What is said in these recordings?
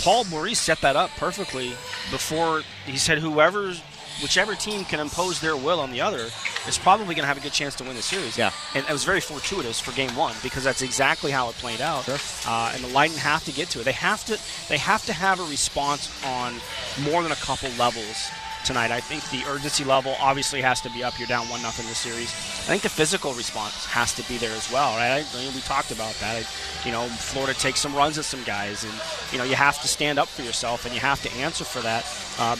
Paul Maurice set that up perfectly before he said whichever team can impose their will on the other is probably going to have a good chance to win the series. Yeah. And it was very fortuitous for Game 1 because that's exactly how it played out. Sure. And the Lightning have to get to it. They have to have a response on more than a couple levels tonight. I think the urgency level obviously has to be up. You're down 1-0 in the series. I think the physical response has to be there as well, right? We talked about that. Florida takes some runs at some guys, and you have to stand up for yourself, and you have to answer for that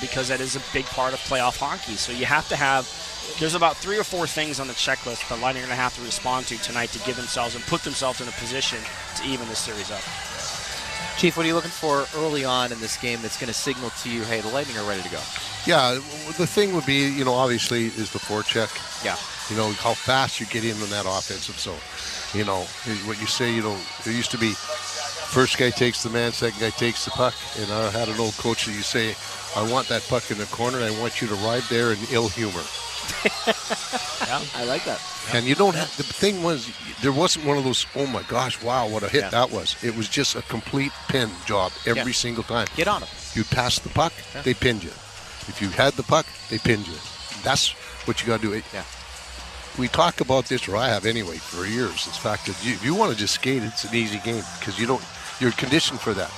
because that is a big part of playoff hockey. So you have to have. There's about 3 or 4 things on the checklist the Lightning are going to have to respond to tonight to give themselves and put themselves in a position to even this series up. Chief, what are you looking for early on in this game that's going to signal to you, hey, the Lightning are ready to go? Yeah, the thing would be, obviously, is the forecheck. Yeah. How fast you get in on that offensive zone. What you say, there used to be first guy takes the man, second guy takes the puck. And I had an old coach that you say, I want that puck in the corner. I want you to ride there in ill humor. Yeah, I like that. And you don't have, the thing was, there wasn't one of those, oh my gosh, wow, what a hit that was. It was just a complete pin job every single time. Get on them. You passed the puck, they pinned you. If you had the puck, they pinned you. That's what you got to do. Yeah. We talk about this, or I have anyway, for years. It's the fact that if you want to just skate, it's an easy game because you're conditioned for that.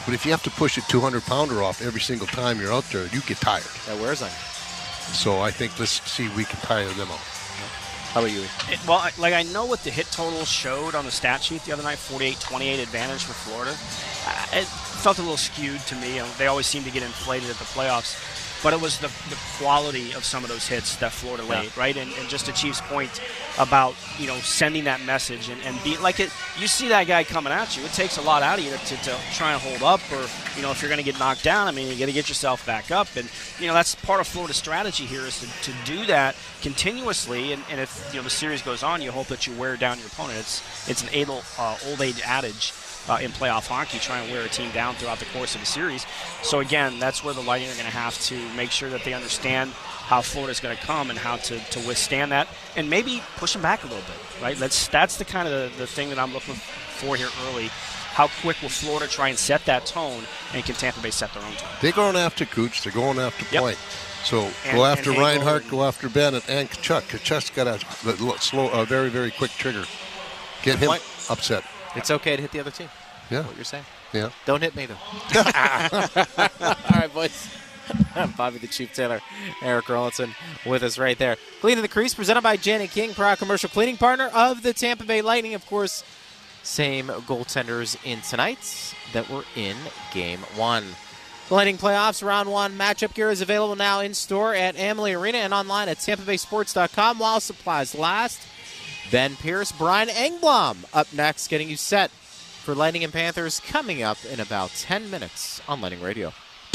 But if you have to push a 200-pounder off every single time you're out there, you get tired. That wears on you. So I think let's see if we can tire them out. How about you? I know what the hit total showed on the stat sheet the other night, 48-28 advantage for Florida. It felt a little skewed to me. They always seem to get inflated at the playoffs. But it was the quality of some of those hits that Florida laid, right? And just to Chief's point about, sending that message and be like it. You see that guy coming at you. It takes a lot out of you to try and hold up or, if you're going to get knocked down, you got to get yourself back up. And, that's part of Florida's strategy here is to do that continuously. And if, the series goes on, you hope that you wear down your opponent. It's an old age adage. In playoff hockey, try and wear a team down throughout the course of a series. So again, that's where the Lightning are going to have to make sure that they understand how Florida's going to come and how to withstand that, and maybe push them back a little bit. Right? That's the kind of the thing that I'm looking for here early. How quick will Florida try and set that tone, and can Tampa Bay set their own tone? They're going after Cooch. They're going after Point. So go after Reinhart, go after Bennett, and Kachuk. Kachuk's got a very, very quick trigger. Get him upset. It's okay to hit the other team. Yeah. What you're saying. Yeah. Don't hit me, though. All right, boys. Bobby the Chief Taylor, Eric Rollinson with us right there. Cleaning the Crease, presented by Janet King, proud commercial cleaning partner of the Tampa Bay Lightning. Of course, same goaltenders in tonight that were in Game 1. The Lightning Playoffs Round 1 matchup gear is available now in store at Amalie Arena and online at TampaBaySports.com while supplies last. Ben Pierce, Brian Engblom up next, getting you set for Lightning and Panthers coming up in about 10 minutes on Lightning Radio.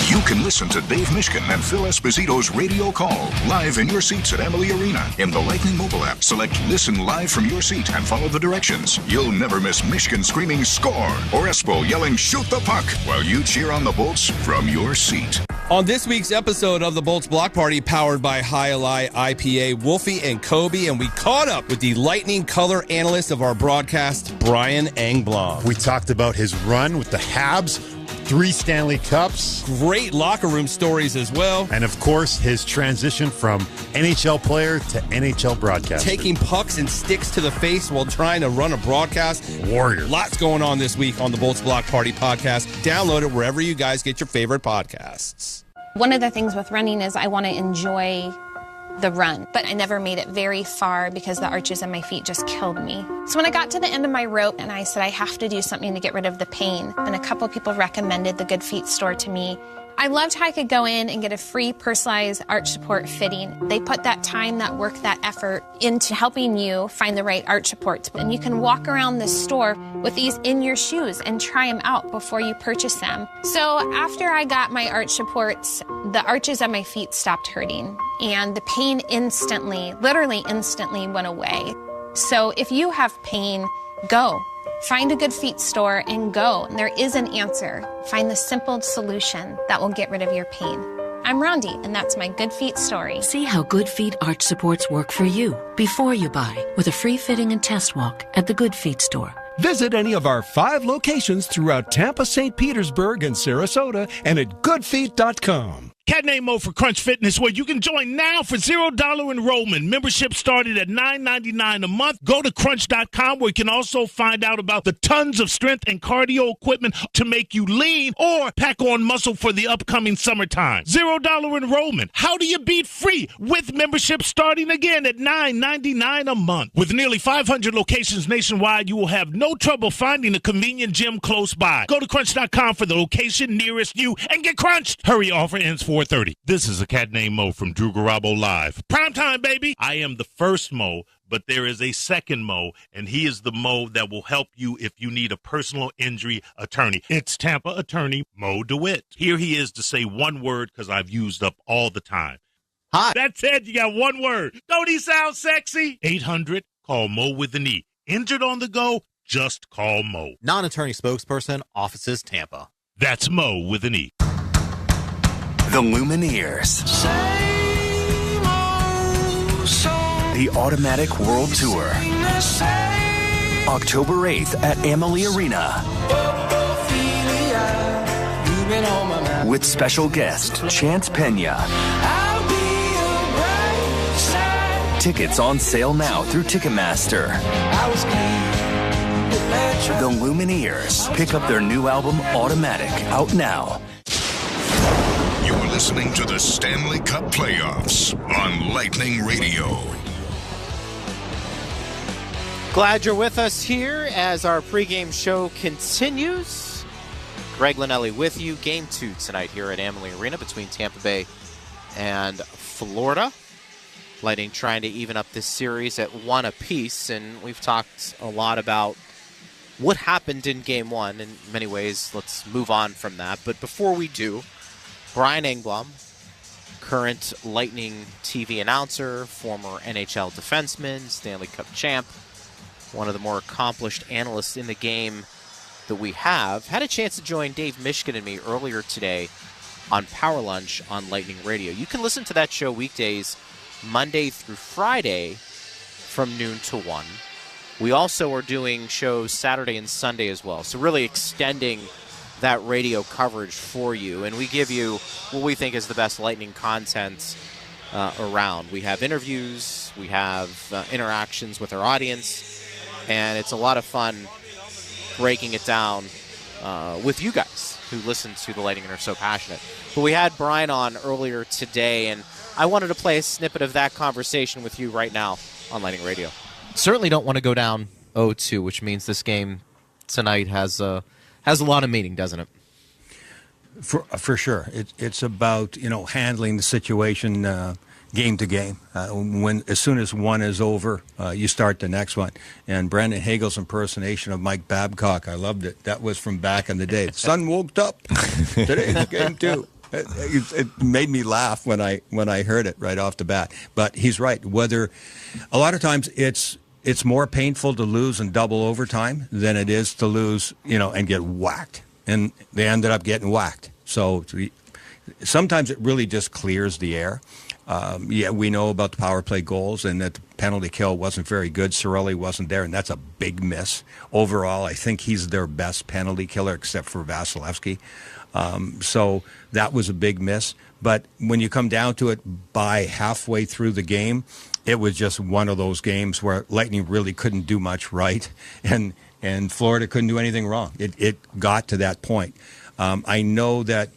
You can listen to Dave Mishkin and Phil Esposito's radio call live in your seats at Amalie Arena. In the Lightning mobile app, select Listen Live from your seat and follow the directions. You'll never miss Mishkin screaming score or Espo yelling shoot the puck while you cheer on the Bolts from your seat. On this week's episode of the Bolts Block Party, powered by High IPA, Wolfie and Kobe, and we caught up with the Lightning color analyst of our broadcast, Brian Engblom. We talked about his run with the Habs, 3 Stanley Cups. Great locker room stories as well. And, of course, his transition from NHL player to NHL broadcaster. Taking pucks and sticks to the face while trying to run a broadcast. Warrior. Lots going on this week on the Bolts Block Party podcast. Download it wherever you guys get your favorite podcasts. One of the things with running is I want to enjoy the run, but I never made it very far because the arches on my feet just killed me. So when I got to the end of my rope and I said I have to do something to get rid of the pain, and a couple people recommended the Good Feet store to me. I loved how I could go in and get a free personalized arch support fitting. They put that time, that work, that effort into helping you find the right arch supports. And you can walk around this store with these in your shoes and try them out before you purchase them. So after I got my arch supports, the arches on my feet stopped hurting. And the pain instantly, literally instantly went away. So if you have pain, go. Find a Good Feet store and go. There is an answer. Find the simple solution that will get rid of your pain. I'm Rondi, and that's my Good Feet story. See how Good Feet arch supports work for you before you buy with a free fitting and test walk at the Good Feet store. Visit any of our 5 locations throughout Tampa, St. Petersburg, and Sarasota, and at goodfeet.com. Cat named Mo for Crunch Fitness, where you can join now for $0 enrollment. Membership started at $9.99 a month. Go to crunch.com, where you can also find out about the tons of strength and cardio equipment to make you lean or pack on muscle for the upcoming summertime. $0 enrollment. How do you beat free with membership starting again at $9.99 a month? With nearly 500 locations nationwide, you will have no trouble finding a convenient gym close by. Go to crunch.com for the location nearest you and get crunched. Hurry, offer ends 4:30. This is a cat named Mo from Drew Garabo Live. Prime time, baby. I am the first Mo, but there is a second Mo, and he is the Mo that will help you if you need a personal injury attorney. It's Tampa attorney Mo DeWitt. Here he is to say one word because I've used up all the time. Hi. That's it. You got one word. Don't he sound sexy? 800, call Mo with an E. Injured on the go, just call Mo. Non-attorney spokesperson, offices Tampa. That's Mo with an E. The Lumineers. The Automatic World Tour. October 8th at Amalie Arena. With special guest Chance Pena. Tickets on sale now through Ticketmaster. The Lumineers pick up their new album Automatic, out now. You're listening to the Stanley Cup Playoffs on Lightning Radio. Glad you're with us here as our pregame show continues. Greg Linnelli with you. Game 2 tonight here at Amalie Arena between Tampa Bay and Florida. Lightning trying to even up this series at 1 apiece, and we've talked a lot about what happened in Game 1. In many ways, let's move on from that. But before we do, Brian Engblom, current Lightning TV announcer, former NHL defenseman, Stanley Cup champ, one of the more accomplished analysts in the game that we have, had a chance to join Dave Mishkin and me earlier today on Power Lunch on Lightning Radio. You can listen to that show weekdays, Monday through Friday from noon to 1. We also are doing shows Saturday and Sunday as well, so really extending that radio coverage for you, and we give you what we think is the best Lightning content around. We have interviews, we have interactions with our audience, and it's a lot of fun breaking it down with you guys who listen to the Lightning and are so passionate. But we had Brian on earlier today, and I wanted to play a snippet of that conversation with you right now on Lightning Radio. Certainly don't want to go down 0-2, which means this game tonight has a lot of meaning, doesn't it? For sure. It's about, handling the situation game to game. As soon as one is over, you start the next one. And Brandon Hagel's impersonation of Mike Babcock, I loved it. That was from back in the day. The sun woke up. Today's game too. It made me laugh when I heard it right off the bat. But he's right. Whether a lot of times it's more painful to lose in double overtime than it is to lose, and get whacked. And they ended up getting whacked. So sometimes it really just clears the air. We know about the power play goals and that the penalty kill wasn't very good. Cirelli wasn't there, and that's a big miss. Overall, I think he's their best penalty killer except for Vasilevsky. So that was a big miss. But when you come down to it, by halfway through the game, it was just one of those games where Lightning really couldn't do much right, and Florida couldn't do anything wrong. It got to that point. I know that,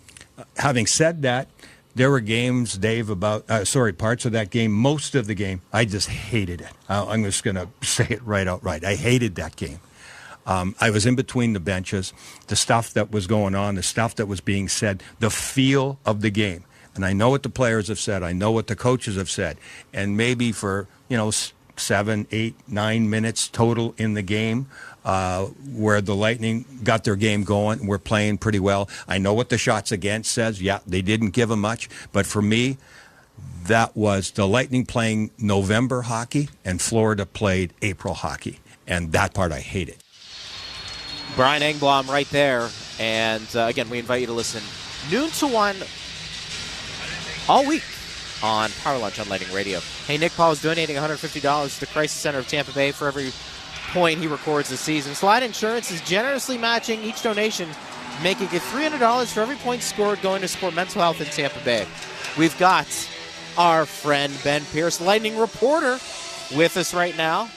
having said that, there were games, Dave, parts of that game, most of the game, I just hated it. I'm just going to say it right outright. I hated that game. I was in between the benches, the stuff that was going on, the stuff that was being said, the feel of the game. And I know what the players have said. I know what the coaches have said. And maybe for, 7, 8, 9 minutes total in the game, where the Lightning got their game going, we're playing pretty well. I know what the shots against says. Yeah, they didn't give them much. But for me, that was the Lightning playing November hockey and Florida played April hockey. And that part I hated. Brian Engblom right there. And again, we invite you to listen noon to 1 all week on Power Lunch on Lightning Radio. Hey, Nick Paul is donating $150 to the Crisis Center of Tampa Bay. For every point he records the season. Slide Insurance is generously matching each donation, making it $300 for every point scored going to support mental health in Tampa Bay. We've got our friend Ben Pierce, Lightning reporter, with us right now.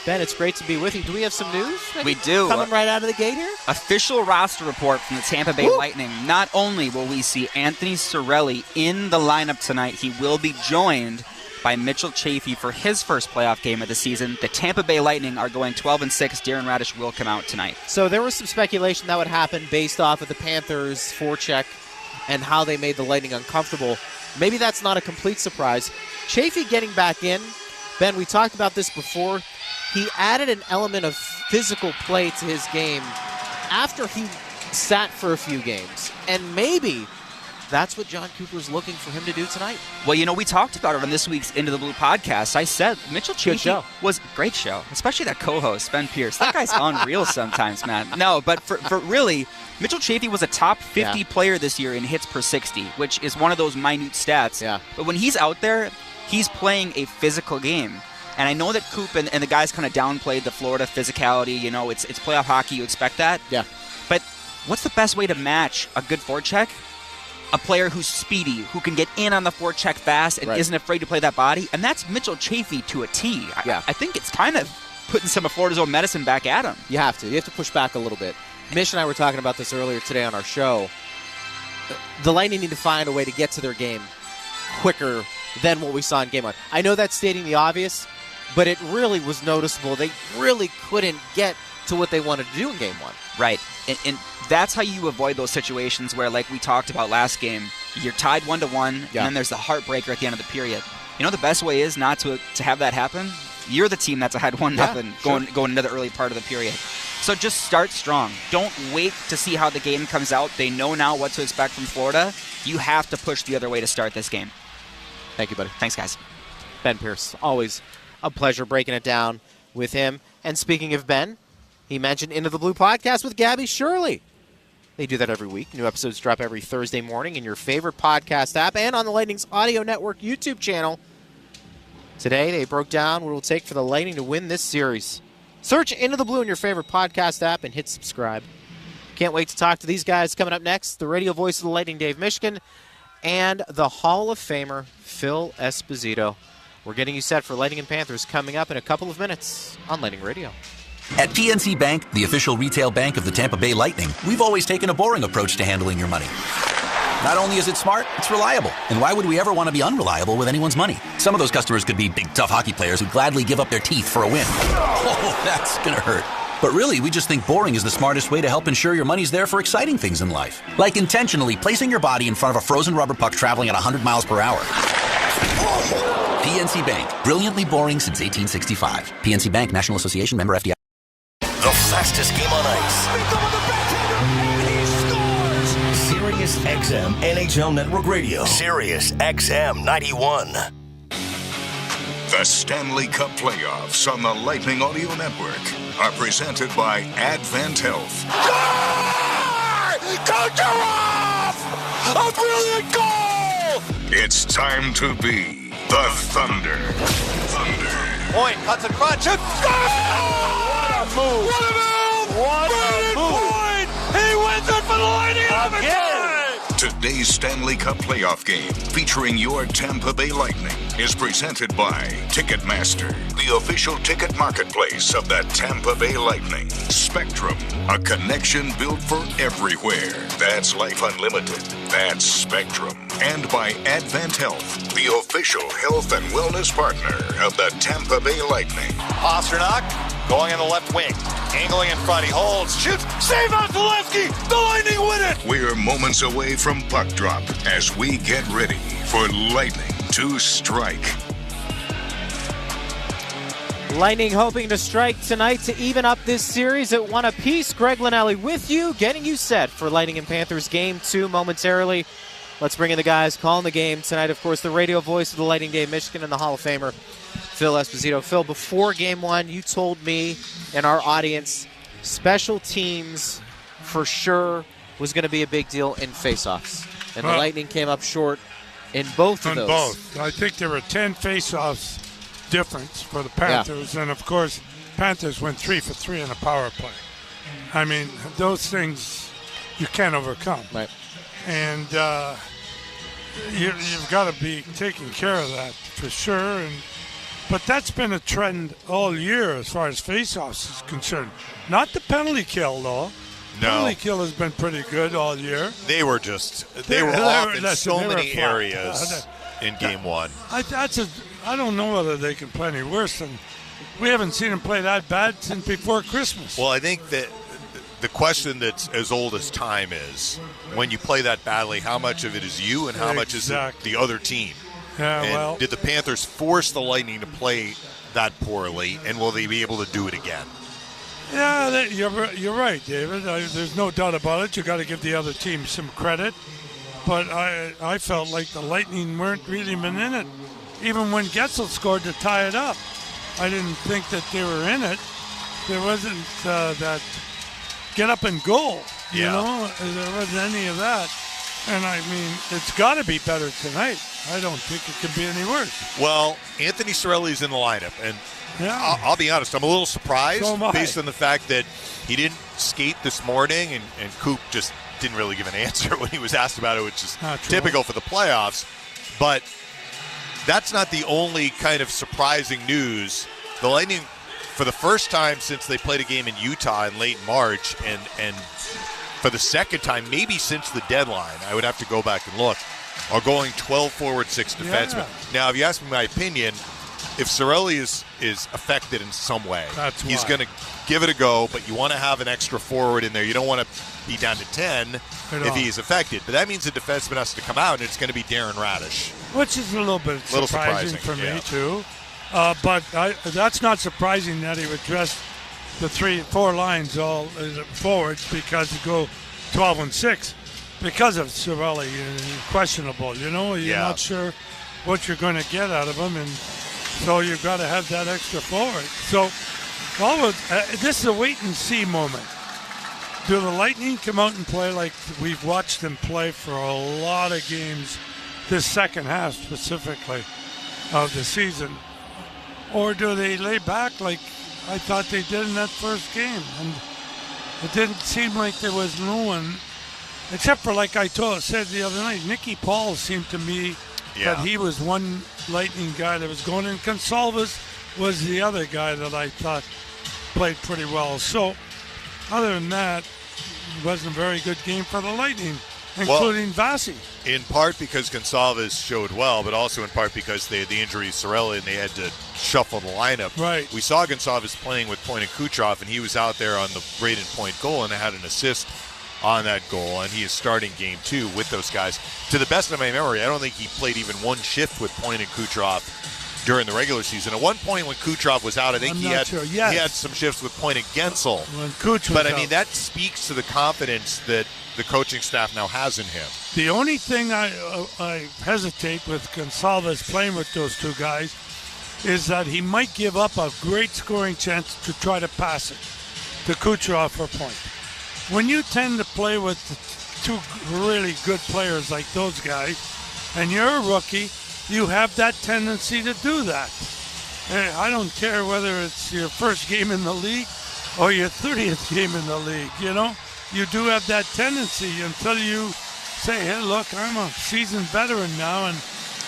Ben, it's great to be with you. Do we have some news? We do. Coming right out of the gate here? Official roster report from the Tampa Bay Lightning. Not only will we see Anthony Cirelli in the lineup tonight, he will be joined by Mitchell Chaffee for his first playoff game of the season. The Tampa Bay Lightning are going 12-6. Darren Radish will come out tonight. So there was some speculation that would happen based off of the Panthers' forecheck and how they made the Lightning uncomfortable. Maybe that's not a complete surprise. Chaffee getting back in. Ben, we talked about this before. He added an element of physical play to his game after he sat for a few games. And maybe that's what John Cooper's looking for him to do tonight. Well, we talked about it on this week's Into the Blue podcast. I said Mitchell Chaffee was a great show, especially that co-host, Ben Pierce. That guy's unreal sometimes, man. No, but for really, Mitchell Chaffee was a top 50 player this year in hits per 60, which is one of those minute stats. Yeah. But when he's out there, he's playing a physical game. And I know that Coop and the guys kind of downplayed the Florida physicality. It's playoff hockey. You expect that. Yeah. But what's the best way to match a good forecheck? A player who's speedy, who can get in on the forecheck fast and isn't afraid to play that body. And that's Mitchell Chaffee to a T. I think it's kind of putting some of Florida's own medicine back at him. You have to. You have to push back a little bit. Mish and I were talking about this earlier today on our show. The Lightning need to find a way to get to their game quicker than what we saw in Game 1. I know that's stating the obvious, but it really was noticeable. They really couldn't get to what they wanted to do in Game 1. Right. And that's how you avoid those situations where, like we talked about last game, you're tied 1-1, and then there's the heartbreaker at the end of the period. The best way is not to have that happen. You're the team that's ahead 1-0 going into the early part of the period. So just start strong. Don't wait to see how the game comes out. They know now what to expect from Florida. You have to push the other way to start this game. Thank you, buddy. Thanks, guys. Ben Pierce, always a pleasure breaking it down with him. And speaking of Ben, he mentioned Into the Blue podcast with Gabby Shirley. They do that every week. New episodes drop every Thursday morning in your favorite podcast app and on the Lightning's Audio Network YouTube channel. Today, they broke down what it will take for the Lightning to win this series. Search Into the Blue in your favorite podcast app and hit subscribe. Can't wait to talk to these guys coming up next. The radio voice of the Lightning, Dave Mishkin, and the Hall of Famer, Phil Esposito. We're getting you set for Lightning and Panthers coming up in a couple of minutes on Lightning Radio. At PNC Bank, the official retail bank of the Tampa Bay Lightning, we've always taken a boring approach to handling your money. Not only is it smart, it's reliable. And why would we ever want to be unreliable with anyone's money? Some of those customers could be big, tough hockey players who gladly give up their teeth for a win. Oh, that's going to hurt. But really, we just think boring is the smartest way to help ensure your money's there for exciting things in life. Like intentionally placing your body in front of a frozen rubber puck traveling at 100 miles per hour. PNC Bank. Brilliantly boring since 1865. PNC Bank, National Association, member FDIC. The fastest game on ice. Sirius XM NHL Network Radio. Sirius XM 91. The Stanley Cup playoffs on the Lightning Audio Network are presented by Advent Health. Kucherov! A brilliant goal! It's time to be the Thunder. Point, cuts in front, shoots, what a move! What a move! He wins it for the Lightning again! Today's Stanley Cup playoff game, featuring your Tampa Bay Lightning, is presented by Ticketmaster, the official ticket marketplace of the Tampa Bay Lightning. Spectrum, a connection built for everywhere. That's life unlimited. That's Spectrum. And by Advent Health, the official health and wellness partner of the Tampa Bay Lightning. Pasternak going in the left wing, angling in front, he holds, shoots, save on Zalewski, the Lightning win it! We're moments away from puck drop as we get ready for Lightning to strike. Lightning hoping to strike tonight to even up this series at 1 apiece. Greg Linnelli with you, getting you set for Lightning and Panthers Game 2 momentarily. Let's bring in the guys calling the game tonight. Of course, the radio voice of the Lightning, Dave Mishkin, and the Hall of Famer, Phil Esposito. Phil, before Game 1, you told me and our audience special teams for sure was going to be a big deal in faceoffs. And the Lightning came up short in both of those. Both. I think there were 10 faceoffs difference for the Panthers. Yeah. And, of course, Panthers went 3 for 3 on a power play. I mean, those things you can't overcome. Right. And you've got to be taking care of that for sure. But that's been a trend all year as far as faceoffs is concerned. Not the penalty kill, though. No. Penalty kill has been pretty good all year. They were off in so many areas in Game 1. I don't know whether they can play any worse than. We haven't seen them play that bad since before Christmas. Well, I think that the question that's as old as time is, when you play that badly, how much of it is you and how much is it the other team? Yeah, and did the Panthers force the Lightning to play that poorly, and will they be able to do it again? Yeah, you're right, David. There's no doubt about it. You got to give the other team some credit. But I felt like the Lightning weren't really in it. Even when Getzel scored to tie it up, I didn't think that they were in it. There wasn't that get up and goal. You know, there wasn't any of that. And I mean, it's got to be better tonight. I don't think it could be any worse. Well, Anthony Cirelli's in the lineup, and I'll be honest, I'm a little surprised based on the fact that he didn't skate this morning, and Coop just didn't really give an answer when he was asked about it, which is typical for the playoffs. But that's not the only kind of surprising news. The Lightning, for the first time since they played a game in Utah in late March, and for the second time, maybe since the deadline, I would have to go back and look, are going 12 forward, 6 defensemen. Yeah. Now, if you ask me my opinion, if Cirelli is affected in some way, he's going to give it a go, but you want to have an extra forward in there. You don't want to be down to 10 if he's affected. But that means the defenseman has to come out, and it's going to be Darren Radish. Which is a little bit surprising for me, too. But that's not surprising that he would dress the 3-4 lines all forwards because you go 12 and 6 because of Cirelli. Questionable, you know. You're not sure what you're going to get out of him, and so you've got to have that extra forward. So this is a wait-and-see moment. Do the Lightning come out and play like we've watched them play for a lot of games this second half specifically of the season? Or do they lay back like I thought they did in that first game? And it didn't seem like there was no one, except for like I said the other night, Nicky Paul seemed to me that he was one Lightning guy that was going in. Gonsalves was the other guy that I thought played pretty well. So other than that, it wasn't a very good game for the Lightning, including Vasi. In part because Gonsalves showed well, but also in part because they had the injury of Cirelli and they had to shuffle the lineup. Right. We saw Gonsalves playing with Point and Kucherov, and he was out there on the rated point goal and had an assist on that goal, and he is starting Game 2 with those guys. To the best of my memory, I don't think he played even one shift with Point and Kucherov during the regular season. At one point when Kucherov was out, I think he had some shifts with Point and Gensel. But I mean, that speaks to the confidence that the coaching staff now has in him. The only thing I hesitate with Gonsalves playing with those two guys is that he might give up a great scoring chance to try to pass it to Kucherov for a point. When you tend to play with two really good players like those guys, and you're a rookie, you have that tendency to do that. I don't care whether it's your first game in the league or your 30th game in the league, you know? You do have that tendency until you say, hey, look, I'm a seasoned veteran now, and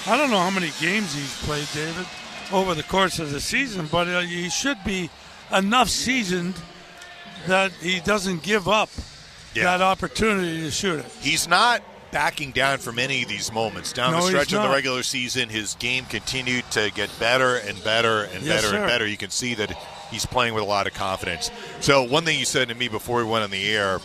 I don't know how many games he's played, David, over the course of the season, but he should be enough seasoned that he doesn't give up that opportunity to shoot it. He's not backing down from any of these moments. Down the stretch of the regular season, his game continued to get better and better and better and better. You can see that he's playing with a lot of confidence. So one thing you said to me before we went on the air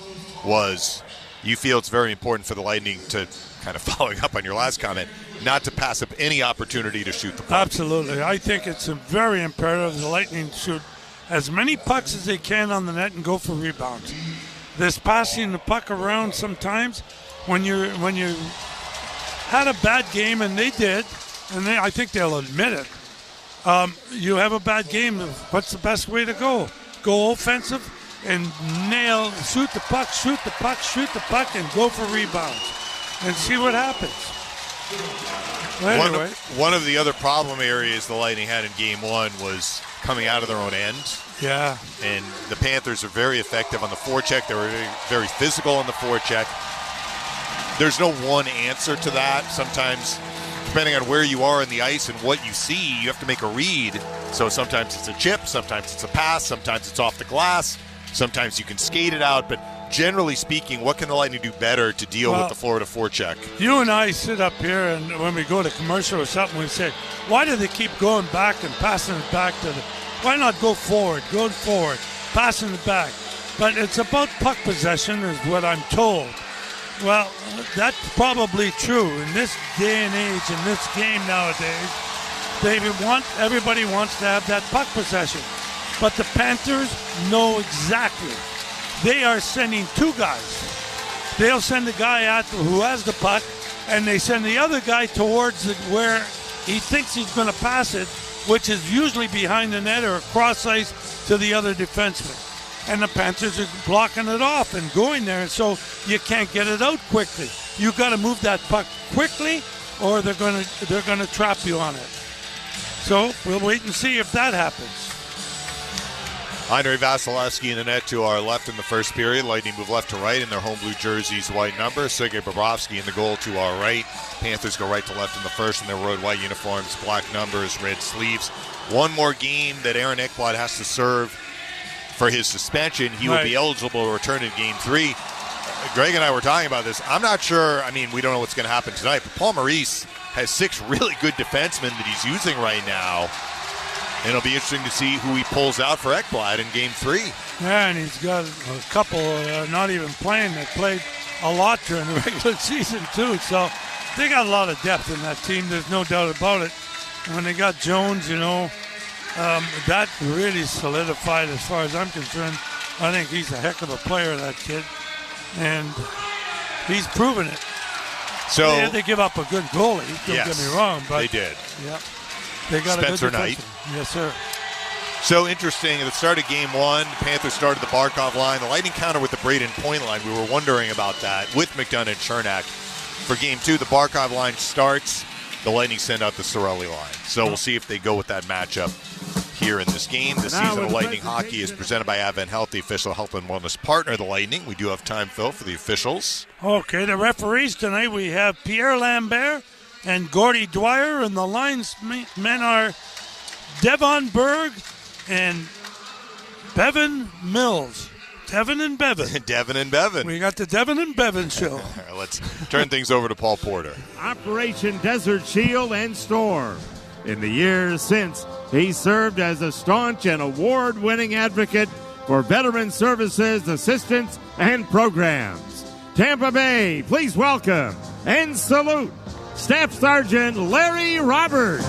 was you feel it's very important for the Lightning to, kind of following up on your last comment, not to pass up any opportunity to shoot the puck. Absolutely. I think it's very imperative the Lightning shoot as many pucks as they can on the net and go for rebounds. This passing the puck around sometimes, when you had a bad game, and they did, and I think they'll admit it, you have a bad game, what's the best way to go? Go offensive and shoot the puck, and go for rebounds and see what happens. Well, anyway. One of the other problem areas the Lightning had in Game 1 was coming out of their own end. Yeah. And the Panthers are very effective on the forecheck. They were very, very physical on the forecheck. There's no one answer to that. Sometimes, depending on where you are in the ice and what you see, you have to make a read. So sometimes it's a chip, sometimes it's a pass, sometimes it's off the glass, sometimes you can skate it out. But generally speaking, what can the Lightning do better to deal with the Florida forecheck? You and I sit up here, and when we go to commercial or something, we say, why do they keep going back and passing it back to the... Why not go forward, passing it back? But it's about puck possession is what I'm told. Well, that's probably true. In this day and age, in this game nowadays, everybody wants to have that puck possession. But the Panthers know exactly. They are sending two guys. They'll send the guy out who has the puck, and they send the other guy towards where he thinks he's going to pass it, which is usually behind the net or across ice to the other defenseman. And the Panthers are blocking it off and going there, and so you can't get it out quickly. You got to move that puck quickly, or they're going to trap you on it. So we'll wait and see if that happens. Andrei Vasilevsky in the net to our left in the first period. Lightning move left to right in their home blue jerseys, white number. Sergei Bobrovsky in the goal to our right. Panthers go right to left in the first in their road white uniforms, black numbers, red sleeves. One more game that Aaron Ekblad has to serve for his suspension. He will be eligible to return in Game 3. Greg and I were talking about this. I'm not sure. I mean, we don't know what's going to happen tonight, but Paul Maurice has 6 really good defensemen that he's using right now. And it'll be interesting to see who he pulls out for Ekblad in Game 3. Yeah, and he's got a couple not even playing that played a lot during the regular season, too. So they got a lot of depth in that team. There's no doubt about it. And when they got Jones, that really solidified as far as I'm concerned. I think he's a heck of a player, that kid. And he's proven it. So they had to give up a good goalie, don't get me wrong. But they did. Yeah. They got Spencer a good Knight. Yes, sir. So interesting. At the start of Game 1, the Panthers started the Barkov line. The Lightning counter with the Braden Point line. We were wondering about that with McDonough and Chernak. For Game 2, the Barkov line starts. The Lightning send out the Sorelli line. So we'll see if they go with that matchup here in this game. This season of Lightning Hockey is presented by Advent Health, the official health and wellness partner of the Lightning. We do have time, Phil, for the officials. Okay, the referees tonight, we have Pierre Lambert and Gordy Dwyer, and the linesmen are Devon Berg and Bevan Mills. Devon and Bevan. Devon and Bevan. We got the Devon and Bevan show. Let's turn things over to Paul Porter. Operation Desert Shield and Storm. In the years since, he served as a staunch and award-winning advocate for veteran services, assistance, and programs. Tampa Bay, please welcome and salute Staff Sergeant Larry Roberts.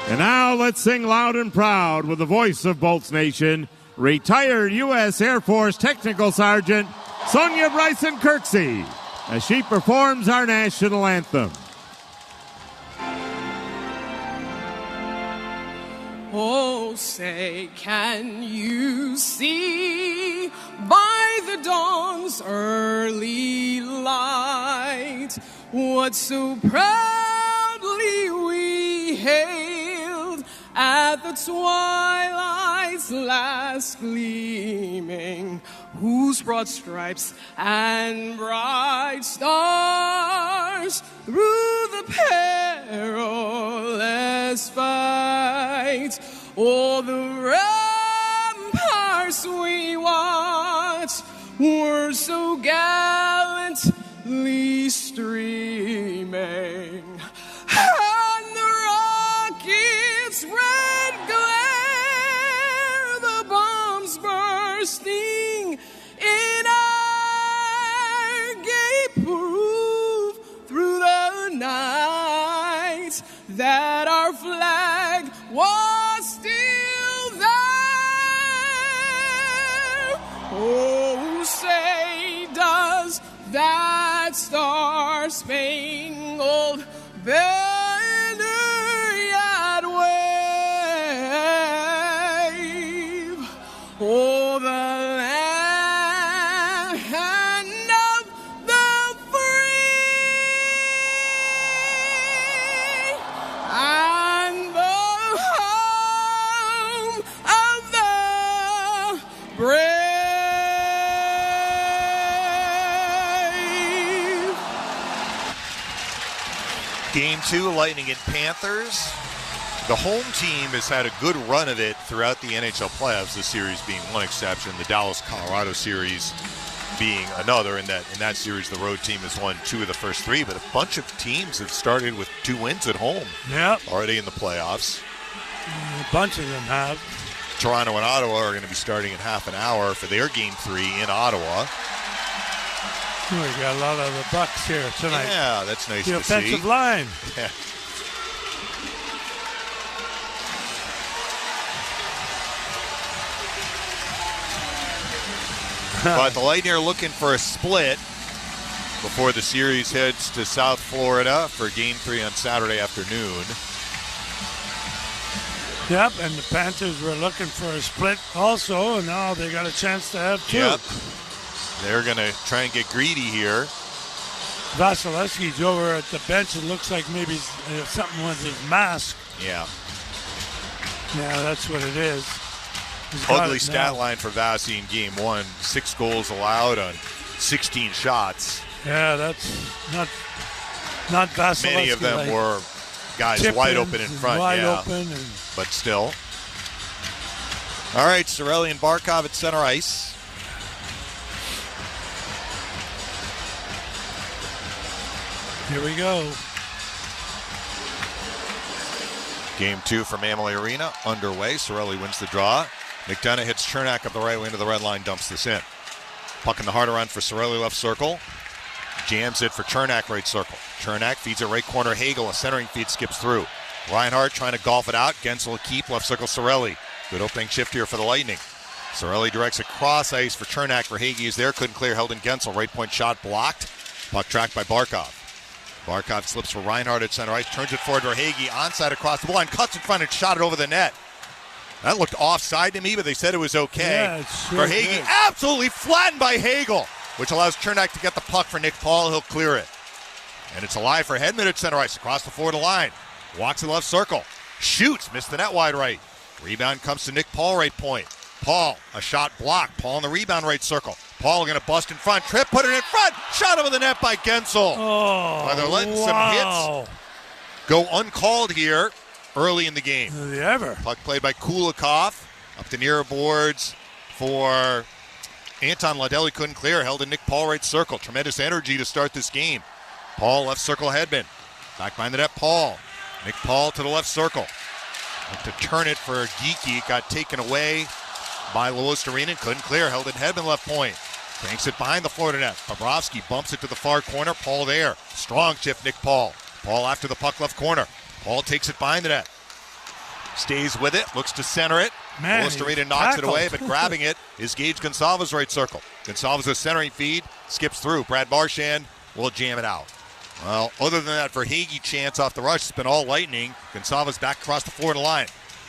And now let's sing loud and proud with the voice of Bolts Nation, retired U.S. Air Force Technical Sergeant Sonia Bryson Kirksey, as she performs our national anthem. Oh, say, can you see by the dawn's early light what so proudly we hailed at the twilight's last gleaming, whose broad stripes and bright stars through the perilous fight, all the ramparts we watched were so gallantly streaming, and the rockets' red glare, the bombs bursting in our gay proof through the night that our flag was still there. Oh, say does that star-spangled banner yet wave? Oh, the land of the free brave. Game 2, Lightning and Panthers. The home team has had a good run of it throughout the NHL playoffs, this series being one exception, the Dallas-Colorado series being another. In that series, the road team has won 2 of the first 3, but a bunch of teams have started with 2 wins at home already in the playoffs. A bunch of them have. Toronto and Ottawa are going to be starting in half an hour for their Game 3 in Ottawa. We got a lot of the Bucks here tonight. Yeah, that's nice to see. The offensive line. Yeah. But the Lightning are looking for a split before the series heads to South Florida for Game 3 on Saturday afternoon. Yep, and the Panthers were looking for a split also, and now they got a chance to have 2. Yep. They're going to try and get greedy here. Vasilevsky's over at the bench. It looks like maybe something with his mask. Yeah. Yeah, that's what it is. Ugly stat line for Vasi in Game 1. 6 goals allowed on 16 shots. Yeah, that's not Vasilevsky. Many of them were guys wide open in front. Wide open. But still. All right, Cirelli and Barkov at center ice. Here we go. Game 2 from Amalie Arena underway. Cirelli wins the draw. McDonough hits Chernak up the right wing to the red line, dumps this in. Puck in the heart around for Cirelli, left circle. Jams it for Chernak, right circle. Chernak feeds it right corner. Hagel, a centering feed, skips through. Reinhart trying to golf it out. Gensel a keep, left circle Cirelli. Good opening shift here for the Lightning. Cirelli directs it cross ice for Chernak. For Hagee is there, couldn't clear, held in Gensel. Right point shot blocked. Puck tracked by Barkov. Barkov slips for Reinhart at center ice, turns it forward to Hagee, onside across the line, cuts in front and shot it over the net. That looked offside to me, but they said it was okay. Yeah, sure for Hagee, absolutely flattened by Hagel, which allows Chernak to get the puck for Nick Paul. He'll clear it. And it's alive for Hedman at center ice, across the forward line. Walks in left circle. Shoots, missed the net wide right. Rebound comes to Nick Paul, right point. Paul, a shot blocked. Paul in the rebound right circle. Paul going to bust in front. Tripp, put it in front. Shot over the net by Gensel. Oh, they're letting some hits go uncalled here early in the game. Ever. Puck played by Kulikov. Up the near boards for Anton Ladelli. Couldn't clear. Held in Nick Paul right circle. Tremendous energy to start this game. Paul left circle Hedman. Back behind the net, Paul. Nick Paul to the left circle. Like to turn it for Geeky. It got taken away by Luostarinen. Couldn't clear. Held in Hedman left point. Banks it behind the Florida net. Bobrovsky bumps it to the far corner. Paul there. Strong chip, Nick Paul. Paul after the puck left corner. Paul takes it behind the net. Stays with it. Looks to center it. Luostarinen knocks it away, but grabbing it is Gage Gonsalves right circle. Gonsalves a centering feed. Skips through. Brad Marchand will jam it out. Well, other than that, for Hagee chance off the rush, it's been all Lightning. Gonsalves back across the Florida line.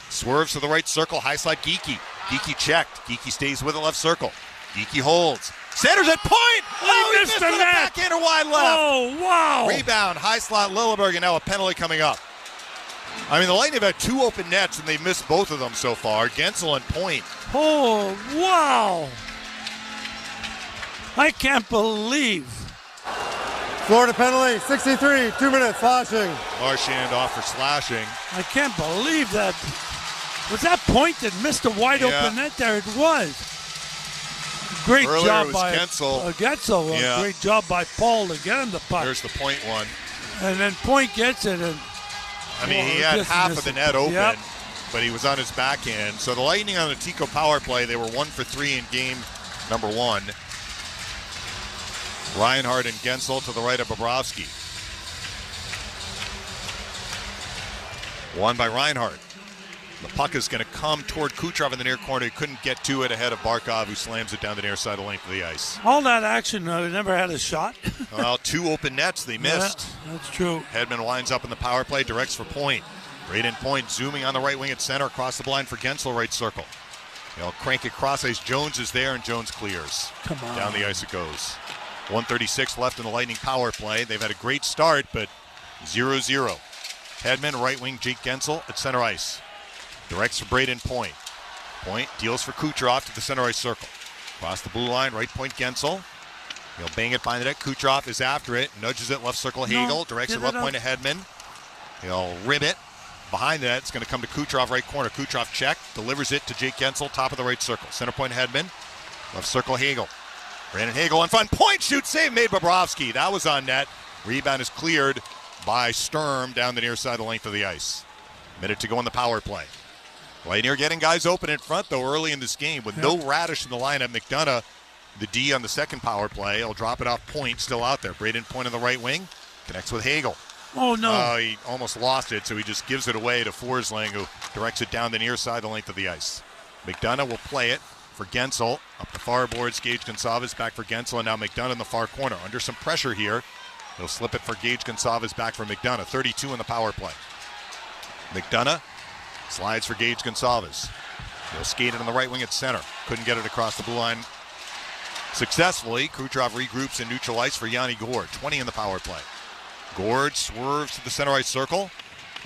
Swerves to the right circle. High slide Geeky. Geeky checked. Geeky stays with the left circle. Geeky holds. Centers at point! Oh, he missed the net! Backhand or wide left. Oh, wow! Rebound, high slot Lilleberg, and now a penalty coming up. I mean, the Lightning have had 2 open nets, and they've missed both of them so far. Gensel and point. Oh, wow! I can't believe. Florida penalty, 63, 2 minutes, slashing. Marchand off for slashing. I can't believe that. Was that point that missed a wide open net there? It was. Great Earlier job it was by Gensel. Gensel. Yeah. Great job by Paul to get him the puck. There's the point one. And then Point gets it. And I mean, he had half of the net open, but he was on his backhand. So the Lightning on the Tico power play, they were 1 for 3 in game number 1. Reinhart and Gensel to the right of Bobrovsky. Won by Reinhart. The puck is going to come toward Kucherov in the near corner. He couldn't get to it ahead of Barkov, who slams it down the near side of the length of the ice. All that action, they never had a shot. Well, 2 open nets they missed. Yeah, that's true. Hedman winds up in the power play, directs for Point. Right in Point, zooming on the right wing at center, across the blind for Gensel, right circle. They'll crank it cross ice. Jones is there, and Jones clears. Come on. Down the ice it goes. 1:36 left in the Lightning power play. They've had a great start, but 0-0. Hedman, right wing, Jake Gensel at center ice. Directs for Braden Point. Point deals for Kucherov to the center ice circle. Across the blue line, right point Gensel. He'll bang it behind the net. Kucherov is after it, nudges it left circle. Hagel directs it left point to Hedman. He'll rim it behind the net. It's going to come to Kucherov right corner. Kucherov check, delivers it to Jake Gensel, top of the right circle. Center point Hedman, left circle Hagel. Brandon Hagel in front, point, shoot, save made by Bobrovsky. That was on net. Rebound is cleared by Sturm down the near side, the length of the ice. Minute to go in the power play. Lightning are getting guys open in front, though, early in this game. With no Radish in the lineup, McDonough, the D on the second power play, he'll drop it off Point, still out there. Braden Point on the right wing, connects with Hagel. Oh, no. He almost lost it, so he just gives it away to Forsling, who directs it down the near side, the length of the ice. McDonough will play it for Gensel. Up the far boards, Gage Gonçalves back for Gensel, and now McDonough in the far corner. Under some pressure here. He'll slip it for Gage Gonçalves back for McDonough. 32 in the power play. McDonough slides for Gage Gonçalves. He'll skate it on the right wing at center. Couldn't get it across the blue line successfully. Kucherov regroups in neutral ice for Yanni Gourde. 20 in the power play. Gourde swerves to the center ice circle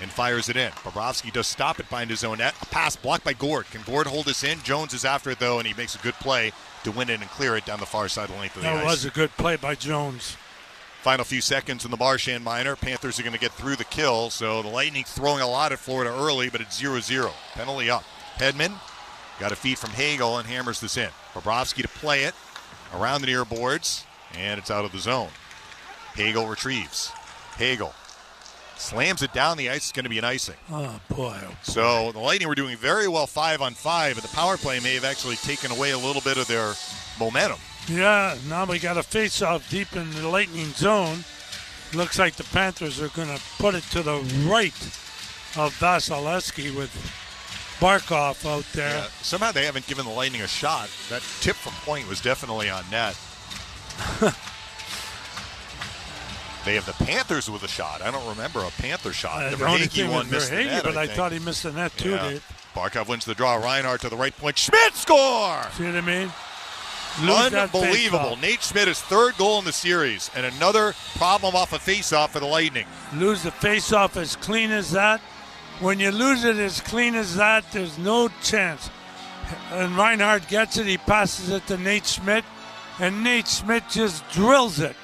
and fires it in. Bobrovsky does stop it behind his own net. A pass blocked by Gourde. Can Gourde hold this in? Jones is after it, though, and he makes a good play to win it and clear it down the far side of the length of the ice. That was a good play by Jones. Final few seconds in the Marchand minor. Panthers are going to get through the kill, so the Lightning throwing a lot at Florida early, but it's 0-0. Penalty up. Hedman got a feed from Hagel and hammers this in. Bobrovsky to play it around the near boards, and it's out of the zone. Hagel retrieves. Hagel slams it down the ice. It's going to be an icing. Oh, boy. So the Lightning were doing very well 5-on-5, but the power play may have actually taken away a little bit of their momentum. Yeah, now we got a face-off deep in the Lightning zone. Looks like the Panthers are going to put it to the right of Vasilevsky with Barkov out there. Yeah, somehow they haven't given the Lightning a shot. That tip from Point was definitely on net. They have the Panthers with a shot. I don't remember a Panther shot. The only thing was Verhaeghe, but I thought he missed the net too, Dave. Barkov wins the draw. Reinhart to the right point. Schmidt score! See what I mean? Unbelievable. Nate Schmidt, his third goal in the series, and another problem off a face-off for the Lightning. Lose the face-off as clean as that. When you lose it as clean as that, there's no chance. And Reinhart gets it. He passes it to Nate Schmidt, and Nate Schmidt just drills it.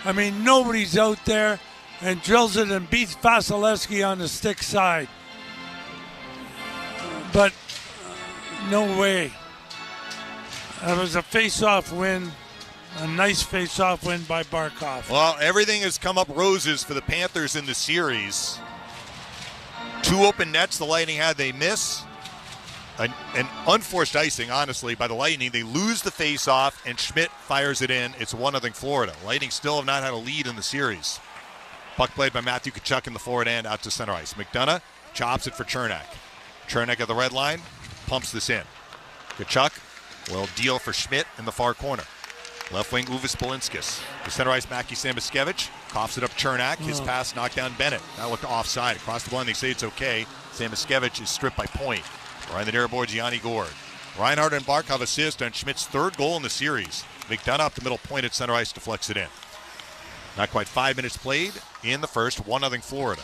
I mean, nobody's out there and drills it and beats Vasilevsky on the stick side. But no way. That was a face-off win, a nice face-off win by Barkov. Well, everything has come up roses for the Panthers in the series. 2 open nets the Lightning had, they miss. An unforced icing, honestly, by the Lightning. They lose the face-off, and Schmidt fires it in. It's 1-0 Florida. Lightning still have not had a lead in the series. Puck played by Matthew Tkachuk in the forward end out to center ice. McDonough chops it for Chernak. Chernak at the red line, pumps this in. Tkachuk will deal for Schmidt in the far corner. Left wing, Uvis Balinskis. The center ice, Mackie Samoskevich. Coughs it up Chernak. His pass knocked down Bennett. That looked offside. Across the line, they say it's okay. Samoskevich is stripped by Point. Behind the near boards, Yanni Gourde. Reinhart and Barkov assist on Schmidt's third goal in the series. McDonough up the middle point at center ice deflects it in. Not quite 5 minutes played in the first. 1-0 Florida.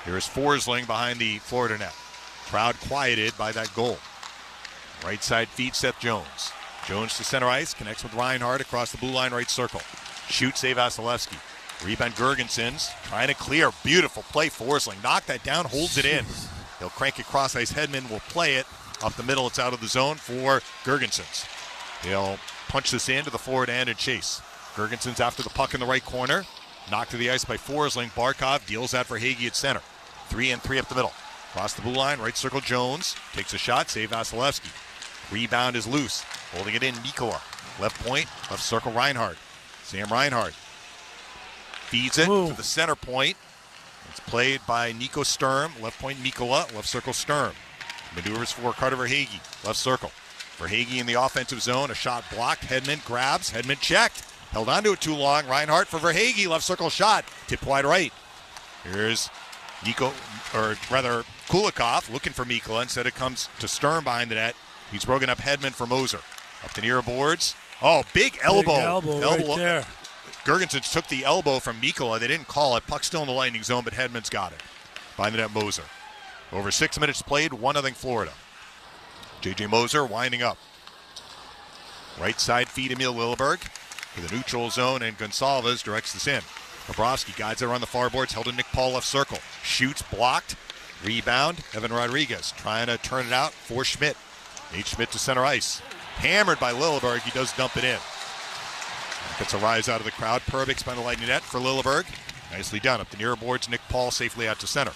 Here is Forsling behind the Florida net. Crowd quieted by that goal. Right side feed Seth Jones. Jones to center ice, connects with Reinhart across the blue line right circle. Shoot, save Vasilevsky. Rebound Gergensons, trying to clear. Beautiful play, Forsling. Knocked that down, holds it in. He'll crank it cross ice. Hedman will play it up the middle. It's out of the zone for Gergensons. He'll punch this into the forward end and chase. Gergensons after the puck in the right corner. Knocked to the ice by Forsling. Barkov deals that for Hagee at center. 3-3 up the middle. Across the blue line, right circle Jones. Takes a shot, save Vasilevsky. Rebound is loose. Holding it in, Nikola. Left point, left circle Reinhart. Sam Reinhart feeds it to the center point. It's played by Nico Sturm. Left point, Nikola. Left circle, Sturm. Maneuvers for Carter Verhaeghe. Left circle. Verhaeghe in the offensive zone. A shot blocked. Hedman grabs. Hedman checked. Held onto it too long. Reinhart for Verhaeghe. Left circle shot. Tipped wide right. Here's Kulikov looking for Mikkola. Instead it comes to Sturm behind the net. He's broken up Hedman for Moser. Up the near boards. Oh, big elbow. Big elbow right there. Gergensons took the elbow from Mikkola. They didn't call it. Puck still in the Lightning zone, but Hedman's got it. Behind the net, Moser. Over 6 minutes played, 1-0 Florida. J.J. Moser winding up. Right side feed Emil Lilleberg to the neutral zone, and Gonsalves directs this in. Bobrovsky guides it around the far boards, held to Nick Paul left circle. Shoots, blocked. Rebound, Evan Rodriguez trying to turn it out for Schmidt. Nate Schmidt to center ice. Hammered by Lilleberg, he does dump it in. Gets a rise out of the crowd. Perbix behind the Lightning net for Lilleberg. Nicely done. Up the near boards, Nick Paul safely out to center.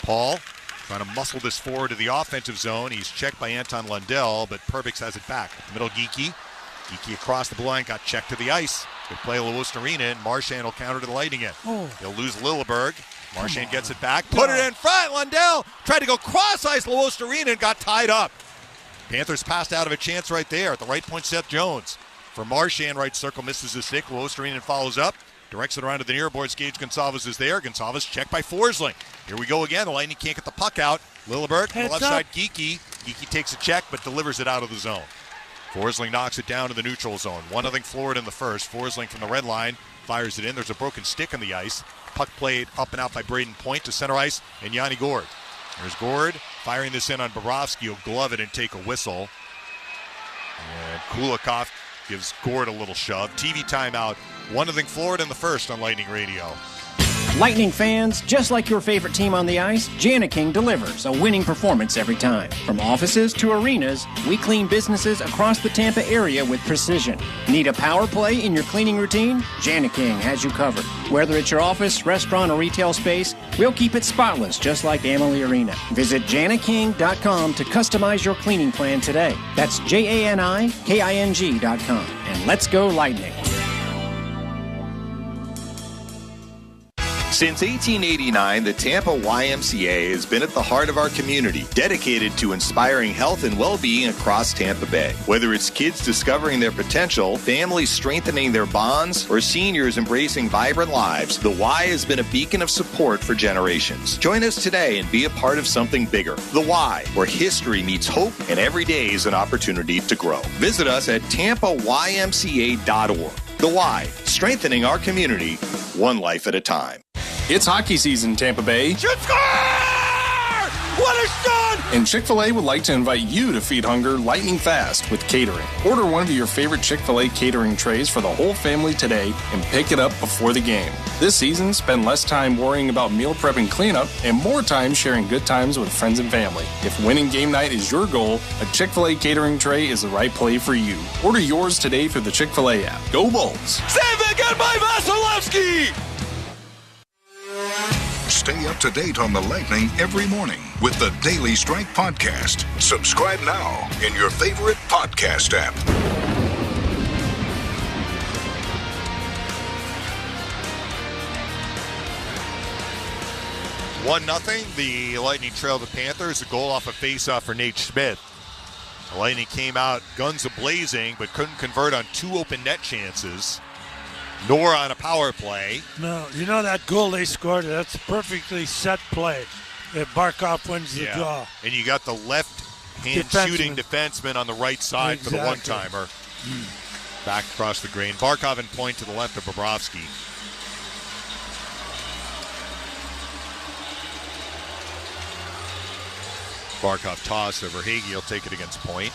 Paul trying to muscle this forward to the offensive zone. He's checked by Anton Lundell, but Perbix has it back. Middle Geekie. Geekie across the blue line, got checked to the ice. Good play, Lewis Arena, and Marchand will counter to the Lightning end. He'll lose Lilleberg. Marchand gets it back, put it in front. Lundell tried to go cross ice. Lewis Arena and got tied up. Panthers passed out of a chance right there. At the right point, Seth Jones. For Marchand, right circle, misses the stick. Lewis Arena follows up. Directs it around to the near boards. Gage Gonsalves is there. Gonsalves checked by Forsling. Here we go again. The Lightning can't get the puck out. Lilleberg on the left side, Geekie. Geekie takes a check, but delivers it out of the zone. Forsling knocks it down to the neutral zone. 1-0 Florida in the first. Forsling from the red line fires it in. There's a broken stick on the ice. Puck played up and out by Braden Point to center ice, and Yanni Gourde. There's Gourde firing this in on Bobrovsky. He'll glove it and take a whistle. And Kulikov gives Gourde a little shove. TV timeout. 1-0 Florida in the first on Lightning Radio. Lightning fans, just like your favorite team on the ice, Jana King delivers a winning performance every time. From offices to arenas, we clean businesses across the Tampa area with precision. Need a power play in your cleaning routine? Jana King has you covered. Whether it's your office, restaurant, or retail space, we'll keep it spotless, just like Amalie Arena. Visit janaking.com to customize your cleaning plan today. That's JANIKING.com. And let's go Lightning. Since 1889, the Tampa YMCA has been at the heart of our community, dedicated to inspiring health and well-being across Tampa Bay. Whether it's kids discovering their potential, families strengthening their bonds, or seniors embracing vibrant lives, the Y has been a beacon of support for generations. Join us today and be a part of something bigger. The Y, where history meets hope and every day is an opportunity to grow. Visit us at tampaymca.org. The Y, strengthening our community, one life at a time. It's hockey season, Tampa Bay. Shoot, score! What a shot! And Chick-fil-A would like to invite you to feed hunger lightning fast with catering. Order one of your favorite Chick-fil-A catering trays for the whole family today and pick it up before the game. This season, spend less time worrying about meal prep and cleanup and more time sharing good times with friends and family. If winning game night is your goal, a Chick-fil-A catering tray is the right play for you. Order yours today through the Chick-fil-A app. Go Bolts! Save it again by Vasilevsky! Stay up to date on the Lightning every morning with the Daily Strike Podcast. Subscribe now in your favorite podcast app. One 0. The Lightning trail the Panthers. A goal off a face-off for Nate Schmidt. The Lightning came out guns a-blazing, but couldn't convert on two open net chances, nor on a power play. No, you know that goal they scored, that's a perfectly set play. If Barkov wins the draw. And you got the left-hand shooting defenseman on the right side for the one-timer. Back across the green. Barkov and Point to the left of Bobrovsky. Barkov toss over Hagee. He'll take it against Point.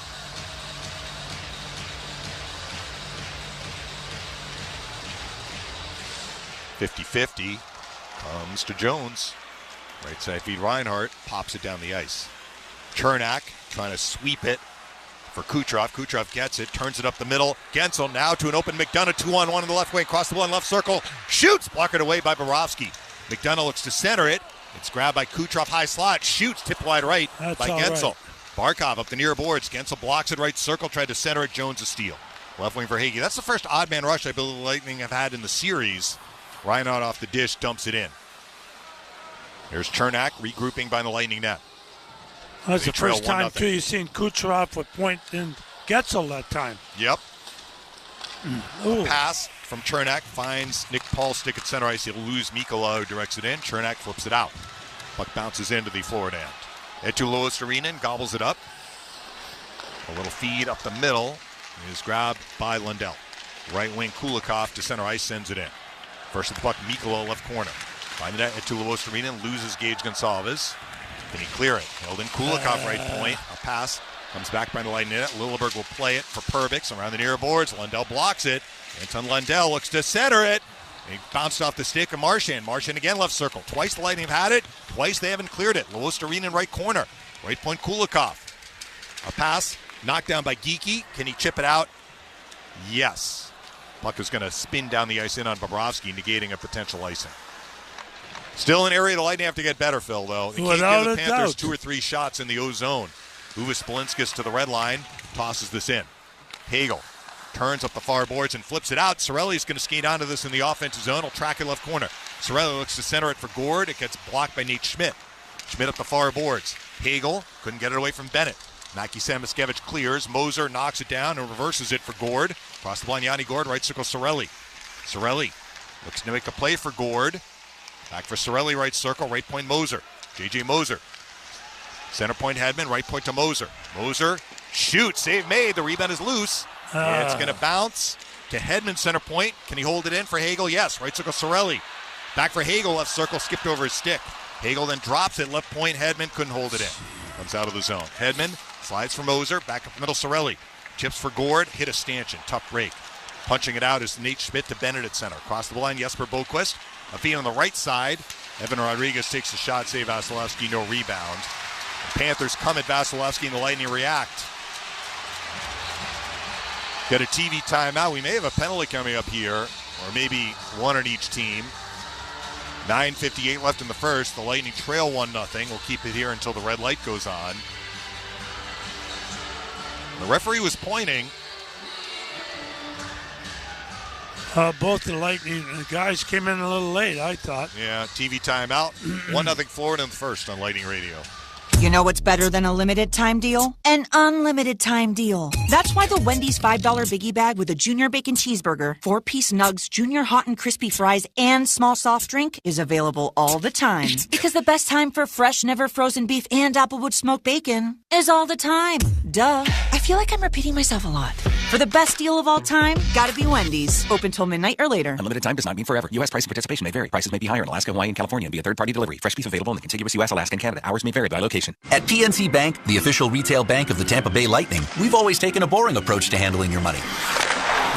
.50 comes to Jones. Right side feed Reinhart. Pops it down the ice. Chernak trying to sweep it for Kucherov. Kucherov gets it. Turns it up the middle. Gensel now to an open McDonough. 2-on-1 in the left wing. Across the one left circle. Shoots. Blockered away by Bobrovsky. McDonough looks to center it. It's grabbed by Kucherov. High slot. Shoots. Tipped wide right by Gensel. Right. Barkov up the near boards. Gensel blocks it right circle. Tried to center it. Jones a steal. Left wing for Hagee. That's the first odd man rush I believe the Lightning have had in the series. Reinhardt off the dish, dumps it in. There's Chernak regrouping by the Lightning net. That's the first time, too, you've seen Kucherov with Point and Gensel that time. Yep. Pass from Chernak finds Nick Paul stick at center ice. He'll lose Mikkola, who directs it in. Chernak flips it out. Puck bounces into the Florida end. Head to Lois Arena and gobbles it up. A little feed up the middle is grabbed by Lundell. Right wing Kulikov to center ice, sends it in. First of the puck, Mikkola left corner. Find the net at Tulos Arena and loses Gage Gonsalves. Can he clear it? Held in Kulikov right point. A pass Comes back by the Lightning net. Lilleberg will play it for Perbix around the near boards. Lundell blocks it. Anton Lundell looks to center it. He bounced off the stick of Marchand. Marchand again left circle. Twice the Lightning have had it. Twice they haven't cleared it. Lewis-Arena in right corner. Right point Kulikov. A pass knocked down by Geekie. Can he chip it out? Yes. Puck is going to spin down the ice in on Bobrovsky, negating a potential icing. Still an area the Lightning have to get better, Phil, though. They can't give the Panthers 2 or 3 shots in the O zone. Uvis Belinskis to the red line, tosses this in. Hagel turns up the far boards and flips it out. Cirelli's going to skate onto this in the offensive zone. He'll track it left corner. Cirelli looks to center it for Gord. It gets blocked by Nate Schmidt. Schmidt up the far boards. Hagel couldn't get it away from Bennett. Mackie Samoskevich clears. Moser knocks it down and reverses it for Gord. Across the line, Yanni Gord, right circle Cirelli. Cirelli looks to make a play for Gord. Back for Cirelli, right circle, right point Moser. J.J. Moser. Center point Hedman, right point to Moser. Moser shoots, save made. The rebound is loose. It's going to bounce to Hedman, center point. Can he hold it in for Hagel? Yes. Right circle Cirelli. Back for Hagel, left circle, skipped over his stick. Hagel then drops it, left point. Hedman couldn't hold it in. Comes out of the zone. Hedman slides for Moser, back up the middle Cirelli. Chips for Gord, hit a stanchion, tough break. Punching it out is Nate Schmidt to Bennett at center. Across the line, Jesper Boquist. A feed on the right side. Evan Rodriguez takes the shot, save Vasilevsky, no rebound. The Panthers come at Vasilevsky and the Lightning react. Got a TV timeout. We may have a penalty coming up here, or maybe one on each team. 9:58 left in the first. The Lightning trail 1-0. We'll keep it here until the red light goes on. The referee was pointing. Both the Lightning guys came in a little late, I thought. Yeah, TV timeout. 1-0 Florida in the first on Lightning Radio. You know what's better than a limited time deal? An unlimited time deal. That's why the Wendy's $5 Biggie Bag with a Junior Bacon Cheeseburger, 4-piece nugs, Junior Hot and Crispy Fries, and small soft drink is available all the time. Because the best time for fresh, never frozen beef and Applewood smoked bacon is all the time. Duh. I feel like I'm repeating myself a lot. For the best deal of all time, gotta be Wendy's. Open till midnight or later. Unlimited time does not mean forever. U.S. price and participation may vary. Prices may be higher in Alaska, Hawaii, and California and via third-party delivery. Fresh beef available in the contiguous U.S., Alaska, and Canada. Hours may vary by location. At PNC Bank, the official retail bank of the Tampa Bay Lightning, we've always taken a boring approach to handling your money.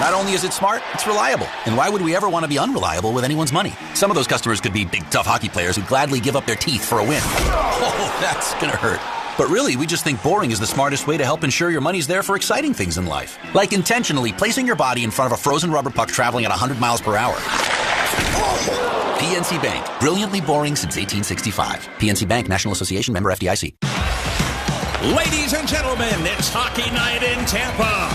Not only is it smart, it's reliable. And why would we ever want to be unreliable with anyone's money? Some of those customers could be big, tough hockey players who'd gladly give up their teeth for a win. Oh, that's gonna hurt. But really, we just think boring is the smartest way to help ensure your money's there for exciting things in life. Like intentionally placing your body in front of a frozen rubber puck traveling at 100 miles per hour. PNC Bank. Brilliantly boring since 1865. PNC Bank, National Association, member FDIC. Ladies and gentlemen, it's Hockey Night in Tampa.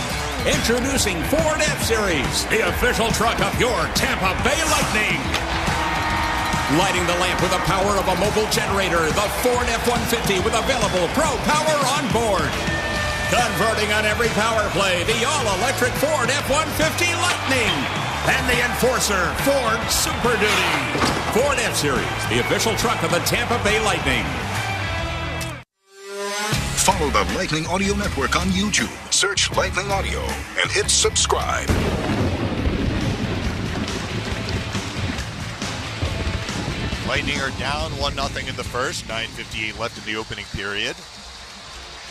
Introducing Ford F-Series, the official truck of your Tampa Bay Lightning. Lighting the lamp with the power of a mobile generator, the Ford F-150 with available Pro Power on board. Converting on every power play, the all-electric Ford F-150 Lightning. And the Enforcer Ford Super Duty. Ford F-Series, the official truck of the Tampa Bay Lightning. Follow the Lightning Audio Network on YouTube. Search Lightning Audio and hit subscribe. Lightning are down 1-0 in the first. 9:58 left in the opening period.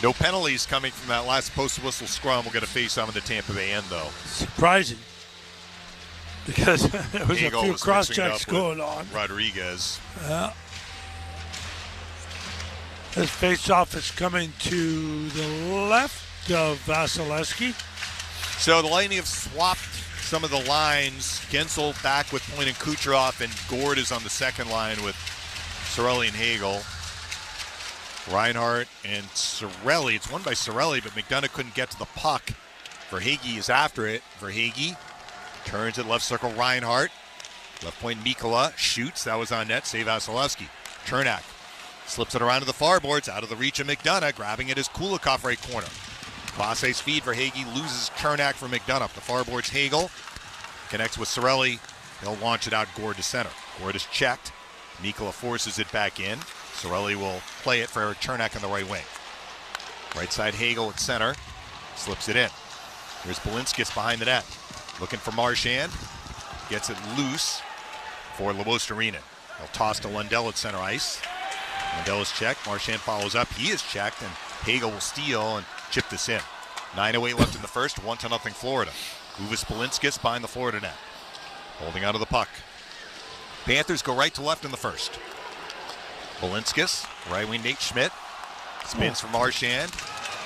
No penalties coming from that last post-whistle scrum. We'll get a face-off in the Tampa Bay end, though. Surprising. Because there was a few cross-checks going on. Rodriguez. Yeah. This face-off is coming to the left of Vasilevsky. So the Lightning have swapped some of the lines. Gensel back with Point and Kucherov, and Gord is on the second line with Cirelli and Hagel. Reinhart and Cirelli. It's won by Cirelli, but McDonough couldn't get to the puck. Verhaeghe is after it. Verhaeghe turns it left circle. Reinhart. Left point Mikkola shoots. That was on net. Save Vasilevsky. Chernak slips it around to the far boards. Out of the reach of McDonough. Grabbing it is Kulikov right corner. Cross ice feed. Verhaeghe loses Chernak for McDonough. The far boards Hagel connects with Cirelli. He'll launch it out. Gord to center. Gord is checked. Mikkola forces it back in. Cirelli will play it for Eric Chernak on the right wing. Right side Hagel at center. Slips it in. Here's Belinskis behind the net. Looking for Marchand. Gets it loose for Lewis-Arena. He'll toss to Lundell at center ice. Lundell is checked. Marchand follows up. He is checked, and Hagel will steal, and chip this in. 9:08 left in the first, 1-0 Florida. Uvis Balinskis behind the Florida net. Holding onto the puck. Panthers go right to left in the first. Balinskis, right wing Nate Schmidt. Spins from Marchand.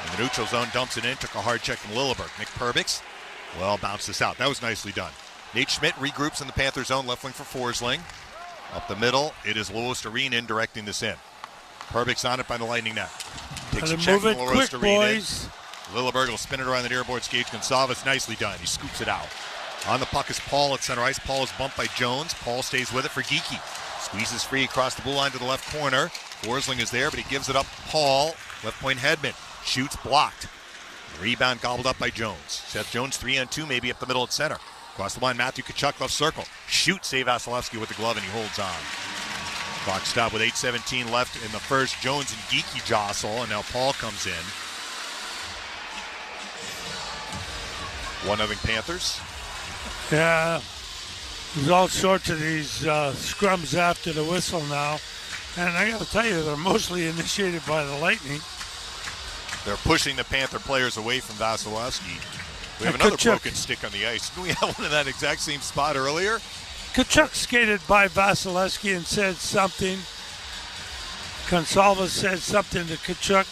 In the neutral zone, dumps it in. Took a hard check from Lilleberg. Nick Perbix, bounced this out. That was nicely done. Nate Schmidt regroups in the Panther zone. Left wing for Forsling. Up the middle, it is Lois Arena directing this in. Perbix on it by the Lightning net. Takes a check from Lois Arena. Lilleberg will spin it around the near boards. Gage Gonsalves, nicely done. He scoops it out. On the puck is Paul at center ice. Paul is bumped by Jones. Paul stays with it for Geekie. Squeezes free across the blue line to the left corner. Forsling is there, but he gives it up. Paul, left point Hedman. Shoots, blocked. Rebound gobbled up by Jones. Seth Jones 3-on-2, maybe up the middle at center. Across the line, Matthew Tkachuk left circle. Shoots, save Vasilevsky with the glove, and he holds on. Clock stop with 8:17 left in the first. Jones and Geekie jostle, and now Paul comes in. 1-0 Panthers. Yeah, there's all sorts of these scrums after the whistle now. And I got to tell you, they're mostly initiated by the Lightning. They're pushing the Panther players away from Vasilevsky. We have another broken stick on the ice. Didn't we have one in that exact same spot earlier? Tkachuk skated by Vasilevsky and said something. Gonsalves said something to Tkachuk.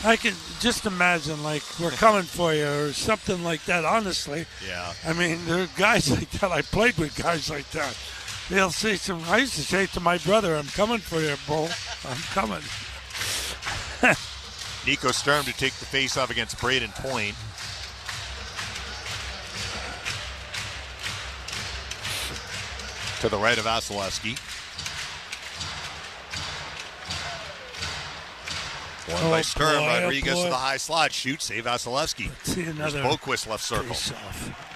I can just imagine, like, we're coming for you or something like that, honestly. Yeah. I mean, there are guys like that. I played with guys like that. They'll say I used to say to my brother, I'm coming for you, bro. I'm coming. Nico Sturm to take the face-off against Braden Point. To the right of Vasilevsky. One by Sturm. Rodriguez to the high slot. Shoots. Save Vasilevsky. There's Boquist left circle.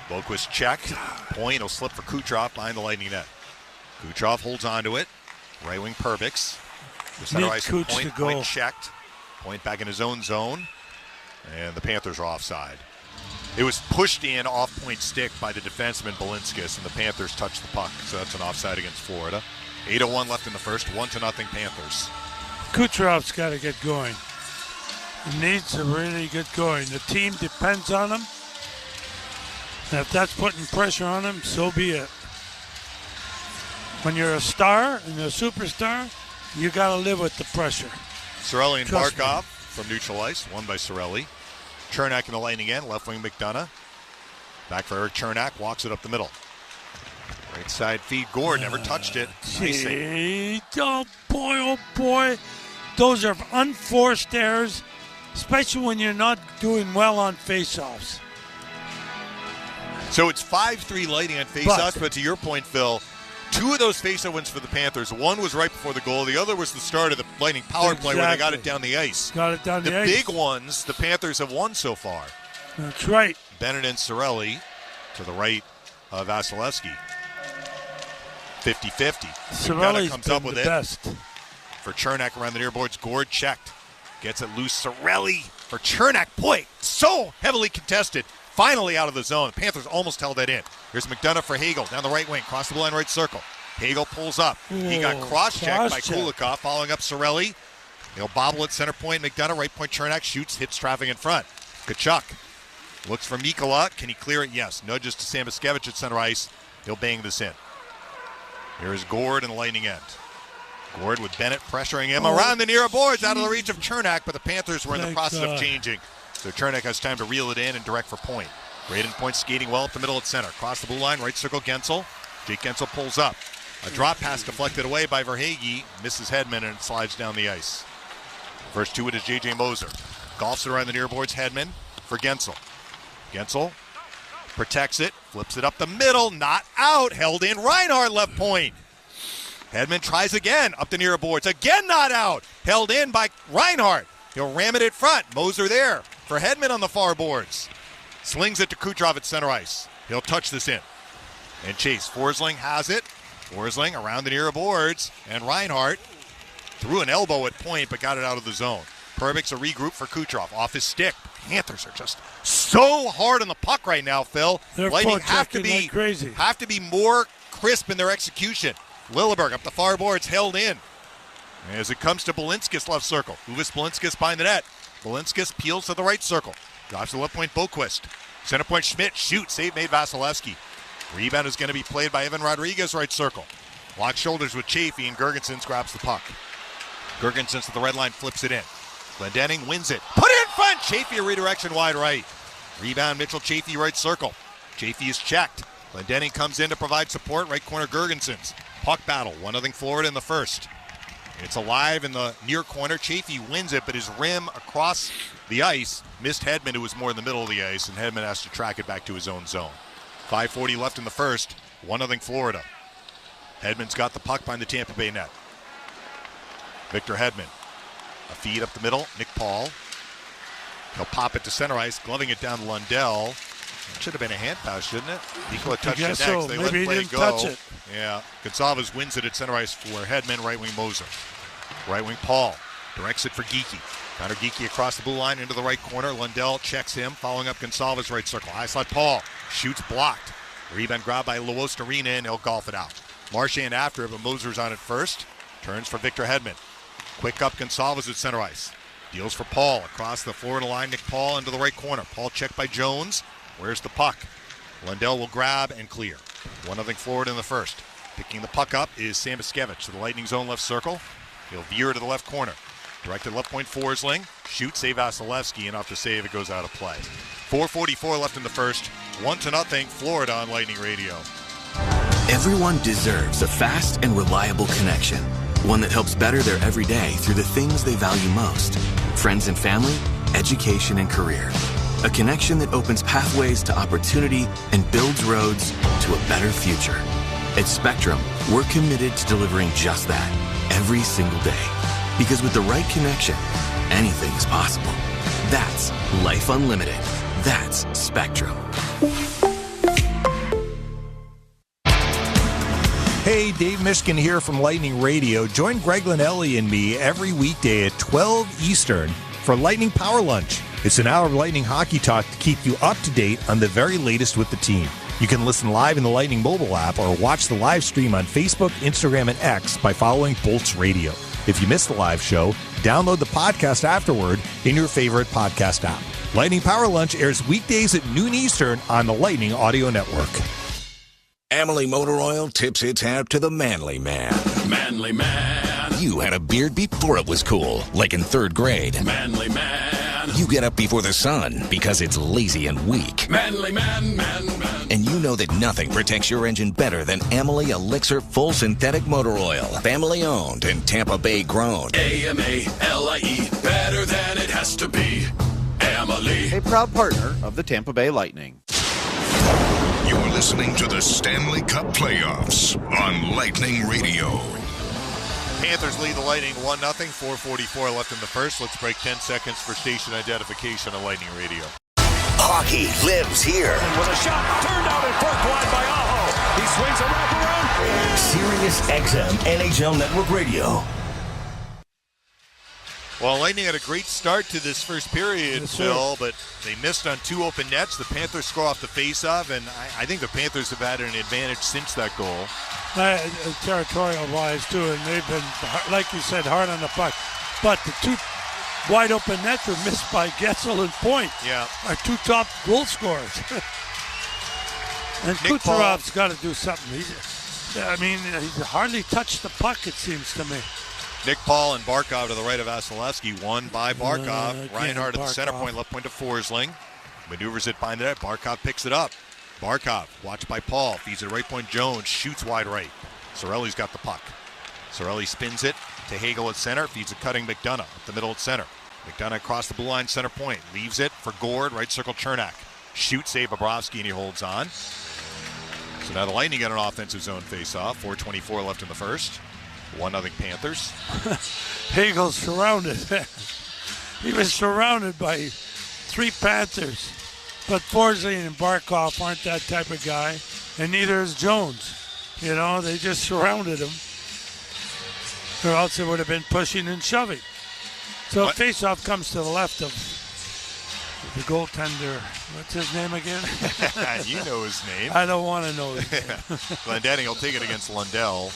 Boquist checked. Point will slip for Kucherov behind the Lightning net. Kucherov holds on to it. Right wing Perbix. The center ice Point checked. Point back in his own zone. And the Panthers are offside. It was pushed in off point stick by the defenseman Balinskis, and the Panthers touched the puck. So that's an offside against Florida. 8:01 left in the first. 1-0 Panthers. Kucherov's got to get going. He needs to really get going. The team depends on him. And if that's putting pressure on him, so be it. When you're a star and you're a superstar, you got to live with the pressure. Cirelli and Barkov from neutral ice. Won by Cirelli. Chernak in the Lightning end. Left wing McDonough. Back for Eric Chernak. Walks it up the middle. Right side feed. Gord never touched it. Gee, oh boy. Those are unforced errors, especially when you're not doing well on faceoffs. So it's 5-3 Lightning on faceoffs, but to your point, Phil, two of those faceoff wins for the Panthers. One was right before the goal. The other was the start of the Lightning power play where they got it down the ice. The ice. The big ones, the Panthers have won so far. That's right. Bennett and Cirelli to the right of Vasilevsky. 50-50. Cirelli's comes been up with the it. best. For Chernak around the near boards. Gord checked. Gets it loose. Cirelli for Chernak. Boy, so heavily contested. Finally out of the zone. The Panthers almost held that in. Here's McDonough for Hagel down the right wing. Cross the line right circle. Hagel pulls up. He got cross-checked by Kulikov. Following up Cirelli. He'll bobble at center point. McDonough, right point. Chernak shoots. Hits traffic in front. Tkachuk looks for Mikkola. Can he clear it? Yes. Nudges to Samoskevich at center ice. He'll bang this in. Here's Gord in the Lightning end. Gord with Bennett pressuring him around the near boards, out of the reach of Chernak, but the Panthers were in the process of changing. So Chernak has time to reel it in and direct for Point. Braden Point skating well up the middle at center. Across the blue line, right circle Gensel. Jake Gensel pulls up. A drop pass deflected away by Verhaeghe. Misses Hedman and it slides down the ice. First to it is J.J. Moser. Golfs it around the near boards. Hedman for Gensel. Gensel protects it. Flips it up the middle. Not out. Held in. Reinhart left point. Hedman tries again up the near boards. Again not out. Held in by Reinhart. He'll ram it in front. Moser there for Hedman on the far boards. Slings it to Kucherov at center ice. He'll touch this in. And Chase. Forsling has it. Forsling around the near boards. And Reinhart threw an elbow at Point but got it out of the zone. Perbix a regroup for Kucherov. Off his stick. Panthers are just so hard on the puck right now, Phil. Lightning have to be more crisp in their execution. Lilleberg up the far boards, held in. As it comes to Balinskis left circle. Uvis Balinskis behind the net. Valinskas peels to the right circle. Drops to the left point, Boquist. Center point, Schmidt. Shoots. Save made, Vasilevsky. Rebound is going to be played by Evan Rodriguez, right circle. Locks shoulders with Chafee, and Girgensons grabs the puck. Girgensons to the red line, flips it in. Glendening wins it. Put it in front! Chafee a redirection wide right. Rebound, Mitchell Chafee, right circle. Chafee is checked. Glendening comes in to provide support, right corner, Girgensons. Puck battle, 1-0 Florida in the first. It's alive in the near corner. Chafee wins it, but his rim across the ice missed Hedman, who was more in the middle of the ice, and Hedman has to track it back to his own zone. 5:40 left in the first, 1-0 Florida. Hedman's got the puck behind the Tampa Bay net. Victor Hedman. A feed up the middle, Nick Paul. He'll pop it to center ice, gloving it down to Lundell. It should have been a hand pass, shouldn't it? Nikola touched it next. So. They Maybe let play didn't go. Touch it. Yeah. Gonçalves wins it at center ice for Hedman, right wing Moser. Right wing Paul directs it for Geekie. Connor Geekie across the blue line into the right corner. Lundell checks him, following up Gonçalves right circle. High slot Paul shoots blocked. Rebound grabbed by Luostarina, and he'll golf it out. Marchand after it, but Moser's on it first. Turns for Victor Hedman. Quick up Gonçalves at center ice. Deals for Paul across the Florida line. Nick Paul into the right corner. Paul checked by Jones. Where's the puck? Lundell will grab and clear. 1-0 Florida in the first. Picking the puck up is Samoskevich to the Lightning zone left circle. He'll veer to the left corner. Directed left point Forsling. Shoots, save Vasilevsky, and off the save it goes out of play. 4:44 left in the first. 1-0 Florida on Lightning Radio. Everyone deserves a fast and reliable connection. One that helps better their everyday through the things they value most. Friends and family, education and career. A connection that opens pathways to opportunity and builds roads to a better future. At Spectrum, we're committed to delivering just that every single day. Because with the right connection, anything is possible. That's Life Unlimited. That's Spectrum. Hey, Dave Mishkin here from Lightning Radio. Join Greg Linnelli and me every weekday at 12 Eastern for Lightning Power Lunch. It's an hour of Lightning hockey talk to keep you up to date on the very latest with the team. You can listen live in the Lightning mobile app or watch the live stream on Facebook, Instagram, and X by following Bolts Radio. If you missed the live show, download the podcast afterward in your favorite podcast app. Lightning Power Lunch airs weekdays at noon Eastern on the Lightning Audio Network. Amalie Motor Oil tips its hat to the manly man. Manly man. You had a beard before it was cool, like in third grade. Manly man. You get up before the sun because it's lazy and weak. Manly man. And you know that nothing protects your engine better than Amalie Elixir Full Synthetic Motor Oil. Family owned and Tampa Bay grown. AMALIE, better than it has to be. Amalie. A proud partner of the Tampa Bay Lightning. You're listening to the Stanley Cup Playoffs on Lightning Radio. Panthers lead the Lightning 1-0. 4:44 left in the first. Let's break 10 seconds for station identification on Lightning Radio. Hockey lives here. With a shot turned out in front wide by Aho. He swings a wraparound. Sirius XM NHL Network Radio. Well, Lightning had a great start to this first period, Phil, but they missed on two open nets. The Panthers score off the faceoff, and I think the Panthers have had an advantage since that goal. Territorial-wise, too, and they've been, like you said, hard on the puck. But the two wide-open nets were missed by Getzel and Point, our two top goal scorers. And Kucherov's got to do something. He's hardly touched the puck, it seems to me. Nick Paul and Barkov to the right of Vasilevsky. Won by Barkov. Reinhardt at the center point, left point to Forsling. Maneuvers it behind the net. Barkov picks it up. Barkov, watched by Paul. Feeds it right point Jones. Shoots wide right. Cirelli's got the puck. Cirelli spins it to Hagel at center. Feeds it cutting McDonough up the middle at center. McDonough across the blue line, center point. Leaves it for Gord, right circle Chernak. Shoots, save Bobrovsky, and he holds on. So now the Lightning get an offensive zone face-off. 4:24 left in the first. 1-0 Panthers. Hagel's surrounded. He was surrounded by three Panthers. But Forsling and Barkov aren't that type of guy, and neither is Jones. You know, they just surrounded him. Or else it would have been pushing and shoving. So face-off comes to the left of the goaltender. What's his name again? You know his name. I don't want to know his name. Glendening will take it against Lundell.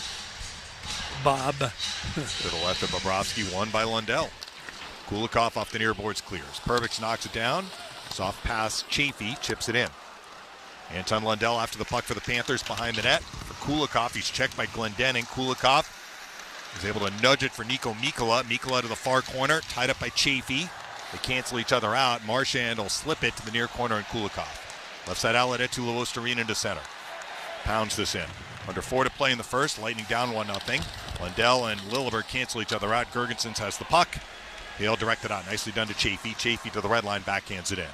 Bob. To the left of Bobrovsky, won by Lundell. Kulikov off the near boards clears. Perbix knocks it down. Soft pass, Chafee chips it in. Anton Lundell after the puck for the Panthers behind the net. For Kulikov, he's checked by Glendening. Kulikov is able to nudge it for Nico Mikkola. Mikkola to the far corner, tied up by Chafee. They cancel each other out. Marchand will slip it to the near corner and Kulikov. Left side outlet at Tulovostorin into center. Pounds this in. Under 4 to play in the first. Lightning down 1-0. Lundell and Lilleberg cancel each other out. Girgensons has the puck. He'll direct it out. Nicely done to Chafee. Chafee to the red line, backhands it in.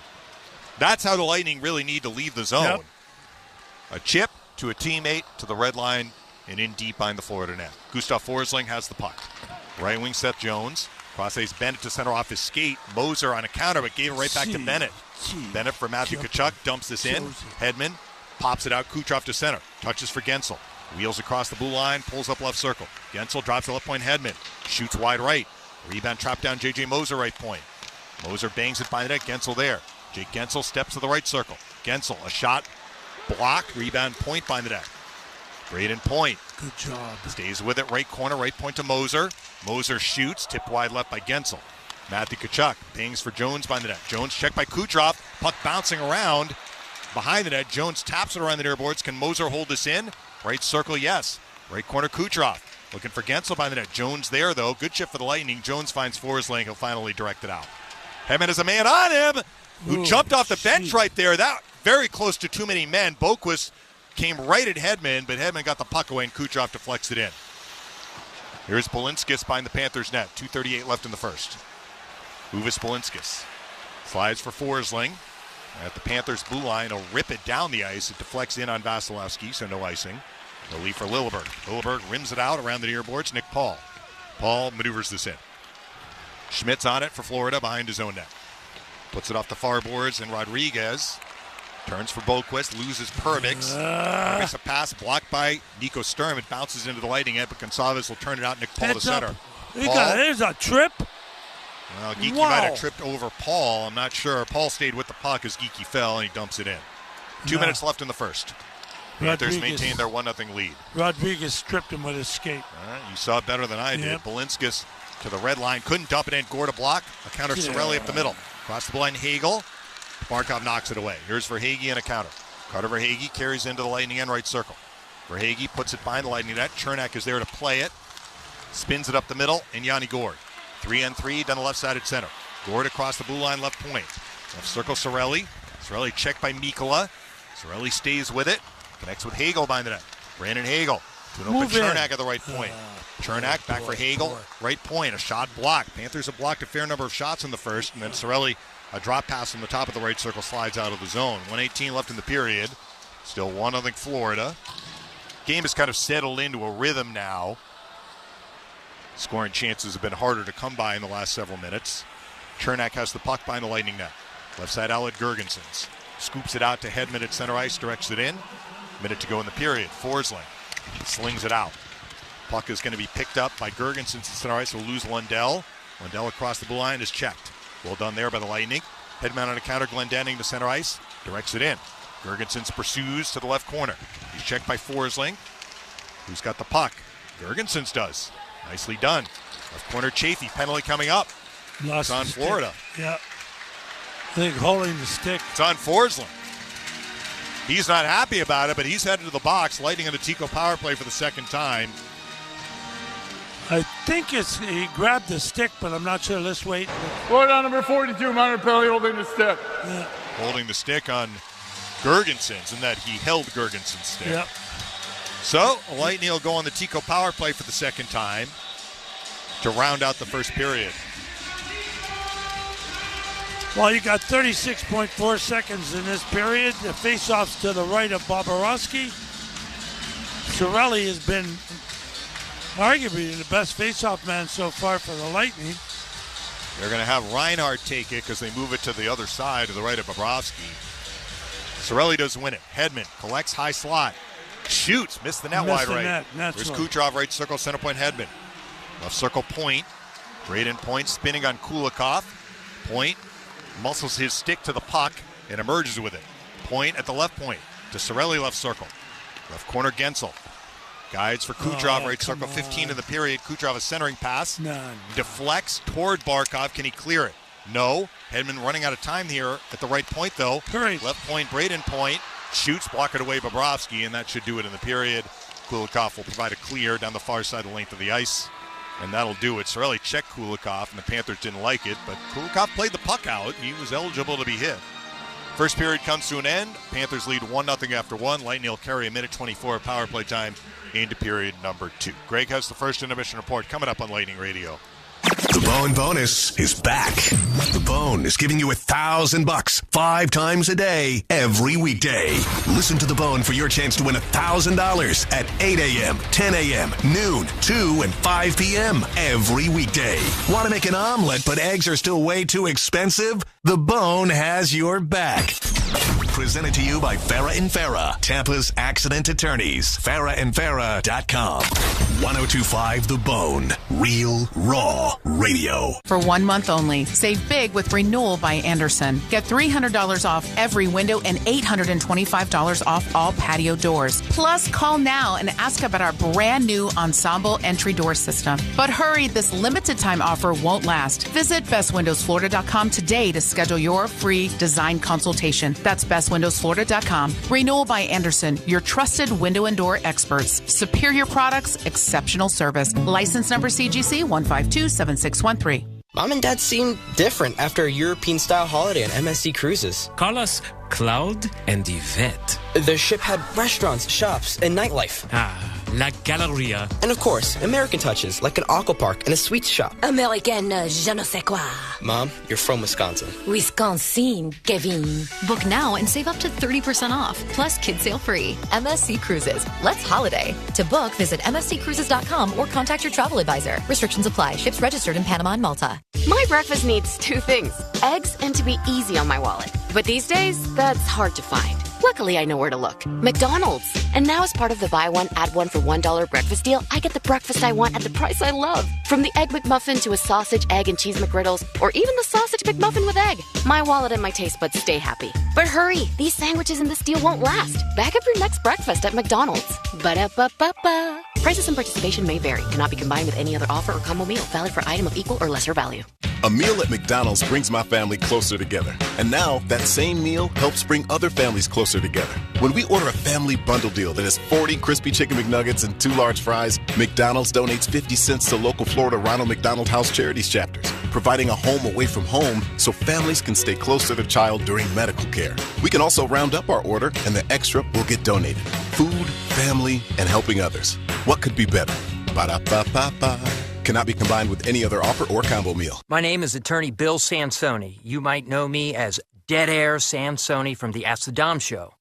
That's how the Lightning really need to leave the zone. Yep. A chip to a teammate to the red line and in deep behind the Florida net. Gustav Forsling has the puck. Right wing Seth Jones. Cross-ice Bennett to center off his skate. Moser on a counter, but gave it right back to Bennett. Bennett for Matthew Tkachuk. Dumps this in. Hedman pops it out. Kucherov to center. Touches for Gensel. Wheels across the blue line. Pulls up left circle. Gensel drops to left point. Hedman shoots wide right. Rebound trapped down J.J. Moser right point. Moser bangs it by the net. Gensel there. Jake Gensel steps to the right circle. Gensel, a shot blocked. Rebound point by the net. Braden Point. Good job. Stays with it. Right corner. Right point to Moser. Moser shoots. Tipped wide left by Gensel. Matthew Tkachuk bangs for Jones by the net. Jones checked by Kucherov. Puck bouncing around behind the net. Jones taps it around the near boards. Can Moser hold this in? Right circle, yes. Right corner, Kucherov. Looking for Gensel by the net. Jones there, though. Good chip for the Lightning. Jones finds Forsling. He'll finally direct it out. Hedman has a man on him who jumped off the bench right there. That very close to too many men. Boquist came right at Hedman, but Hedman got the puck away and Kucherov deflects it in. Here's Balinskis behind the Panthers net. 2:38 left in the first. Uvis Balinskis slides for Forsling. At the Panthers' blue line, he'll rip it down the ice. It deflects in on Vasilevsky, so no icing. They'll leave for Lilleberg. Lilleberg rims it out around the near boards. Nick Paul. Paul maneuvers this in. Schmidt's on it for Florida behind his own net. Puts it off the far boards, and Rodriguez turns for Boquist, loses Perbix. Gets a pass blocked by Nico Sturm. It bounces into the Lightning end, but Gonçalves will turn it out. Nick Paul to center. There's a trip. Well, Geekie might have tripped over Paul. I'm not sure. Paul stayed with the puck as Geekie fell, and he dumps it in. 2 minutes left in the first. Panthers maintain their 1-0 lead. Rodriguez stripped him with his skate. You saw it better than I did. Balinskis to the red line. Couldn't dump it in. Gorda block. A counter Cirelli up the middle. Across the line, Hagel. Barkov knocks it away. Here's Verhaeghe and a counter. Carter Verhaeghe carries into the Lightning end right circle. Verhaeghe puts it behind the Lightning net. Chernak is there to play it. Spins it up the middle, and Yanni Gourde. 3-on-3 down the left side at center. Gourde across the blue line, left point. Left circle, Cirelli. Cirelli checked by Mikkola. Cirelli stays with it. Connects with Hagel behind the net. Brandon Hagel to an open Chernak at the right point. Chernak back for Hagel. Right point, a shot blocked. Panthers have blocked a fair number of shots in the first, and then Cirelli, a drop pass from the top of the right circle, slides out of the zone. 1:18 left in the period. Still 1-0 Florida. Game has kind of settled into a rhythm now. Scoring chances have been harder to come by in the last several minutes. Chernak has the puck behind the Lightning net. Left side outlet, Girgensons. Scoops it out to Hedman at center ice, directs it in. Minute to go in the period. Forsling slings it out. Puck is going to be picked up by Girgensons at center ice. Will lose Lundell. Lundell across the blue line is checked. Well done there by the Lightning. Hedman on a counter, Glendening to center ice. Directs it in. Girgensons pursues to the left corner. He's checked by Forsling. Who's got the puck? Girgensons does. Nicely done. Left corner, Chafee. Penalty coming up. It's on Florida. Yeah. I think holding the stick. It's on Forsling. He's not happy about it, but he's headed to the box. Lightning on the Tico power play for the second time. I think he grabbed the stick, but I'm not sure. Let's wait. Florida number 42, minor penalty, holding the stick. Yeah. Holding the stick on Girgensons, in that he held Girgenson's stick. Yep. So, Lightning will go on the Tico power play for the second time to round out the first period. Well, you got 36.4 seconds in this period. The face-offs to the right of Bobrovsky. Cirelli has been arguably the best face-off man so far for the Lightning. They're going to have Reinhardt take it because they move it to the other side to the right of Bobrovsky. Cirelli does win it. Hedman collects high slot. Shoots. Missed the net wide right. There's Kucherov, right circle, center point, Hedman. Left circle, Point. Braden Point spinning on Kulikov. Point muscles his stick to the puck and emerges with it. Point at the left point to Cirelli, left circle. Left corner, Gensel. Guides for Kucherov, right circle, 15 in the period. Kucherov, a centering pass. None. Deflects toward Barkov. Can he clear it? No. Hedman running out of time here at the right point, though. Great. Left point, Braden point. Shoots, block it away, Bobrovsky, and that should do it in the period. Kulikov will provide a clear down the far side of the length of the ice, and that'll do it. Cirelli checked Kulikov, and the Panthers didn't like it, but Kulikov played the puck out. He was eligible to be hit. First period comes to an end. Panthers lead 1-0 after one. Lightning will carry a minute 24 of power play time into period number 2. Greg has the first intermission report coming up on Lightning Radio. The Bone Bonus is back. The Bone is giving you $1,000 5 times a day, every weekday. Listen to The Bone for your chance to win $1,000 at 8 a.m., 10 a.m., noon, 2, and 5 p.m. every weekday. Want to make an omelet, but eggs are still way too expensive? The Bone has your back. Presented to you by Farah & Farah, Tampa's accident attorneys. FarahandFarah.com. 102.5 The Bone. Real, raw radio. For 1 month only, save big with Renewal by Anderson. Get $300 off every window and $825 off all patio doors. Plus, call now and ask about our brand new Ensemble entry door system. But hurry, this limited time offer won't last. Visit bestwindowsflorida.com today to schedule your free design consultation. That's bestwindowsflorida.com. Renewal by Anderson, your trusted window and door experts. Superior products, exceptional service. License number CGC 1527613. Mom and Dad seem different after a European-style holiday on MSC Cruises. Call us Cloud and Yvette. The ship had restaurants, shops, and nightlife. La Galleria. And of course, American touches, like an aqua park and a sweets shop. American je ne sais quoi. Mom, you're from Wisconsin. Wisconsin, Kevin. Book now and save up to 30% off, plus kids sale free. MSC Cruises. Let's holiday. To book, visit msccruises.com or contact your travel advisor. Restrictions apply. Ships registered in Panama and Malta. My breakfast needs 2 things: eggs and to be easy on my wallet. But these days, that's hard to find. Luckily, I know where to look. McDonald's. And now as part of the buy one, add one for $1 breakfast deal, I get the breakfast I want at the price I love. From the Egg McMuffin to a sausage, egg, and cheese McGriddles, or even the sausage McMuffin with egg. My wallet and my taste buds stay happy. But hurry, these sandwiches in this deal won't last. Back up your next breakfast at McDonald's. Ba-da-ba-ba-ba. Prices and participation may vary. Cannot be combined with any other offer or combo meal. Valid for item of equal or lesser value. A meal at McDonald's brings my family closer together. And now, that same meal helps bring other families closer together. When we order a family bundle deal that has 40 crispy chicken McNuggets and 2 large fries, McDonald's donates 50 cents to local Florida Ronald McDonald House Charities chapters, providing a home away from home so families can stay close to their child during medical care. We can also round up our order, and the extra will get donated. Food, family, and helping others. What could be better? Ba-da-ba-ba-ba. Cannot be combined with any other offer or combo meal. My name is attorney Bill Sansoni. You might know me as Dead Air Sansoni from the Ask the Dom show.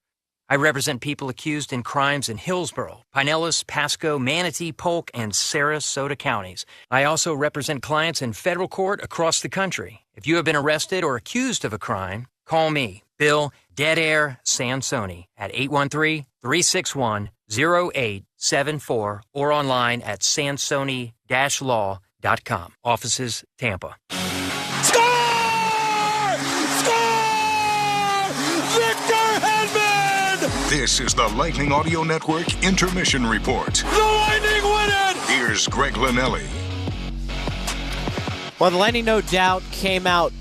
I represent people accused in crimes in Hillsborough, Pinellas, Pasco, Manatee, Polk, and Sarasota counties. I also represent clients in federal court across the country. If you have been arrested or accused of a crime, call me, Bill Dead Air Sansoni, at 813-361-0874 or online at sansoni-law.com. Offices, Tampa. This is the Lightning Audio Network Intermission Report. The Lightning win it! Here's Greg Linnelli. Well, the Lightning, no doubt, came out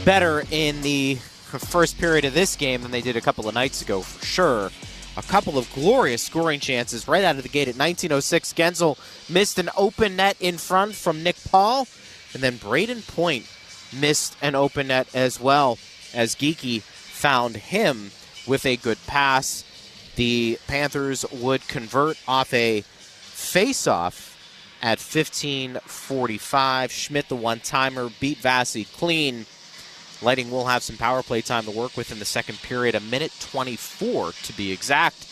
better in the first period of this game than they did a couple of nights ago, for sure. A couple of glorious scoring chances right out of the gate at 19:06. Gensel missed an open net in front from Nick Paul, and then Braden Point missed an open net as well, as Geeky found him with a good pass. The Panthers would convert off a face-off at 15:45. Schmidt, the one-timer, beat Vasi clean. Lightning will have some power play time to work with in the second period, a minute 24 to be exact.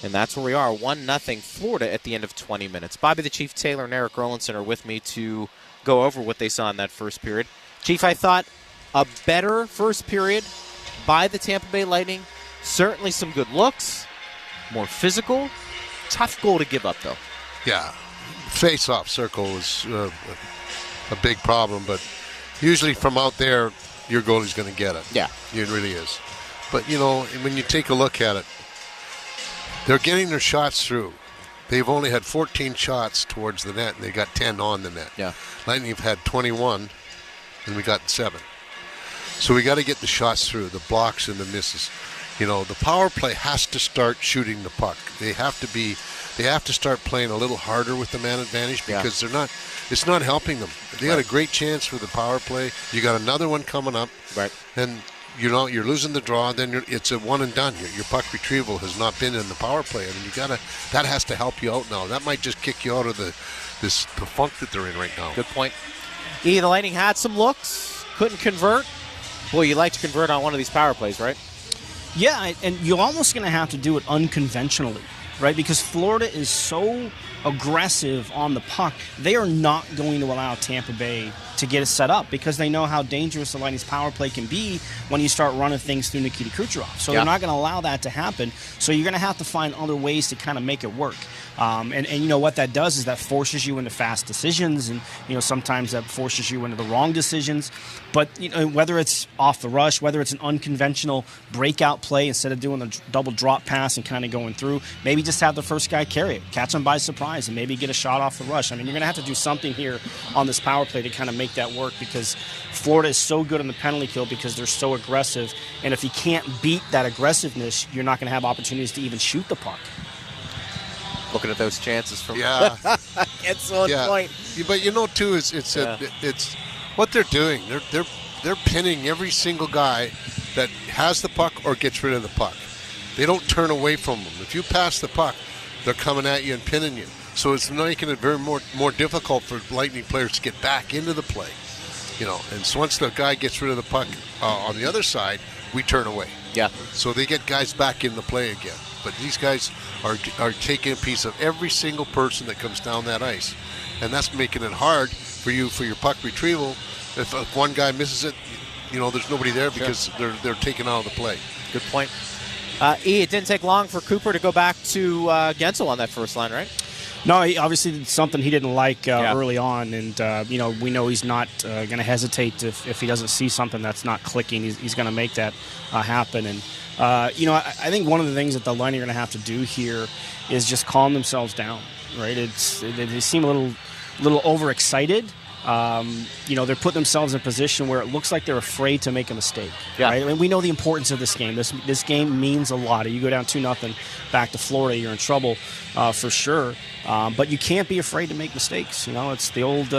And that's where we are, 1-0 Florida at the end of 20 minutes. Bobby the Chief Taylor and Eric Erlinson are with me to go over what they saw in that first period. Chief, I thought a better first period by the Tampa Bay Lightning. Certainly some good looks, more physical. Tough goal to give up, though. Yeah, face-off circle was a big problem, but usually from out there, your goalie's going to get it. Yeah. It really is. But, you know, when you take a look at it, they're getting their shots through. They've only had 14 shots towards the net, and they got 10 on the net. Yeah. Lightning have had 21, and we got 7. So we got to get the shots through, the blocks and the misses. You know, the power play has to start shooting the puck. They have to start playing a little harder with the man advantage because it's not helping them. They got a great chance for the power play. You got another one coming up. Right. And you're losing the draw, then it's a one and done. Your puck retrieval has not been in the power play, and that has to help you out now. That might just kick you out of the funk that they're in right now. Good point. The Lightning had some looks, couldn't convert. Boy, you like to convert on one of these power plays, right? Yeah, and you're almost going to have to do it unconventionally, right? Because Florida is so aggressive on the puck. They are not going to allow Tampa Bay to get it set up because they know how dangerous the Lightning's power play can be when you start running things through Nikita Kucherov. So they're not going to allow that to happen. So you're going to have to find other ways to kind of make it work. And you know what that does is that forces you into fast decisions, and sometimes that forces you into the wrong decisions. But whether it's off the rush, whether it's an unconventional breakout play instead of doing the double drop pass and kind of going through, maybe just have the first guy carry it, catch him by surprise, and maybe get a shot off the rush. I mean, you're going to have to do something here on this power play to kind of make that work because Florida is so good on the penalty kill because they're so aggressive. And if you can't beat that aggressiveness, you're not going to have opportunities to even shoot the puck. Looking at those chances from it's on point. But too, it's what they're doing. They're pinning every single guy that has the puck or gets rid of the puck. They don't turn away from them. If you pass the puck, they're coming at you and pinning you. So it's making it very more difficult for Lightning players to get back into the play. And so once the guy gets rid of the puck on the other side, we turn away. Yeah. So they get guys back in the play again. But these guys are taking a piece of every single person that comes down that ice. And that's making it hard for your puck retrieval. If one guy misses it, there's nobody there because they're taken out of the play. Good point. It didn't take long for Cooper to go back to Gensel on that first line, right? No, it's something he didn't like early on, and we know he's not going to hesitate if he doesn't see something that's not clicking. He's going to make that happen. And I think one of the things that the Lightning are going to have to do here is just calm themselves down. Right? They seem a little overexcited. They're putting themselves in a position where it looks like they're afraid to make a mistake. Yeah. Right? I mean, we know the importance of this game. This game means a lot. You go down 2-0 back to Florida, you're in trouble for sure. But you can't be afraid to make mistakes. It's the old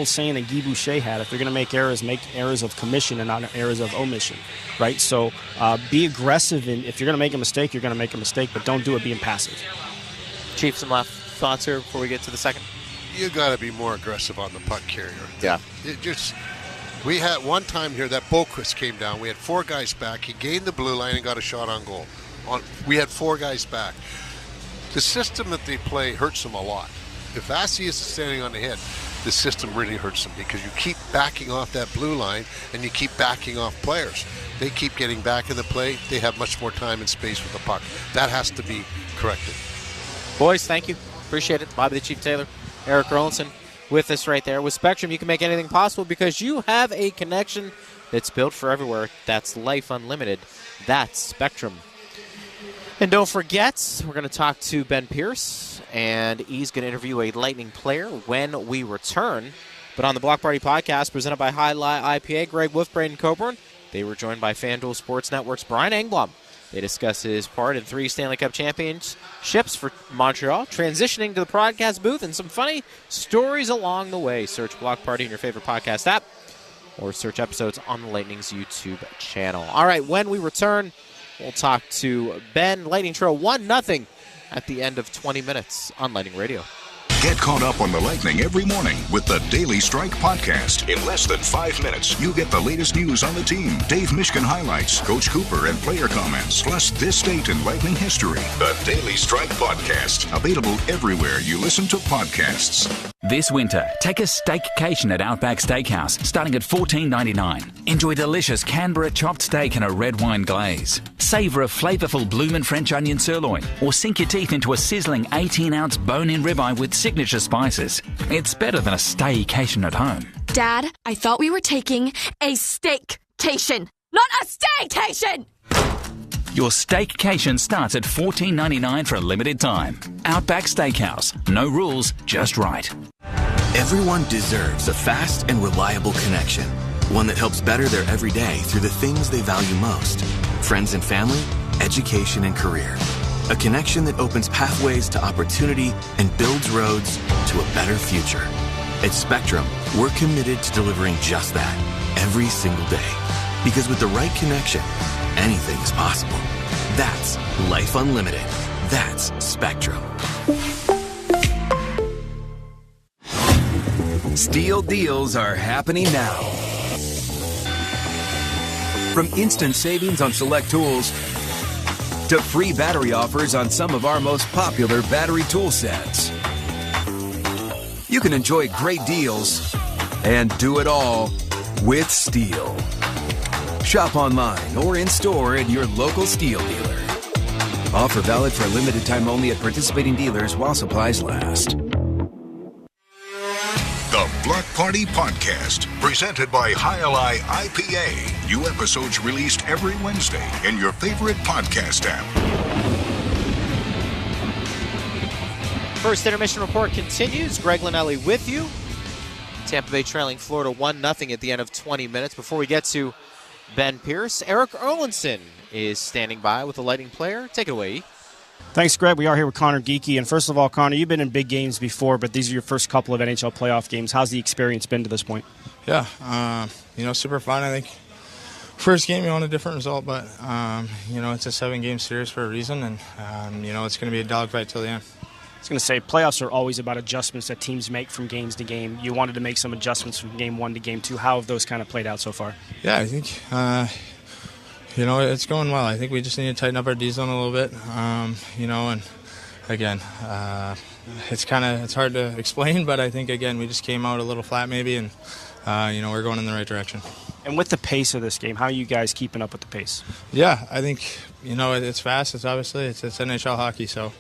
saying that Guy Boucher had: if you're going to make errors of commission and not errors of omission. Right? So be aggressive, and if you're going to make a mistake, you're going to make a mistake, but don't do it being passive. Chief, some last thoughts here before we get to the second. You got to be more aggressive on the puck carrier. Yeah. We had one time here that Boquist came down. We had 4 guys back. He gained the blue line and got a shot on goal. We had 4 guys back. The system that they play hurts them a lot. If Asius is standing on the head, the system really hurts them because you keep backing off that blue line and you keep backing off players. They keep getting back in the play. They have much more time and space with the puck. That has to be corrected. Boys, thank you. Appreciate it. Bobby the Chief Taylor, Eric Erlandson with us right there. With Spectrum, you can make anything possible because you have a connection that's built for everywhere. That's life unlimited. That's Spectrum. And don't forget, we're going to talk to Ben Pierce, and he's going to interview a Lightning player when we return. But on the Block Party podcast, presented by High Lie IPA, Greg Wolf, Braden Coburn, they were joined by FanDuel Sports Network's Brian Engblom. They discuss his part in 3 Stanley Cup championships for Montreal, transitioning to the broadcast booth, and some funny stories along the way. Search Block Party in your favorite podcast app or search episodes on the Lightning's YouTube channel. All right, when we return, we'll talk to Ben. Lightning Trail 1-0 at the end of 20 minutes on Lightning Radio. Get caught up on the Lightning every morning with the Daily Strike podcast. In less than 5 minutes, you get the latest news on the team, Dave Mishkin highlights, Coach Cooper and player comments, plus this date in Lightning history. The Daily Strike podcast, available everywhere you listen to podcasts. This winter, take a steakcation at Outback Steakhouse, starting at $14.99. Enjoy delicious Canberra chopped steak and a red wine glaze. Savor a flavorful bloomin' French onion sirloin, or sink your teeth into a sizzling 18-ounce bone-in ribeye with signature spices. It's better than a staycation at home. Dad, I thought we were taking a steakcation, not a staycation! Your staycation starts at $14.99 for a limited time. Outback Steakhouse. No rules, just right. Everyone deserves a fast and reliable connection. One that helps better their everyday through the things they value most. Friends and family, education and career. A connection that opens pathways to opportunity and builds roads to a better future. At Spectrum, we're committed to delivering just that every single day. Because with the right connection, anything is possible. That's Life Unlimited. That's Spectrum. Steel deals are happening now. From instant savings on select tools to free battery offers on some of our most popular battery tool sets. You can enjoy great deals and do it all with Steel. Shop online or in store at your local Steel dealer. Offer valid for a limited time only at participating dealers while supplies last. The Block Party Podcast, presented by Highlight IPA. New episodes released every Wednesday in your favorite podcast app. First intermission report continues. Greg Linnelli with you. Tampa Bay trailing Florida 1-0 at the end of 20 minutes. Before we get to Ben Pierce, Eric Erlinson is standing by with the Lightning player. Take it away. Thanks, Greg. We are here with Connor Geeky. And first of all, Connor, you've been in big games before, but these are your first couple of NHL playoff games. How's the experience been to this point? Yeah, super fun. I think first game you want a different result, but, it's a 7-game series for a reason, and, it's going to be a dogfight till the end. I was going to say, playoffs are always about adjustments that teams make from games to game. You wanted to make some adjustments from game 1 to game 2. How have those kind of played out so far? Yeah, I think, it's going well. I think we just need to tighten up our D zone a little bit, and again, it's hard to explain, but I think, again, we just came out a little flat maybe, and, we're going in the right direction. And with the pace of this game, how are you guys keeping up with the pace? Yeah, I think, it's fast. It's obviously, it's NHL hockey, so,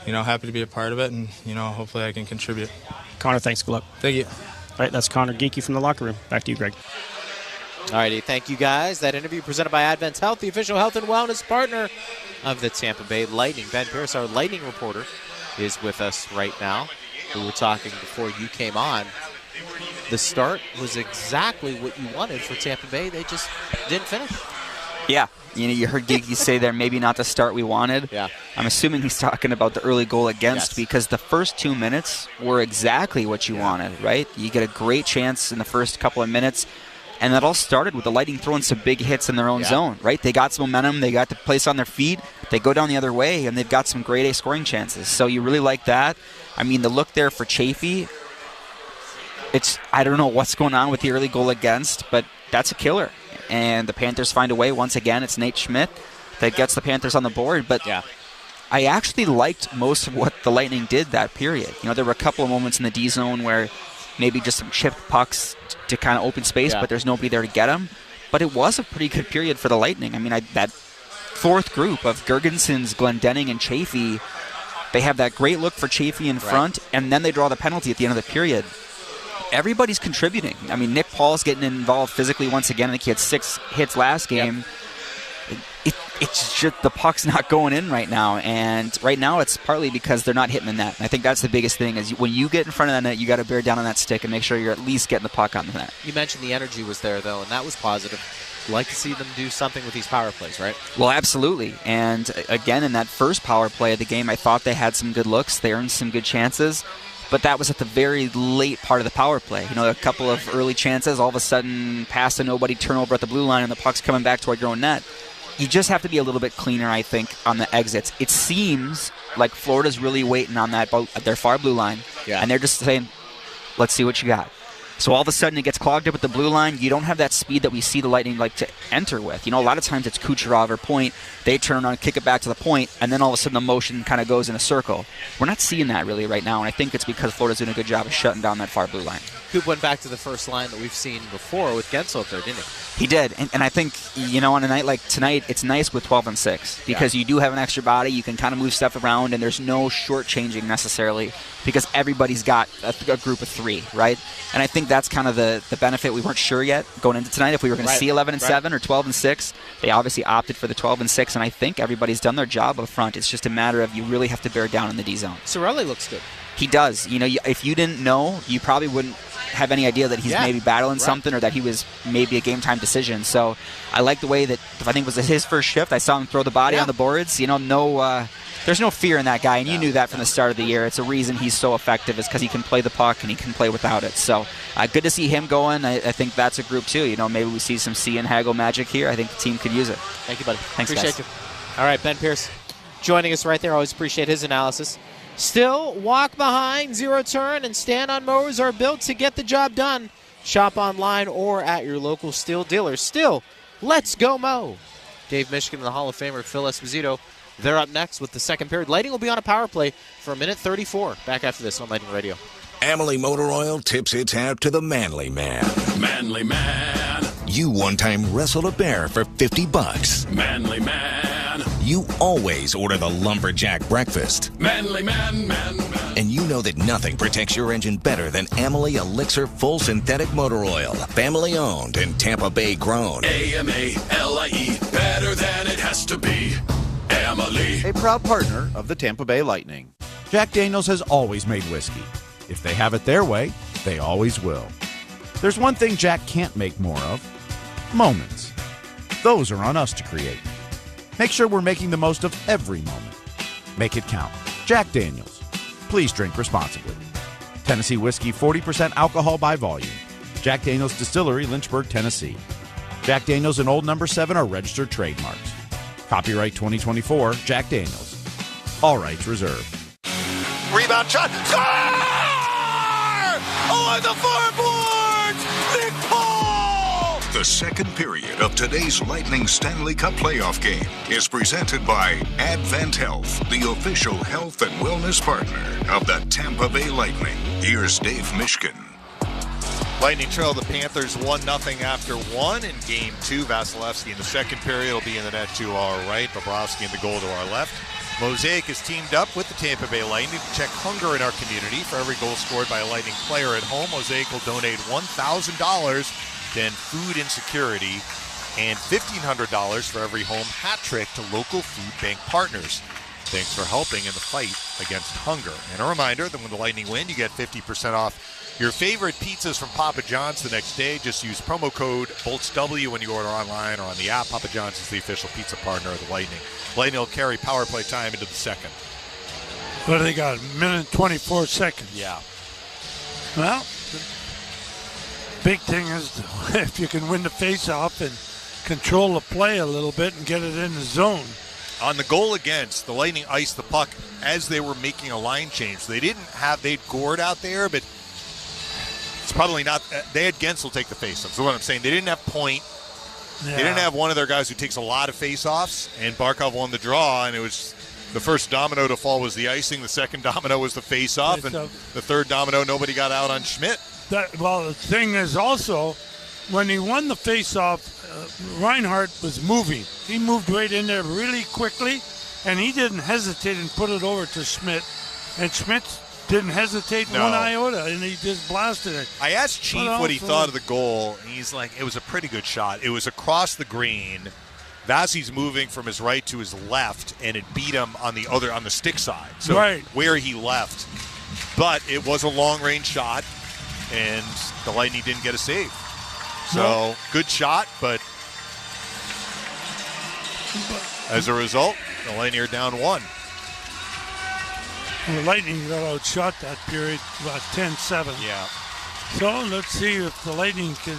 happy to be a part of it, and, hopefully I can contribute. Connor, thanks. Good luck. Thank you. All right, that's Connor Geeky from the locker room. Back to you, Greg. All righty, thank you guys. That interview presented by Advent Health, the official health and wellness partner of the Tampa Bay Lightning. Ben Pierce, our Lightning reporter, is with us right now. We were talking before you came on. The start was exactly what you wanted for Tampa Bay. They just didn't finish. Yeah. You heard Geeky say there, maybe not the start we wanted. Yeah. I'm assuming he's talking about the early goal against, because the first 2 minutes were exactly what you wanted, right? You get a great chance in the first couple of minutes, and that all started with the Lightning throwing some big hits in their own zone, right? They got some momentum. They got the place on their feet. They go down the other way, and they've got some grade A scoring chances. So you really like that. I mean, the look there for Chafee, I don't know what's going on with the early goal against, but that's a killer. And the Panthers find a way. Once again, it's Nate Schmidt that gets the Panthers on the board. But I actually liked most of what the Lightning did that period. There were a couple of moments in the D zone where maybe just some chipped pucks to kind of open space, but there's nobody there to get them. But it was a pretty good period for the Lightning. I mean, that fourth group of Girgensons, Glendening, and Chafee, they have that great look for Chafee in front, and then they draw the penalty at the end of the period. Everybody's contributing. I mean, Nick Paul's getting involved physically once again. I think he had 6 hits last game. It's just the puck's not going in right now, and right now it's partly because they're not hitting the net. And I think that's the biggest thing is when you get in front of that net, you got to bear down on that stick and make sure you're at least getting the puck on the net. You mentioned the energy was there, though, and that was positive. Like to see them do something with these power plays, right? Well, absolutely. And again, in that first power play of the game, I thought they had some good looks. They earned some good chances. But that was at the very late part of the power play. A couple of early chances, all of a sudden, pass to nobody, turnover at the blue line, and the puck's coming back toward your own net. You just have to be a little bit cleaner, I think, on the exits. It seems like Florida's really waiting on their far blue line, and they're just saying, let's see what you got. So all of a sudden it gets clogged up at the blue line. You don't have that speed that we see the Lightning like to enter with. A lot of times it's Kucherov or Point. They turn around, kick it back to the point, and then all of a sudden the motion kind of goes in a circle. We're not seeing that really right now, and I think it's because Florida's doing a good job of shutting down that far blue line. Coop went back to the first line that we've seen before with Gensel there, didn't he? He did, and I think, on a night like tonight, it's nice with 12 and 6 because you do have an extra body. You can kind of move stuff around, and there's no shortchanging necessarily because everybody's got a group of 3, right? And I think think that's kind of the benefit. We weren't sure yet going into tonight if we were going to see 11-7 or 12-6. They obviously opted for the 12-6, and I think everybody's done their job up front. It's just a matter of you really have to bear down in the D zone. Sorelli looks good. He does. If you didn't know, you probably wouldn't have any idea that he's maybe battling something or that he was maybe a game-time decision. So I like the way that, I think it was his first shift, I saw him throw the body on the boards. There's no fear in that guy, and you knew that from the start of the year. It's a reason he's so effective is because he can play the puck and he can play without it. So good to see him going. I think that's a group, too. Maybe we see some C and Hagel magic here. I think the team could use it. Thank you, buddy. Thanks, appreciate guys. you. All right, Ben Pierce joining us right there. Always appreciate his analysis. Still, walk behind, zero turn, and stand-on mowers are built to get the job done. Shop online or at your local Still dealer. Still, let's go mow. Dave Mishkin and the Hall of Famer Phil Esposito. They're up next with the second period. Lightning will be on a power play for 1:34. Back after this on Lightning Radio. Amalie Motor Oil tips its hat to the manly man. Manly man. You one time wrestled a bear for $50. Manly man. You always order the lumberjack breakfast. Manly man. And you know that nothing protects your engine better than Amalie Elixir Full Synthetic Motor Oil. Family owned and Tampa Bay grown. AMALIE. Better than it has to be. Amalie. A proud partner of the Tampa Bay Lightning. Jack Daniels has always made whiskey. If they have it their way, they always will. There's one thing Jack can't make more of: moments. Those are on us to create. Make sure we're making the most of every moment. Make it count. Jack Daniels. Please drink responsibly. Tennessee whiskey, 40% alcohol by volume. Jack Daniels Distillery, Lynchburg, Tennessee. Jack Daniels and Old No. 7 are registered trademarks. Copyright 2024, Jack Daniels. All rights reserved. Rebound shot. Score! On the far boards! Nick Paul! The second period of today's Lightning Stanley Cup playoff game is presented by Advent Health, the official health and wellness partner of the Tampa Bay Lightning. Here's Dave Mishkin. Lightning trail the Panthers 1-0 after one in Game 2. Vasilevsky in the second period will be in the net to our right. Bobrovsky in the goal to our left. Mosaic has teamed up with the Tampa Bay Lightning to check hunger in our community. For every goal scored by a Lightning player at home, Mosaic will donate $1,000 to end food insecurity and $1,500 for every home hat trick to local food bank partners. Thanks for helping in the fight against hunger. And a reminder that when the Lightning win, you get 50% off your favorite pizzas from Papa John's the next day. Just use promo code BOLTSW when you order online or on the app. Papa John's is the official pizza partner of the Lightning. Lightning will carry power play time into the second. What do they got? 1:24 seconds. Yeah. Well, the big thing is if you can win the face-off and control the play a little bit and get it in the zone. On the goal against, the Lightning iced the puck as they were making a line change. They'd Gord out there, but it's probably not. They had Gensel take the face-off. So what I'm saying, they didn't have Point. Yeah. They didn't have one of their guys who takes a lot of face-offs, and Barkov won the draw, and it was the first domino to fall was the icing. The second domino was the face-off, and the third domino, nobody got out on Schmidt. Well, the thing is also, when he won the face-off, Reinhart was moving. He moved right in there really quickly, and he didn't hesitate and put it over to Schmidt. And Schmidt didn't hesitate one iota, and he just blasted it. I asked Chief what he thought of the goal, and he's like, it was a pretty good shot. It was across the green. Vasi's moving from his right to his left, and it beat him on the stick side. So where he left. But it was a long-range shot, and the Lightning didn't get a save. So, good shot, but as a result, the Lightning are down one. The Lightning got outshot that period about 10-7. Yeah. So, let's see if the Lightning can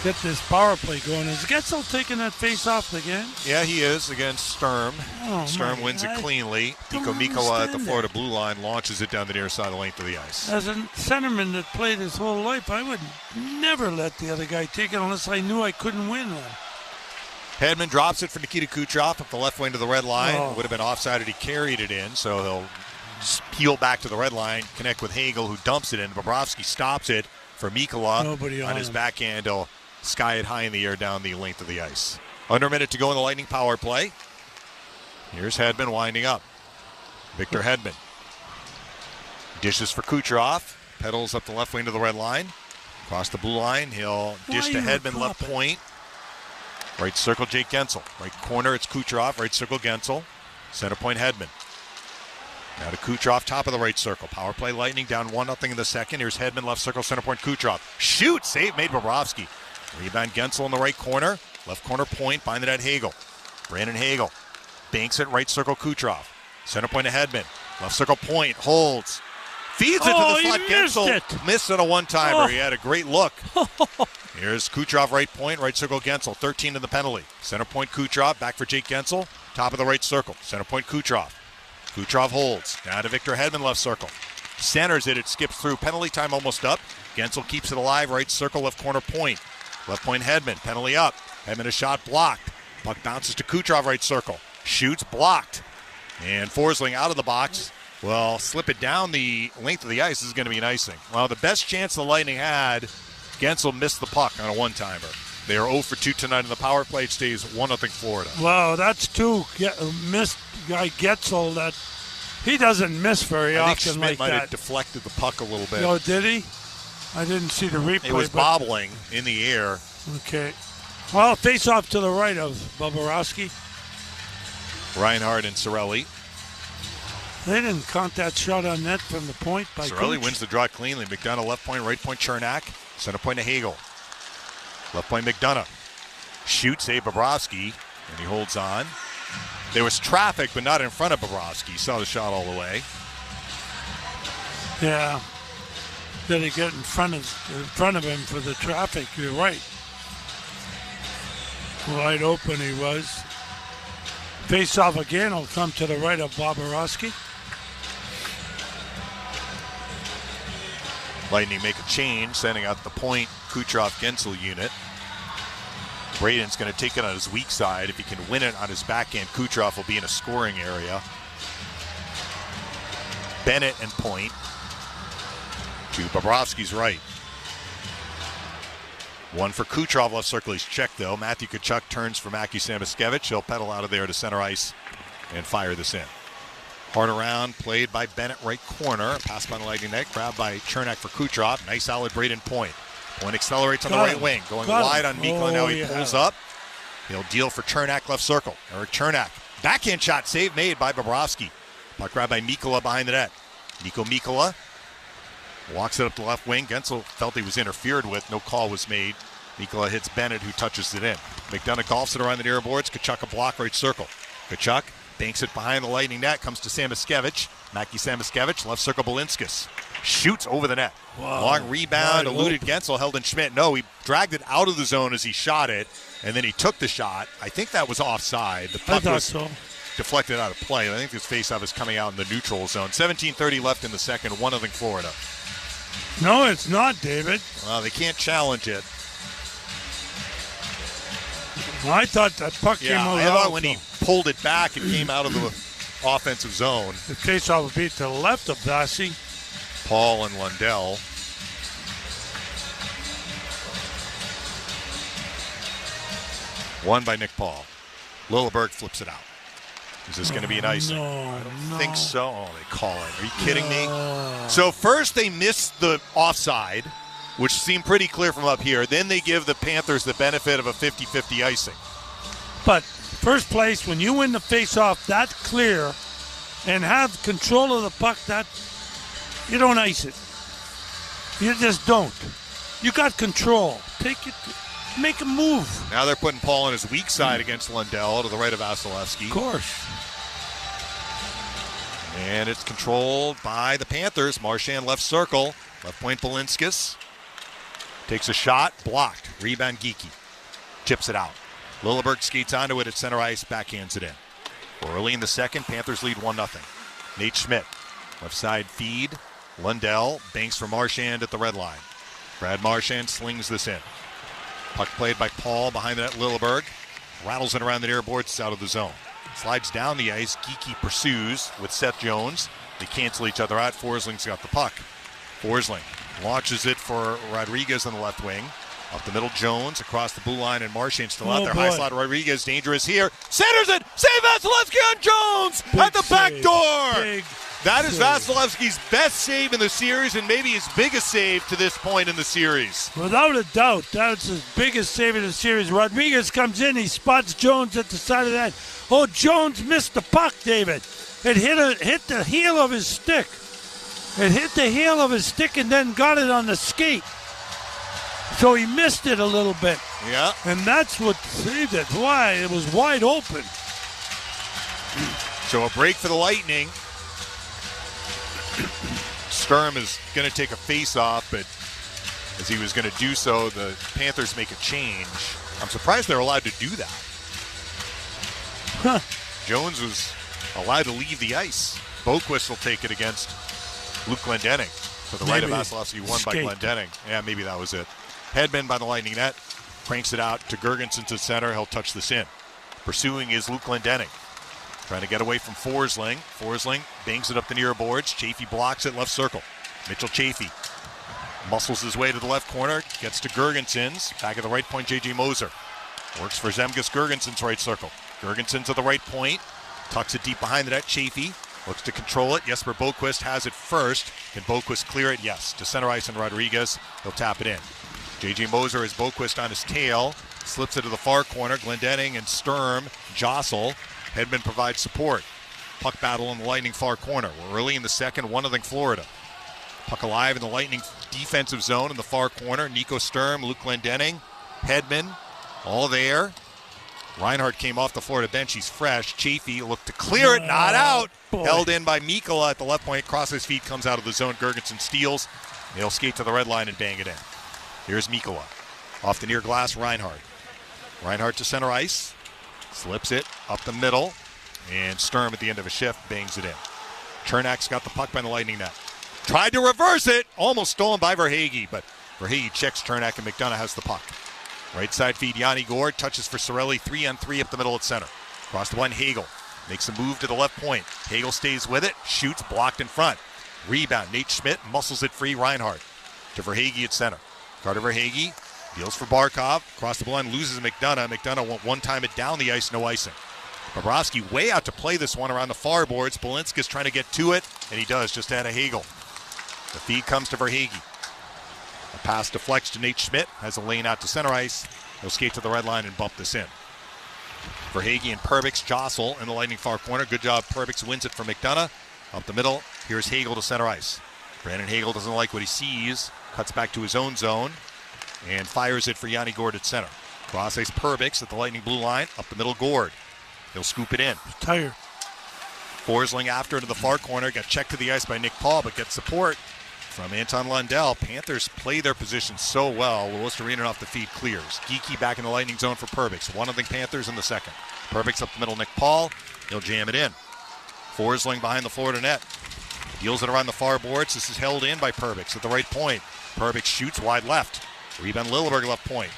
get this power play going. Is Getzel taking that face off again? Yeah, he is against Sturm. Oh, Sturm wins it cleanly. Niko Mikkola at the Florida blue line launches it down the near side of the length of the ice. As a centerman that played his whole life, I would never let the other guy take it unless I knew I couldn't win one. Hedman drops it for Nikita Kucherov up the left wing to the red line. It would have been offside if he carried it in, so he'll just peel back to the red line, connect with Hagel, who dumps it in. Bobrovsky stops it for Mikkola on his backhand. He'll sky it high in the air down the length of the ice. Under a minute to go in the Lightning power play. Here's Hedman winding up. Victor Hedman dishes for Kucherov. Pedals up the left wing to the red line. Across the blue line, he'll dish to Hedman, left point. Right circle, Jake Gensel. Right corner, it's Kucherov. Right circle, Gensel. Center point, Hedman. Now to Kucherov, top of the right circle. Power play, Lightning down 1-0 in the second. Here's Hedman, left circle, center point, Kucherov. Shoot! Save made Bobrovsky. Rebound, Gensel in the right corner. Left corner point, behind the net, Hagel. Brandon Hagel. Banks it, right circle, Kucherov. Center point to Hedman. Left circle point, holds. Feeds it to the slot. Gensel missed on a one-timer. He had a great look. Here's Kucherov, right point, right circle, Gensel. 13 in the penalty. Center point, Kucherov. Back for Jake Gensel. Top of the right circle. Center point, Kucherov. Kucherov holds. Now to Victor Hedman, left circle. Centers it. It skips through. Penalty time almost up. Gensel keeps it alive. Right circle, left corner point. Left point, Hedman. Penalty up. Hedman a shot blocked. Puck bounces to Kucherov, right circle. Shoots, blocked. And Forsling out of the box. Well, slip it down the length of the ice. This is going to be an icing. Well, the best chance the Lightning had, Gensel missed the puck on a one-timer. They are 0 for 2 tonight in the power play. It stays 1-0 Florida. Wow, that's two missed guy Gensel that he doesn't miss very often Schmidt like that. might have deflected the puck a little bit. Oh, did he? I didn't see the replay. It was bobbling in the air. Okay. Well, face off to the right of Bobrovsky. Reinhardt and Cirelli. They didn't count that shot on net from the point by Cirelli Cooch. wins the draw cleanly. McDonough left point, right point Chernak. Center point to Hagel. Left point McDonough. Shoots, save Bobrovsky, and he holds on. There was traffic, but not in front of Bobrovsky. Saw the shot all the way. Yeah. Did he get in front of him for the traffic? You're right. Wide open he was. Face off again will come to the right of Bobrovsky. Lightning make a change, sending out the point Kucherov-Gensel unit. Braden's going to take it on his weak side. If he can win it on his backhand, Kucherov will be in a scoring area. Bennett and point to Bobrovsky's right. One for Kucherov, left circle. He's checked, though. Matthew Tkachuk turns for Mackie Samoskevich. He'll pedal out of there to center ice and fire this in. Hard around, played by Bennett, right corner. Pass by the Lightning net, grabbed by Chernak for Kucherov. Nice solid Braden point. Point accelerates on the right wing. Going wide on Mikkola. Now he pulls up. He'll deal for Chernak, left circle. Eric Chernak. Backhand shot, save made by Bobrovsky. Puck grabbed by Mikkola behind the net. Nico Mikkola walks it up the left wing. Gensel felt he was interfered with. No call was made. Mikkola hits Bennett, who touches it in. McDonough golfs it around the near boards. Tkachuk a block, right circle. Tkachuk banks it behind the Lightning net. Comes to Samoskevich. Mackie Samoskevich, left circle Balinskis. Shoots over the net. Wow. Long rebound, eluded Gensel, held in Schmidt. No, he dragged it out of the zone as he shot it, and then he took the shot. I think that was offside. The puck was deflected out of play. I think this faceoff is coming out in the neutral zone. 17:30 left in the second. 1-0 Florida. No, it's not, David. Well, they can't challenge it. Well, I thought that puck came out. I thought when he pulled it back, it came out of the offensive zone. The faceoff would be to the left of Vasi. Paul and Lundell. Won by Nick Paul. Lilleberg flips it out. Is this going to be an icing? I don't think so. Oh, they call it. Are you kidding me? So first they missed the offside, which seemed pretty clear from up here. Then they give the Panthers the benefit of a 50-50 icing. But first place, when you win the faceoff that clear and have control of the puck, that you don't ice it. You just don't. You got control. Take it. Make a move. Now they're putting Paul on his weak side against Lundell to the right of Vasilevsky. Of course. And it's controlled by the Panthers. Marchand left circle. Left point Balinskis. Takes a shot. Blocked. Rebound Geekie. Chips it out. Lilleberg skates onto it at center ice. Backhands it in. Early in the second, Panthers lead 1-0. Nate Schmidt. Left side feed. Lundell banks for Marchand at the red line. Brad Marchand slings this in. Puck played by Paul behind the net. Lilleberg rattles it around the near boards. It's out of the zone. Slides down the ice. Geekie pursues with Seth Jones. They cancel each other out. Forsling's got the puck. Forsling launches it for Rodriguez on the left wing. Up the middle, Jones across the blue line, and Marchand still out there. High slot, Rodriguez, dangerous here. Centers it. Save Vasilevsky on Jones at the back door. That is Vasilevsky's best save in the series and maybe his biggest save to this point in the series. Without a doubt, that's his biggest save in the series. Rodriguez comes in, he spots Jones at the side of that. Oh, Jones missed the puck, David. It hit the heel of his stick. It hit the heel of his stick and then got it on the skate. So he missed it a little bit. Yeah. And that's what saved it. Why? It was wide open. So a break for the Lightning. Sturm is going to take a face-off, but as he was going to do so, the Panthers make a change. I'm surprised they're allowed to do that. Jones was allowed to leave the ice. Boquist will take it against Luke Glendening. To the right of Vasilevsky, won by Glendening. Yeah, maybe that was it. Headman by the Lightning net. Cranks it out to Gergensen to center. He'll touch this in. Pursuing is Luke Glendening. Trying to get away from Forsling. Forsling bangs it up the near boards. Chaffee blocks it left circle. Mitchell Chaffee muscles his way to the left corner. Gets to Gergensen's. Back at the right point, J.J. Moser. Works for Zemgus Gergensen's right circle. Gergensen to the right point. Tucks it deep behind the net. Chaffee looks to control it. Jesper Boquist has it first. Can Boquist clear it? Yes. To center ice and Rodriguez. He'll tap it in. J.J. Moser has Boquist on his tail. Slips it to the far corner. Glendening and Sturm jostle. Hedman provides support. Puck battle in the Lightning far corner. We're early in the second, 1-0 Florida. Puck alive in the Lightning defensive zone in the far corner. Nico Sturm, Luke Glendening, Hedman, all there. Reinhart came off the Florida bench. He's fresh. Chaffee looked to clear it, not out. Boy. Held in by Mikkola at the left point. Cross his feet, comes out of the zone. Gergensen steals. He'll skate to the red line and bang it in. Here's Mikkola. Off the near glass, Reinhart. Reinhart to center ice. Slips it up the middle. And Sturm at the end of a shift bangs it in. Chernak's got the puck by the Lightning net. Tried to reverse it. Almost stolen by Verhaeghe. But Verhaeghe checks Chernak and McDonough has the puck. Right side feed, Yanni Gourde. Touches for Cirelli. 3-on-3 up the middle at center. Across the one, Hagel. Makes a move to the left point. Hagel stays with it. Shoots, blocked in front. Rebound. Nate Schmidt muscles it free. Reinhart to Verhaeghe at center. Carter Verhaeghe deals for Barkov. Across the line, loses McDonough. McDonough won't one-time it down the ice, no icing. Bobrovsky way out to play this one around the far boards. Balinska's trying to get to it, and he does, just ahead of Hagel. The feed comes to Verhaeghe. A pass deflects to Nate Schmidt. Has a lane out to center ice. He'll skate to the red line and bump this in. Verhaeghe and Perbix jostle in the Lightning far corner. Good job. Perbix wins it for McDonough. Up the middle, here's Hagel to center ice. Brandon Hagel doesn't like what he sees. Cuts back to his own zone and fires it for Yanni Gourde at center. Cross ice Perbix at the Lightning blue line. Up the middle, Gourde. He'll scoop it in. Tired. Forsling after into the far corner. Got checked to the ice by Nick Paul, but gets support from Anton Lundell. Panthers play their position so well. Luostarinen off the feed clears. Geekie back in the Lightning zone for Perbix. 1-0 Panthers in the second. Perbix up the middle, Nick Paul. He'll jam it in. Forsling behind the Florida net. Deals it around the far boards. This is held in by Perbix at the right point. Perbix shoots wide left. Rebound Lilleberg left point.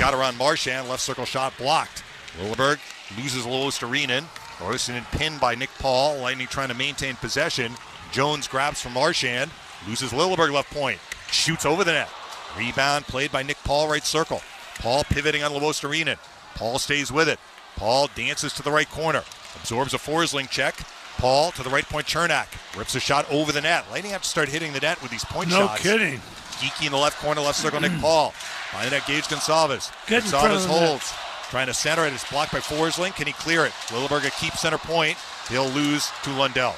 Got around Marchand. Left circle shot blocked. Lilleberg loses Luostarinen. Luostarinen pinned by Nick Paul. Lightning trying to maintain possession. Jones grabs from Marchand. Loses Lilleberg left point. Shoots over the net. Rebound played by Nick Paul right circle. Paul pivoting on Luostarinen. Paul stays with it. Paul dances to the right corner. Absorbs a Forsling check. Paul to the right point, Chernak. Rips a shot over the net. Lightning have to start hitting the net with these point shots. No kidding. Geekie in the left corner, left circle, Nick Paul. Behind the net, Gage Gonsalves. Gonsalves holds. Trying to center it. It's blocked by Forsling. Can he clear it? Lilleberg keeps center point. He'll lose to Lundell.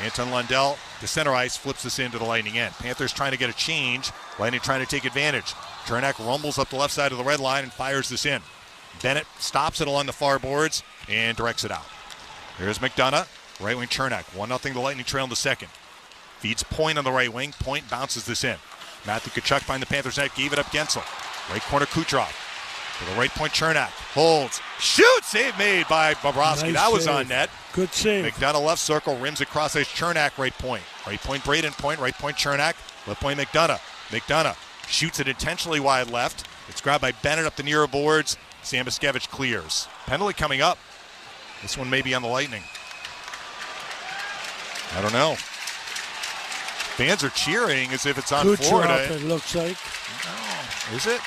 Anton Lundell to center ice, flips this into the Lightning end. Panthers trying to get a change. Lightning trying to take advantage. Chernak rumbles up the left side of the red line and fires this in. Bennett stops it along the far boards and directs it out. Here's McDonough. Right wing Chernak. 1-0 the Lightning trail in the second. Feeds Point on the right wing. Point bounces this in. Matthew Tkachuk behind the Panthers net. Gave it up Gensel. Right corner Kucherov. To the right point Chernak. Holds. Shoots! Save made by Bobrovsky. Nice that was save. on net. Good save. McDonough left circle. Rims across ice. Chernak right point. Right point Braden Point. Right point Chernak. Left point McDonough. McDonough shoots it intentionally wide left. It's grabbed by Bennett up the near boards. Samoskevich clears. Penalty coming up. This one may be on the Lightning. I don't know. Fans are cheering as if it's on Kucherov, Florida. it looks like. Oh, is it?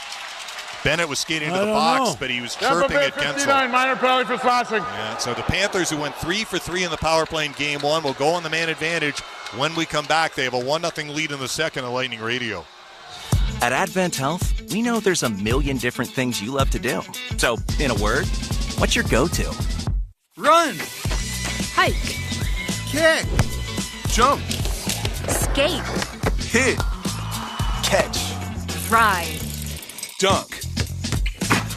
Bennett was skating into the box, but he was chirping at Gensel. 59, minor penalty for slashing. Yeah, so the Panthers, who went 3 for 3 in the power play in Game 1, will go on the man advantage. When we come back, they have a 1-0 lead in the second on Lightning Radio. At Advent Health, we know there's a million different things you love to do. So, in a word, what's your go-to? Run! Hike. Kick! Jump! Skate. Hit! Catch! Ride. Dunk!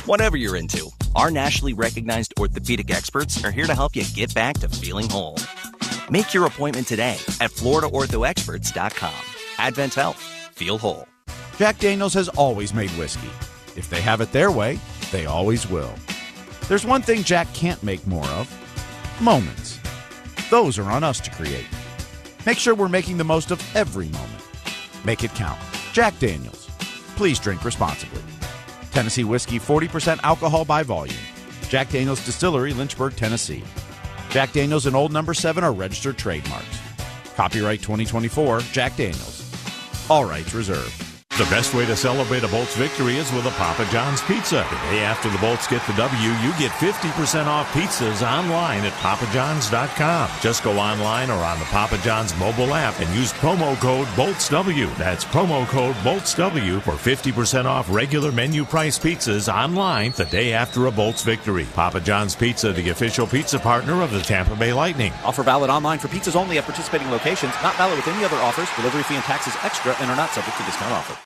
Whatever you're into, our nationally recognized orthopedic experts are here to help you get back to feeling whole. Make your appointment today at FloridaOrthoExperts.com. Advent Health. Feel whole. Jack Daniels has always made whiskey. If they have it their way, they always will. There's one thing Jack can't make more of: moments. Those are on us to create. Make sure we're making the most of every moment. Make it count. Jack Daniels. Please drink responsibly. Tennessee whiskey, 40% alcohol by volume. Jack Daniels Distillery, Lynchburg, Tennessee. Jack Daniels and Old No. 7 are registered trademarks. Copyright 2024, Jack Daniels. All rights reserved. The best way to celebrate a Bolts victory is with a Papa John's pizza. The day after the Bolts get the W, you get 50% off pizzas online at papajohns.com. Just go online or on the Papa John's mobile app and use promo code BOLTSW. That's promo code BOLTSW for 50% off regular menu price pizzas online the day after a Bolts victory. Papa John's Pizza, the official pizza partner of the Tampa Bay Lightning. Offer valid online for pizzas only at participating locations. Not valid with any other offers. Delivery fee and taxes extra and are not subject to discount offer.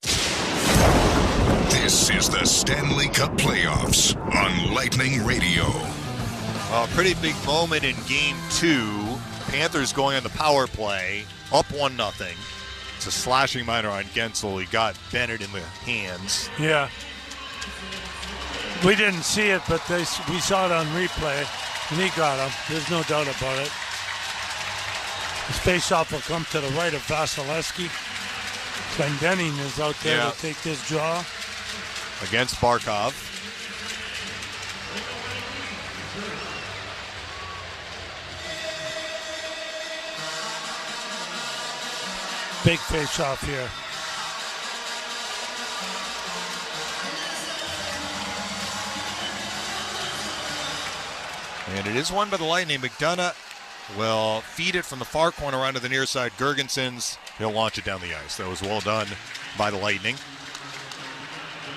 This is the Stanley Cup Playoffs on Lightning Radio. A pretty big moment in Game 2. Panthers going on the power play, up 1-0. It's a slashing minor on Gensel. He got Bennett in the hands. Yeah. We didn't see it, but we saw it on replay, and he got him. There's no doubt about it. The face-off will come to the right of Vasilevsky. Glendening is out there to take this draw. Against Barkov. Big face-off here. And it is won by the Lightning. McDonough will feed it from the far corner onto the near side. Gergensen's, he'll launch it down the ice. That was well done by the Lightning.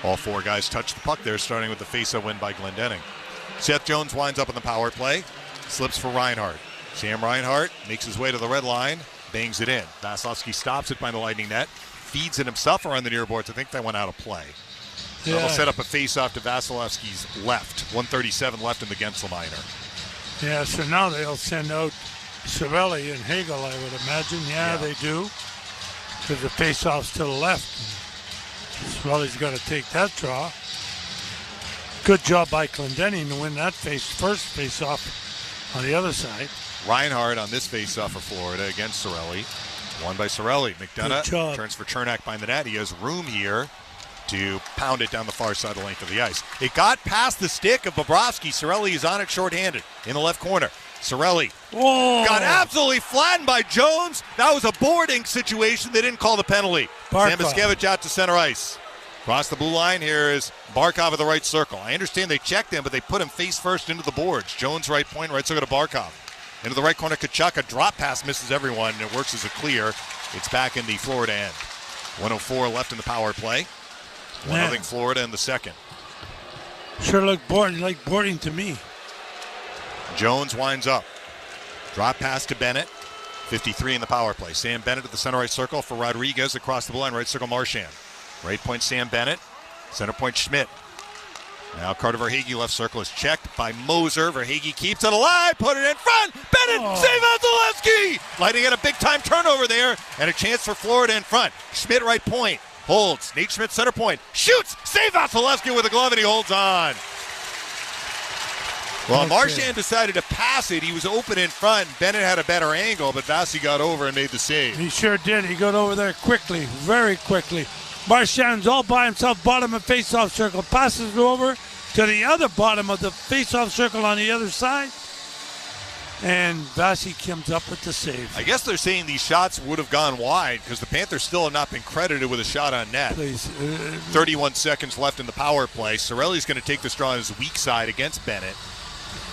All four guys touch the puck there, starting with the face-off win by Glendening. Seth Jones winds up on the power play. Slips for Reinhart. Sam Reinhart makes his way to the red line. Bangs it in. Vasilevsky stops it by the Lightning net. Feeds it himself around the near boards. I think that went out of play. So they'll set up a face-off to Vasilevsky's left. 1:37 left in the Gensel minor. Yeah, so now they'll send out Cirelli and Hagel, I would imagine. Yeah, they do. Because the face-off's to the left. Cirelli's got to take that draw. Good job by Glendening to win that first face-off on the other side. Reinhart on this face-off for Florida against Cirelli. Won by Cirelli. McDonough turns for Chernak behind the net. He has room here to pound it down the far side of the length of the ice. It got past the stick of Bobrovsky. Cirelli is on it shorthanded in the left corner. Cirelli got absolutely flattened by Jones. That was a boarding situation. They didn't call the penalty. Samoskevich out to center ice. Across the blue line here is Barkov at the right circle. I understand they checked him, but they put him face first into the boards. Jones right point, right circle to Barkov. Into the right corner, Tkachuk. A drop pass misses everyone, and it works as a clear. It's back in the Florida end. 1:04 left in the power play. 1-0 Florida in the second. Sure looked like boarding to me. Jones winds up. Drop pass to Bennett. 53 in the power play. Sam Bennett at the center right circle for Rodriguez across the blue line. Right circle Marchand. Right point Sam Bennett. Center point Schmidt. Now Carter Verhaeghe left circle is checked by Moser. Verhaeghe keeps it alive. Put it in front. Bennett save Vasilevsky. Lightning had a big time turnover there and a chance for Florida in front. Schmidt right point. Holds. Nate Schmidt center point. Shoots. Save Vasilevsky with a glove and he holds on. Well, Marchand decided to pass it. He was open in front. Bennett had a better angle, but Vasi got over and made the save. He sure did. He got over there quickly, very quickly. Marchand's all by himself, bottom of face-off circle. Passes it over to the other bottom of the face-off circle on the other side. And Vasi comes up with the save. I guess they're saying these shots would have gone wide because the Panthers still have not been credited with a shot on net. 31 seconds left in the power play. Cirelli's going to take this draw on his weak side against Bennett.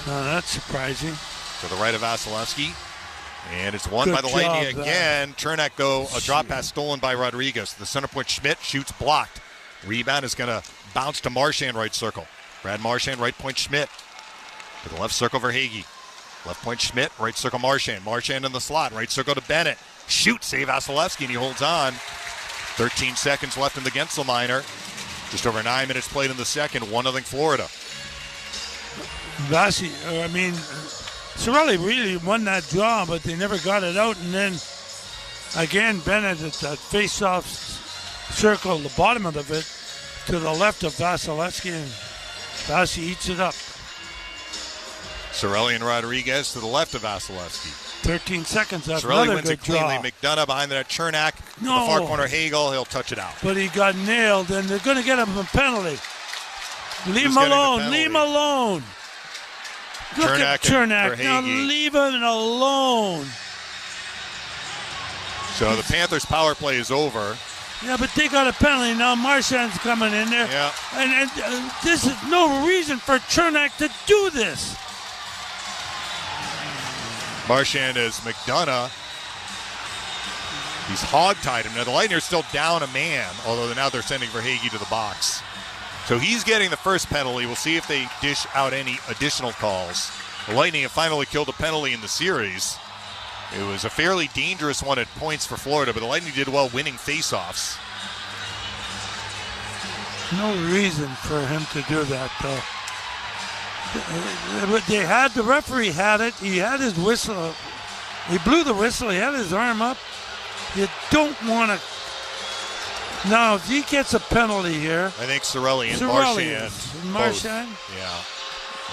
No, that's surprising. To the right of Vasilevsky. And it's won Good by the Lightning job, again. Chernak, though, a drop pass stolen by Rodriguez. The center point, Schmidt shoots blocked. Rebound is going to bounce to Marchand, right circle. Brad Marchand, right point, Schmidt. To the left circle, Verhaeghe. Left point, Schmidt. Right circle, Marchand. Marchand in the slot. Right circle to Bennett. Shoot, save Vasilevsky, and he holds on. 13 seconds left in the Gensel minor. Just over 9 minutes played in the second. 1-0 Florida. Cirelli really won that draw, but they never got it out. And then, again, Bennett at that face-off circle, the bottom of it, to the left of Vasilevsky, and Vasi eats it up. Cirelli and Rodriguez to the left of Vasilevsky. 13 seconds. That's Cirelli another wins good it cleanly. draw. McDonough behind that Chernak. No. The far corner, Hagel. He'll touch it out. But he got nailed, and they're going to get him a penalty. Leave Who's him getting the alone. penalty? Leave him alone. Look at Chernak. Now leave him alone. So the Panthers' power play is over. Yeah, but they got a penalty. Now Marchand's coming in there. Yeah. And this is no reason for Chernak to do this. Marchand is McDonough. He's hog-tied him. Now the Lightning are still down a man, although now they're sending Verhaeghe to the box. So he's getting the first penalty. We'll see if they dish out any additional calls. The Lightning have finally killed a penalty in the series. It was a fairly dangerous one at points for Florida, but the Lightning did well winning faceoffs. No reason for him to do that, though. The referee had it. He had his whistle. He blew the whistle. He had his arm up. You don't want to. Now, if he gets a penalty here. I think Cirelli and Marchand. Yeah.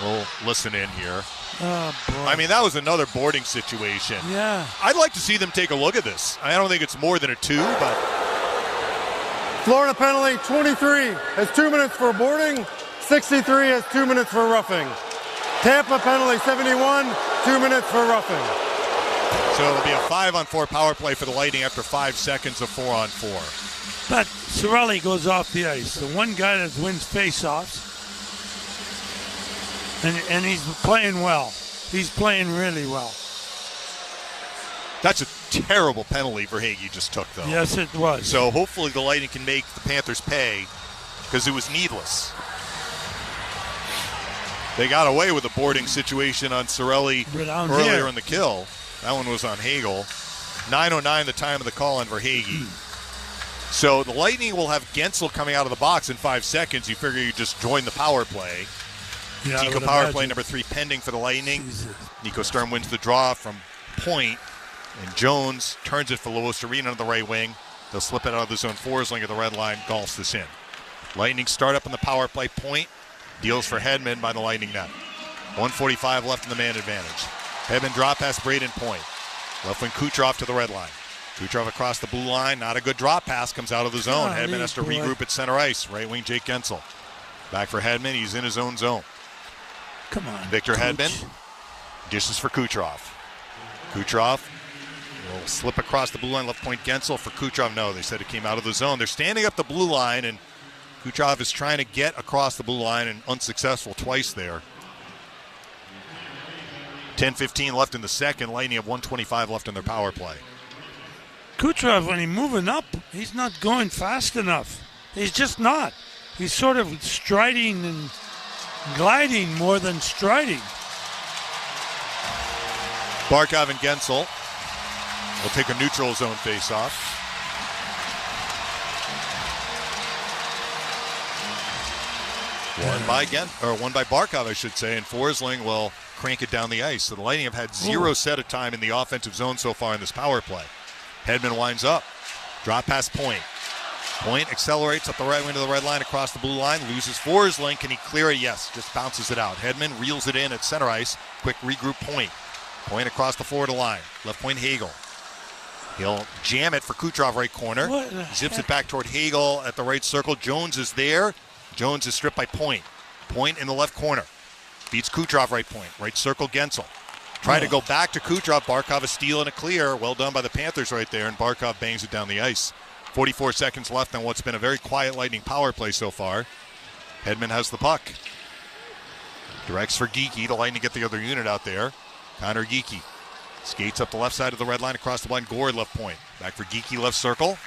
We'll listen in here. Oh, boy. I mean, that was another boarding situation. Yeah. I'd like to see them take a look at this. I don't think it's more than a 2, but. Florida penalty 23 has 2 minutes for boarding. 63 has 2 minutes for roughing. Tampa penalty 71, 2 minutes for roughing. So it'll be a 5-on-4 power play for the Lightning after 5 seconds of 4-on-4. But Cirelli goes off the ice. The one guy that wins faceoffs. And he's playing well. He's playing really well. That's a terrible penalty Verhaeghe just took, though. Yes, it was. So hopefully the Lightning can make the Panthers pay because it was needless. They got away with a boarding situation on Cirelli earlier in the kill. That one was on Hagel. 9:09 the time of the call on Verhaeghe. So the Lightning will have Gensel coming out of the box in 5 seconds. You figure you just join the power play. Yeah, Tico power play number 3 pending for the Lightning. Jesus. Nico Sturm wins the draw from point. And Jones turns it for Luis Arena on the right wing. They'll slip it out of the zone. Forsling at the red line golfs this in. Lightning start up in the power play point. Deals for Hedman by the Lightning net. 1:45 left in the man advantage. Hedman drop pass Braden Point. Left wing Kucherov to the red line. Kucherov across the blue line. Not a good drop pass. Comes out of the zone. Hedman has to regroup at center ice. Right wing Jake Gensel. Back for Hedman. He's in his own zone. Come on. Victor Hedman. Dishes for Kucherov. Kucherov will slip across the blue line. Left point Gensel for Kucherov. No, they said it came out of the zone. They're standing up the blue line, and Kucherov is trying to get across the blue line and unsuccessful twice there. 10:15 left in the second. Lightning have 1:25 left in their power play. Kucherov, when he's moving up, he's not going fast enough. He's just not. He's sort of striding and gliding more than striding. Barkov and Gensel will take a neutral zone face-off. One by Barkov, I should say, and Forsling will crank it down the ice. So the Lightning have had 0 set of time in the offensive zone so far in this power play. Hedman winds up. Drop pass Point. Point accelerates up the right wing to the red line across the blue line. Loses Forsling. Can he clear it? Yes. Just bounces it out. Hedman reels it in at center ice. Quick regroup Point. Point across the Florida line. Left point Hagel. He'll jam it for Kucherov right corner. Zips it back toward Hagel at the right circle. Jones is there. Jones is stripped by Point. Point in the left corner. Beats Kucherov right point. Right circle Gensel. Trying to go back to Kucherov. Barkov a steal and a clear. Well done by the Panthers right there, and Barkov bangs it down the ice. 44 seconds left on what's been a very quiet Lightning power play so far. Hedman has the puck. Directs for Geekie. The Lightning get the other unit out there. Connor Geekie skates up the left side of the red line across the line. Gord left point. Back for Geekie left circle.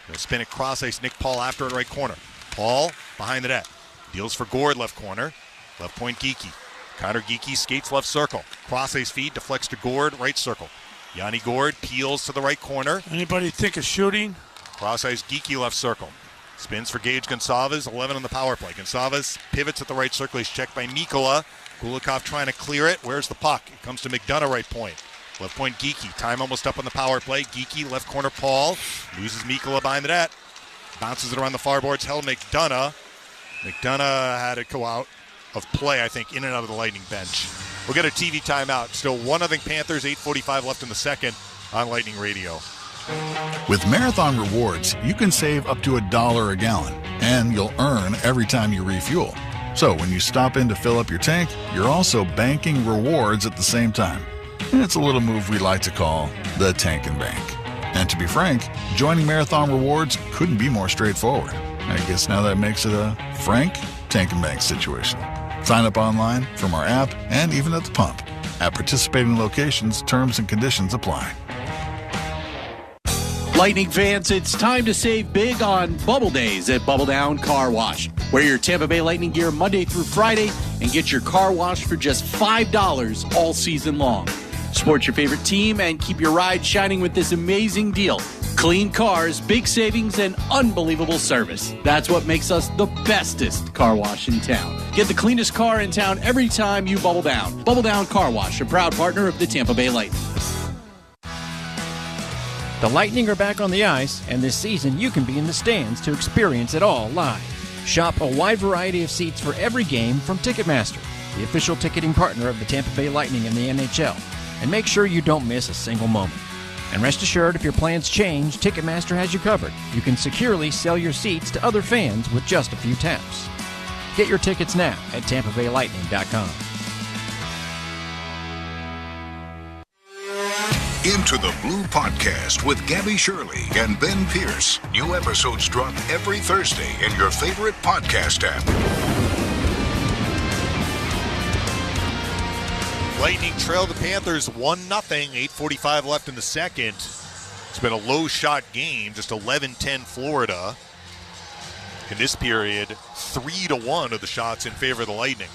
He'll spin it cross ice. Nick Paul after it right corner. Paul behind the net. Deals for Gord left corner. Left point Geekie. Connor Geekie skates left circle. Cross ice feed deflects to Gord right circle. Yanni Gord peels to the right corner. Anybody think of shooting? Cross ice Geekie left circle. Spins for Gage Gonçalves, 11 on the power play. Gonçalves pivots at the right circle. He's checked by Mikkola. Kulikov trying to clear it. Where's the puck? It comes to McDonough right point. Left point Geekie. Time almost up on the power play. Geekie left corner Paul. Loses Mikkola behind the net. Bounces it around the far boards. Held McDonough. McDonough had it go out of play, I think, in and out of the Lightning bench. We'll get a TV timeout. Still 1-0 Panthers, 8:45 left in the second on Lightning Radio. With Marathon Rewards, you can save up to $1 a gallon, and you'll earn every time you refuel. So when you stop in to fill up your tank, you're also banking rewards at the same time. And it's a little move we like to call the Tank and Bank. And to be frank, joining Marathon Rewards couldn't be more straightforward. I guess now that makes it a frank Tank and Bank situation. Sign up online, from our app, and even at the pump. At participating locations, terms and conditions apply. Lightning fans, it's time to save big on Bubble Days at Bubble Down Car Wash. Wear your Tampa Bay Lightning gear Monday through Friday and get your car washed for just $5 all season long. Support your favorite team and keep your ride shining with this amazing deal. Clean cars, big savings, and unbelievable service. That's what makes us the bestest car wash in town. Get the cleanest car in town every time you bubble down. Bubble Down Car Wash, a proud partner of the Tampa Bay Lightning. The Lightning are back on the ice, and this season you can be in the stands to experience it all live. Shop a wide variety of seats for every game from Ticketmaster, the official ticketing partner of the Tampa Bay Lightning and the NHL, and make sure you don't miss a single moment. And rest assured, if your plans change, Ticketmaster has you covered. You can securely sell your seats to other fans with just a few taps. Get your tickets now at TampaBayLightning.com. Into the Blue Podcast with Gabby Shirley and Ben Pierce. New episodes drop every Thursday in your favorite podcast app. Lightning trail the Panthers 1-0, 8:45 left in the second. It's been a low shot game, just 11-10 Florida. In this period, 3-1 of the shots in favor of the Lightning.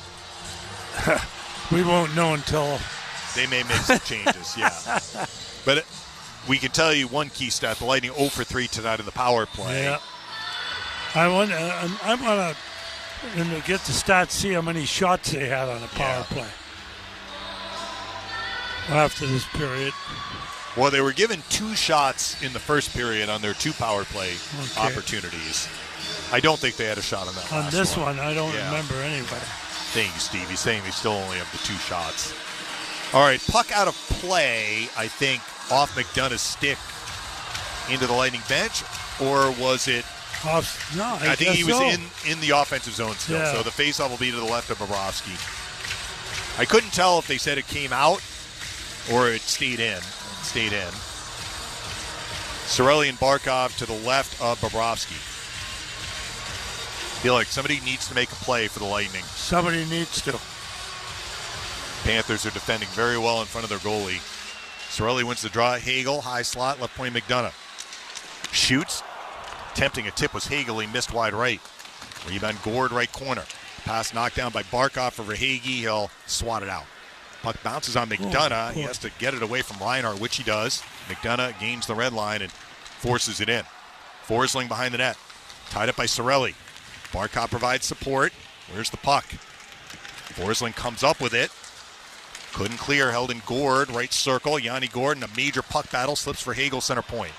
We won't know until they may make some changes, yeah. But we can tell you one key stat: the Lightning 0 for 3 tonight in the power play. Yeah. I want to get the stats, see how many shots they had on the power play after this period. Well, they were given 2 shots in the first period on their 2 power play opportunities. I don't think they had a shot on that on last this one. I don't remember anybody. Thank you, Steve. He's saying they still only have the 2 shots. All right, puck out of play, I think, off McDonough's stick into the Lightning bench, or was it? No, I think he was in the offensive zone still, Yeah. so the faceoff will be to the left of Bobrovsky. I couldn't tell if they said it came out or it stayed in. Cirelli and Barkov to the left of Bobrovsky. I feel like somebody needs to make a play for the Lightning. Somebody needs to. Panthers are defending very well in front of their goalie. Cirelli wins the draw. Hagel, high slot, left point McDonough. Shoots. Attempting a tip was Hagel. He missed wide right. Rebound Gord, right corner. Pass knocked down by Barkov for Verhaeghe. He'll swat it out. Puck bounces on McDonough. He has to get it away from Reinhart, which he does. McDonough gains the red line and forces it in. Forsling behind the net. Tied up by Cirelli. Barkov provides support. Where's the puck? Forsling comes up with it. Couldn't clear, held in Gord, right circle. Yanni Gord in a major puck battle, slips for Hagel, center point.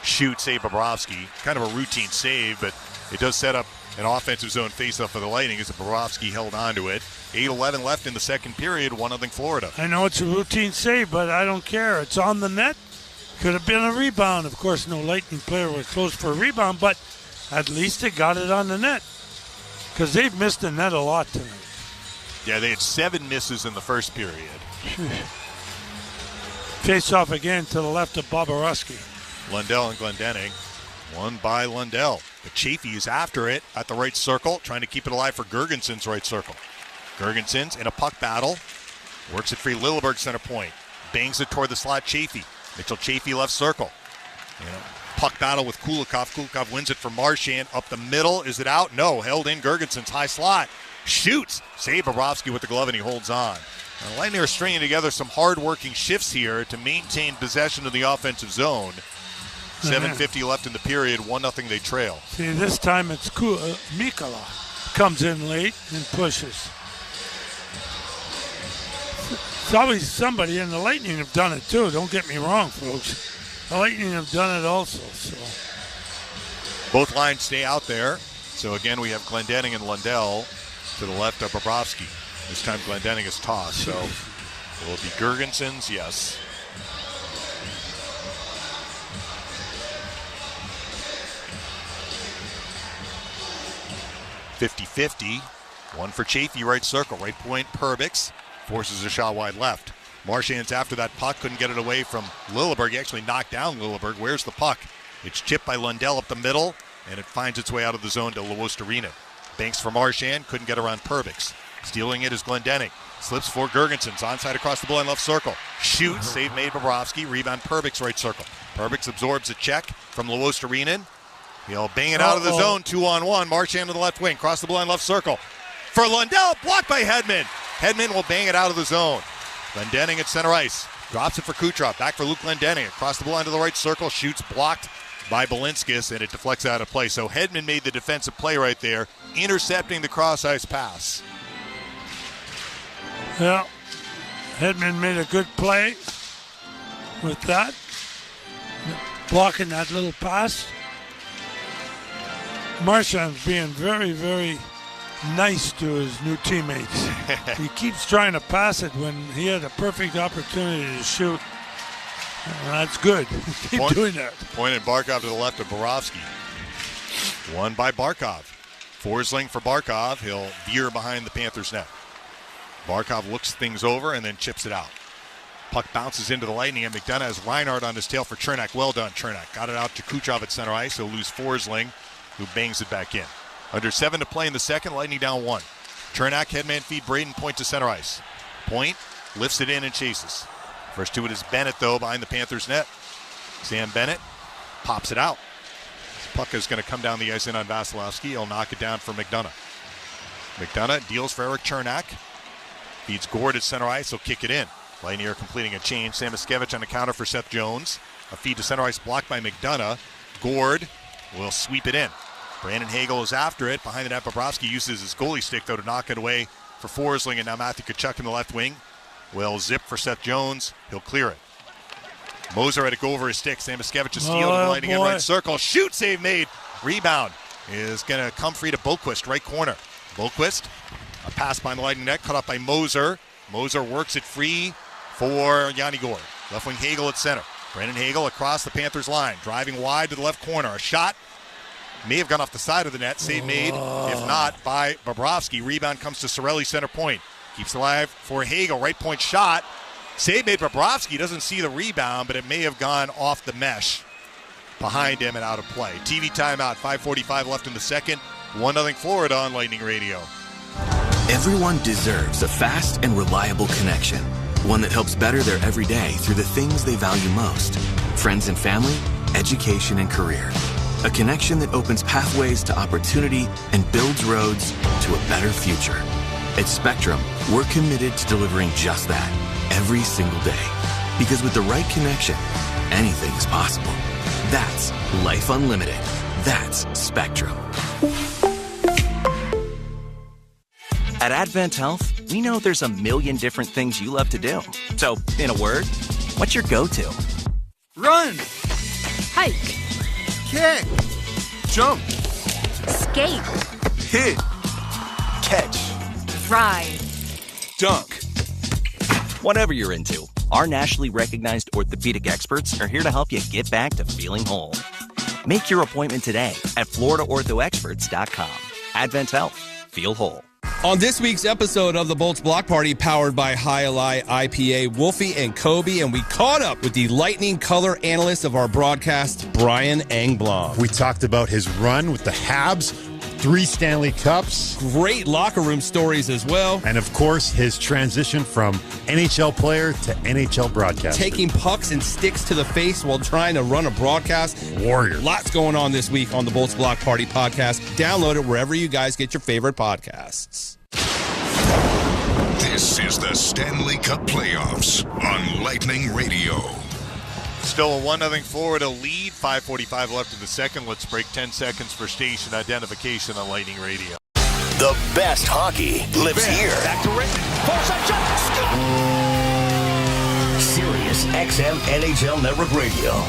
Shoot, save Bobrovsky. Kind of a routine save, but it does set up an offensive zone faceoff for the Lightning as Bobrovsky held onto it. 8:11 left in the second period, 1-0 Florida. I know it's a routine save, but I don't care. It's on the net. Could have been a rebound. Of course, no Lightning player was close for a rebound, but at least they got it on the net because they've missed the net a lot tonight. Yeah, they had 7 misses in the first period. Face off again to the left of Bobrovsky. Lundell and Glendening. One by Lundell. But Chafee is after it at the right circle, trying to keep it alive for Gergensen's right circle. Gergensen's in a puck battle. Works it free. Lilleberg center point. Bangs it toward the slot. Chafee. Mitchell Chafee left circle. Puck battle with Kulikov. Kulikov wins it for Marchand. Up the middle. Is it out? No. Held in. Gergensen's high slot. Shoots. Save Bobrovsky with the glove, and he holds on. The Lightning are stringing together some hard-working shifts here to maintain possession of the offensive zone. 7:50 left in the period. 1-0 they trail. See, this time it's Mikkola comes in late and pushes. It's always somebody, and the Lightning have done it too. Don't get me wrong, folks. The Lightning have done it also. So both lines stay out there. So again, we have Glendening and Lundell to the left of Bobrovsky. This time Glendening is tossed, so it will be Gergensen's, yes. .50-50. One for Chafee, right circle. Right point, Perbix. Forces a shot wide left. Marchand's after that puck. Couldn't get it away from Lilleberg. He actually knocked down Lilleberg. Where's the puck? It's chipped by Lundell up the middle, and it finds its way out of the zone to Luostarinen. Banks for Marchand. Couldn't get around Perbix. Stealing it is Glendening. Slips for Gergensen's. Onside across the blue line left circle. Shoots. Save made Bobrovsky. Rebound Perbix right circle. Perbix absorbs a check from Luostarinen. He'll bang it out of the zone. 2-on-1. Marchand to the left wing. Cross the blue line left circle. For Lundell. Blocked by Hedman. Hedman will bang it out of the zone. Glendening at center ice. Drops it for Kucherov. Back for Luke Glendening. Across the blue line to the right circle. Shoots blocked by Balinskis, and it deflects out of play. So Hedman made the defensive play right there, intercepting the cross-ice pass. Yeah, Hedman made a good play with that, blocking that little pass. Marchand's being very, very nice to his new teammates. He keeps trying to pass it when he had a perfect opportunity to shoot. That's good. Keep doing that. Pointed Barkov to the left of Bobrovsky. Won by Barkov. Forsling for Barkov. He'll veer behind the Panthers' net. Barkov looks things over and then chips it out. Puck bounces into the Lightning, and McDonough has Reinhardt on his tail for Chernak. Well done, Chernak. Got it out to Kucherov at center ice. He'll lose Forsling, who bangs it back in. Under 7 to play in the second. Lightning down 1. Chernak, headman feed, Braden Point to center ice. Point lifts it in and chases. First to it is Bennett, though, behind the Panthers' net. Sam Bennett pops it out. This puck is going to come down the ice in on Vasilevsky. He'll knock it down for McDonough. McDonough deals for Eric Chernak. Feeds Gord at center ice. He'll kick it in. Lightning are completing a change. Samoskevich on the counter for Seth Jones. A feed to center ice blocked by McDonough. Gord will sweep it in. Brandon Hagel is after it. Behind the net, Bobrovsky uses his goalie stick, though, to knock it away for Forsling. And now Matthew Tkachuk in the left wing will zip for Seth Jones. He'll clear it. Moser had to go over his stick. Samoskevich is stealed and Lightning in right circle. Shoot, save made. Rebound is going to come free to Boquist, right corner. Boquist, a pass behind the Lightning net, cut off by Moser. Moser works it free for Yanni Gord. Left wing Hagel at center. Brandon Hagel across the Panthers line, driving wide to the left corner. A shot may have gone off the side of the net. Save made, if not, by Bobrovsky. Rebound comes to Cirelli, center point. Keeps alive for Hagel. Right point shot. Save made. Bobrovsky doesn't see the rebound, but it may have gone off the mesh behind him and out of play. TV timeout. 5:45 left in the second. 1-0 Florida on Lightning Radio. Everyone deserves a fast and reliable connection. One that helps better their everyday through the things they value most. Friends and family, education and career. A connection that opens pathways to opportunity and builds roads to a better future. At Spectrum, we're committed to delivering just that every single day. Because with the right connection, anything is possible. That's Life Unlimited. That's Spectrum. At Advent Health, we know there's a million different things you love to do. So, in a word, what's your go-to? Run! Hike. Kick! Jump! Skate. Hit! Catch! Ride. Dunk! Whatever you're into, our nationally recognized orthopedic experts are here to help you get back to feeling whole. Make your appointment today at FloridaOrthoExperts.com. Advent Health. Feel whole. On this week's episode of the Bolts Block Party, powered by High Ally IPA, Wolfie and Kobe, and we caught up with the Lightning color analyst of our broadcast, Brian Engblom. We talked about his run with the Habs, 3 Stanley Cups. Great locker room stories as well. And of course, his transition from NHL player to NHL broadcaster. Taking pucks and sticks to the face while trying to run a broadcast. Warrior. Lots going on this week on the Bolts Block Party podcast. Download it wherever you guys get your favorite podcasts. This is the Stanley Cup Playoffs on Lightning Radio. Still a 1-0 Florida lead. 5:45 left in the second. Let's break 10 seconds for station identification on Lightning Radio. The best hockey lives here. Back to Rick. Far side shot. Sirius XM NHL Network Radio.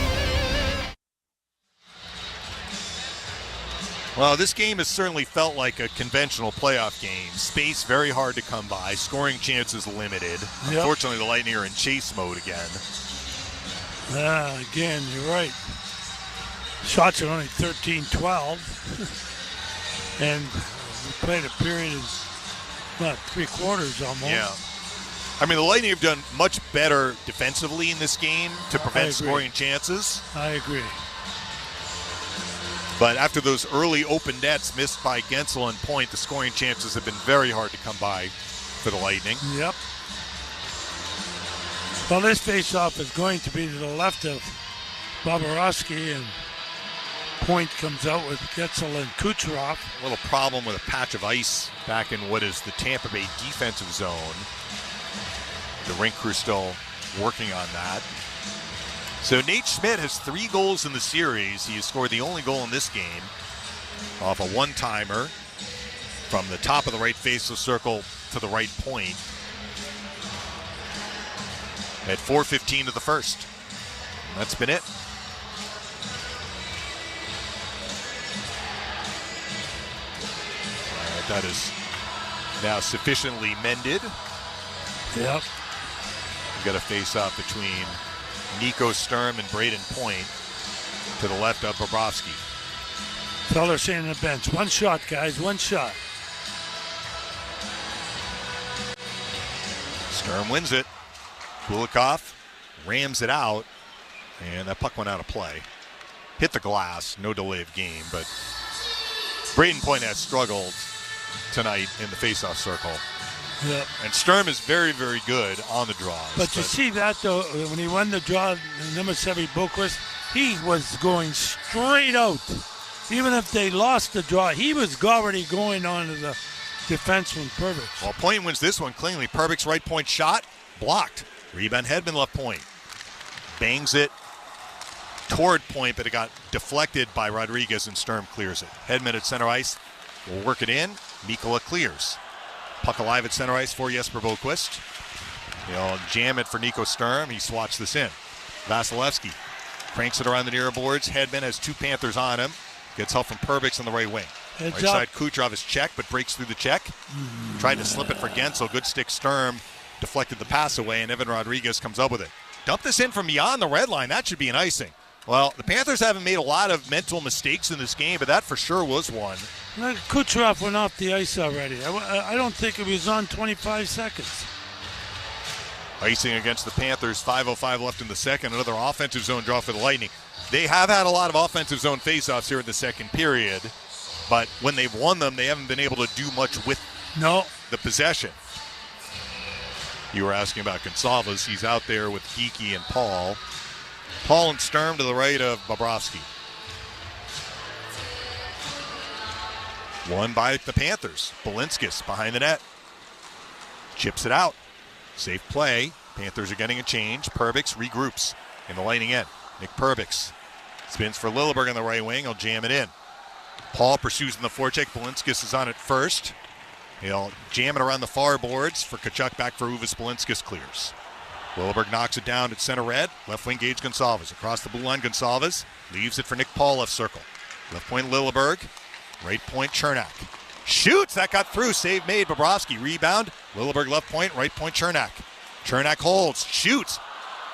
Well, this game has certainly felt like a conventional playoff game. Space very hard to come by. Scoring chances limited. Yep. Unfortunately, the Lightning are in chase mode again. Again, you're right. Shots are only 13-12. And we played a period of about 3 quarters almost. Yeah. I mean, the Lightning have done much better defensively in this game to prevent scoring chances. I agree. But after those early open nets missed by Gensel and Point, the scoring chances have been very hard to come by for the Lightning. Yep. Well, this faceoff is going to be to the left of Bobrovsky, and Point comes out with Gensel and Kucherov. A little problem with a patch of ice back in what is the Tampa Bay defensive zone. The rink crew still working on that. So Nate Schmidt has 3 goals in the series. He has scored the only goal in this game off a one-timer from the top of the right faceoff circle to the right point at 4:15 of the first. And that's been it. That is now sufficiently mended. Yep. We've got a face-off between Nico Sturm and Braden Point to the left of Bobrovsky. Feller saying on the bench, 1 shot, guys, 1 shot. Sturm wins it. Kulikov rams it out, and that puck went out of play. Hit the glass, no delay of game, but Braden Point has struggled tonight in the faceoff circle. Yep. And Sturm is very, very good on the draws. But you see that, though, when he won the draw, number 7, Boquist, he was going straight out. Even if they lost the draw, he was already going on to the defenseman Perbix. Well, Point wins this one cleanly. Perbix right point shot, blocked. Rebound Hedman left point. Bangs it toward Point, but it got deflected by Rodriguez, and Sturm clears it. Hedman at center ice will work it in. Mikkola clears. Puck alive at center ice for Jesper Boquist. He'll jam it for Nico Sturm. He swats this in. Vasilevsky cranks it around the near boards. Hedman has 2 Panthers on him. Gets help from Perbix on the right wing. Right side, Kucherov is checked, but breaks through the check. Tried to slip it for Gensel. Good stick Sturm. Deflected the pass away, and Evan Rodriguez comes up with it. Dump this in from beyond the red line. That should be an icing. Well, the Panthers haven't made a lot of mental mistakes in this game, but that for sure was one. Kucherov went off the ice already. I don't think it was on 25 seconds. Icing against the Panthers, 5:05 left in the second. Another offensive zone draw for the Lightning. They have had a lot of offensive zone faceoffs here in the second period, but when they've won them, they haven't been able to do much with the possession. You were asking about Gonsalves. He's out there with Geeky and Paul. Paul and Sturm to the right of Bobrovsky. Won by the Panthers. Balinskis behind the net. Chips it out. Safe play. Panthers are getting a change. Perbix regroups in the Lightning end. Nick Perbix spins for Lilleberg on the right wing. He'll jam it in. Paul pursues in the forecheck. Balinskis is on it first. He'll jam it around the far boards for Tkachuk. Back for Uvis. Balinskis clears. Lilleberg knocks it down at center red. Left wing Gage Gonsalves. Across the blue line, Gonsalves leaves it for Nick Paul left circle. Left point Lilleberg. Right point Chernak. Shoots! That got through. Save made. Bobrovsky. Rebound. Lilleberg left point. Right point Chernak. Chernak holds. Shoots.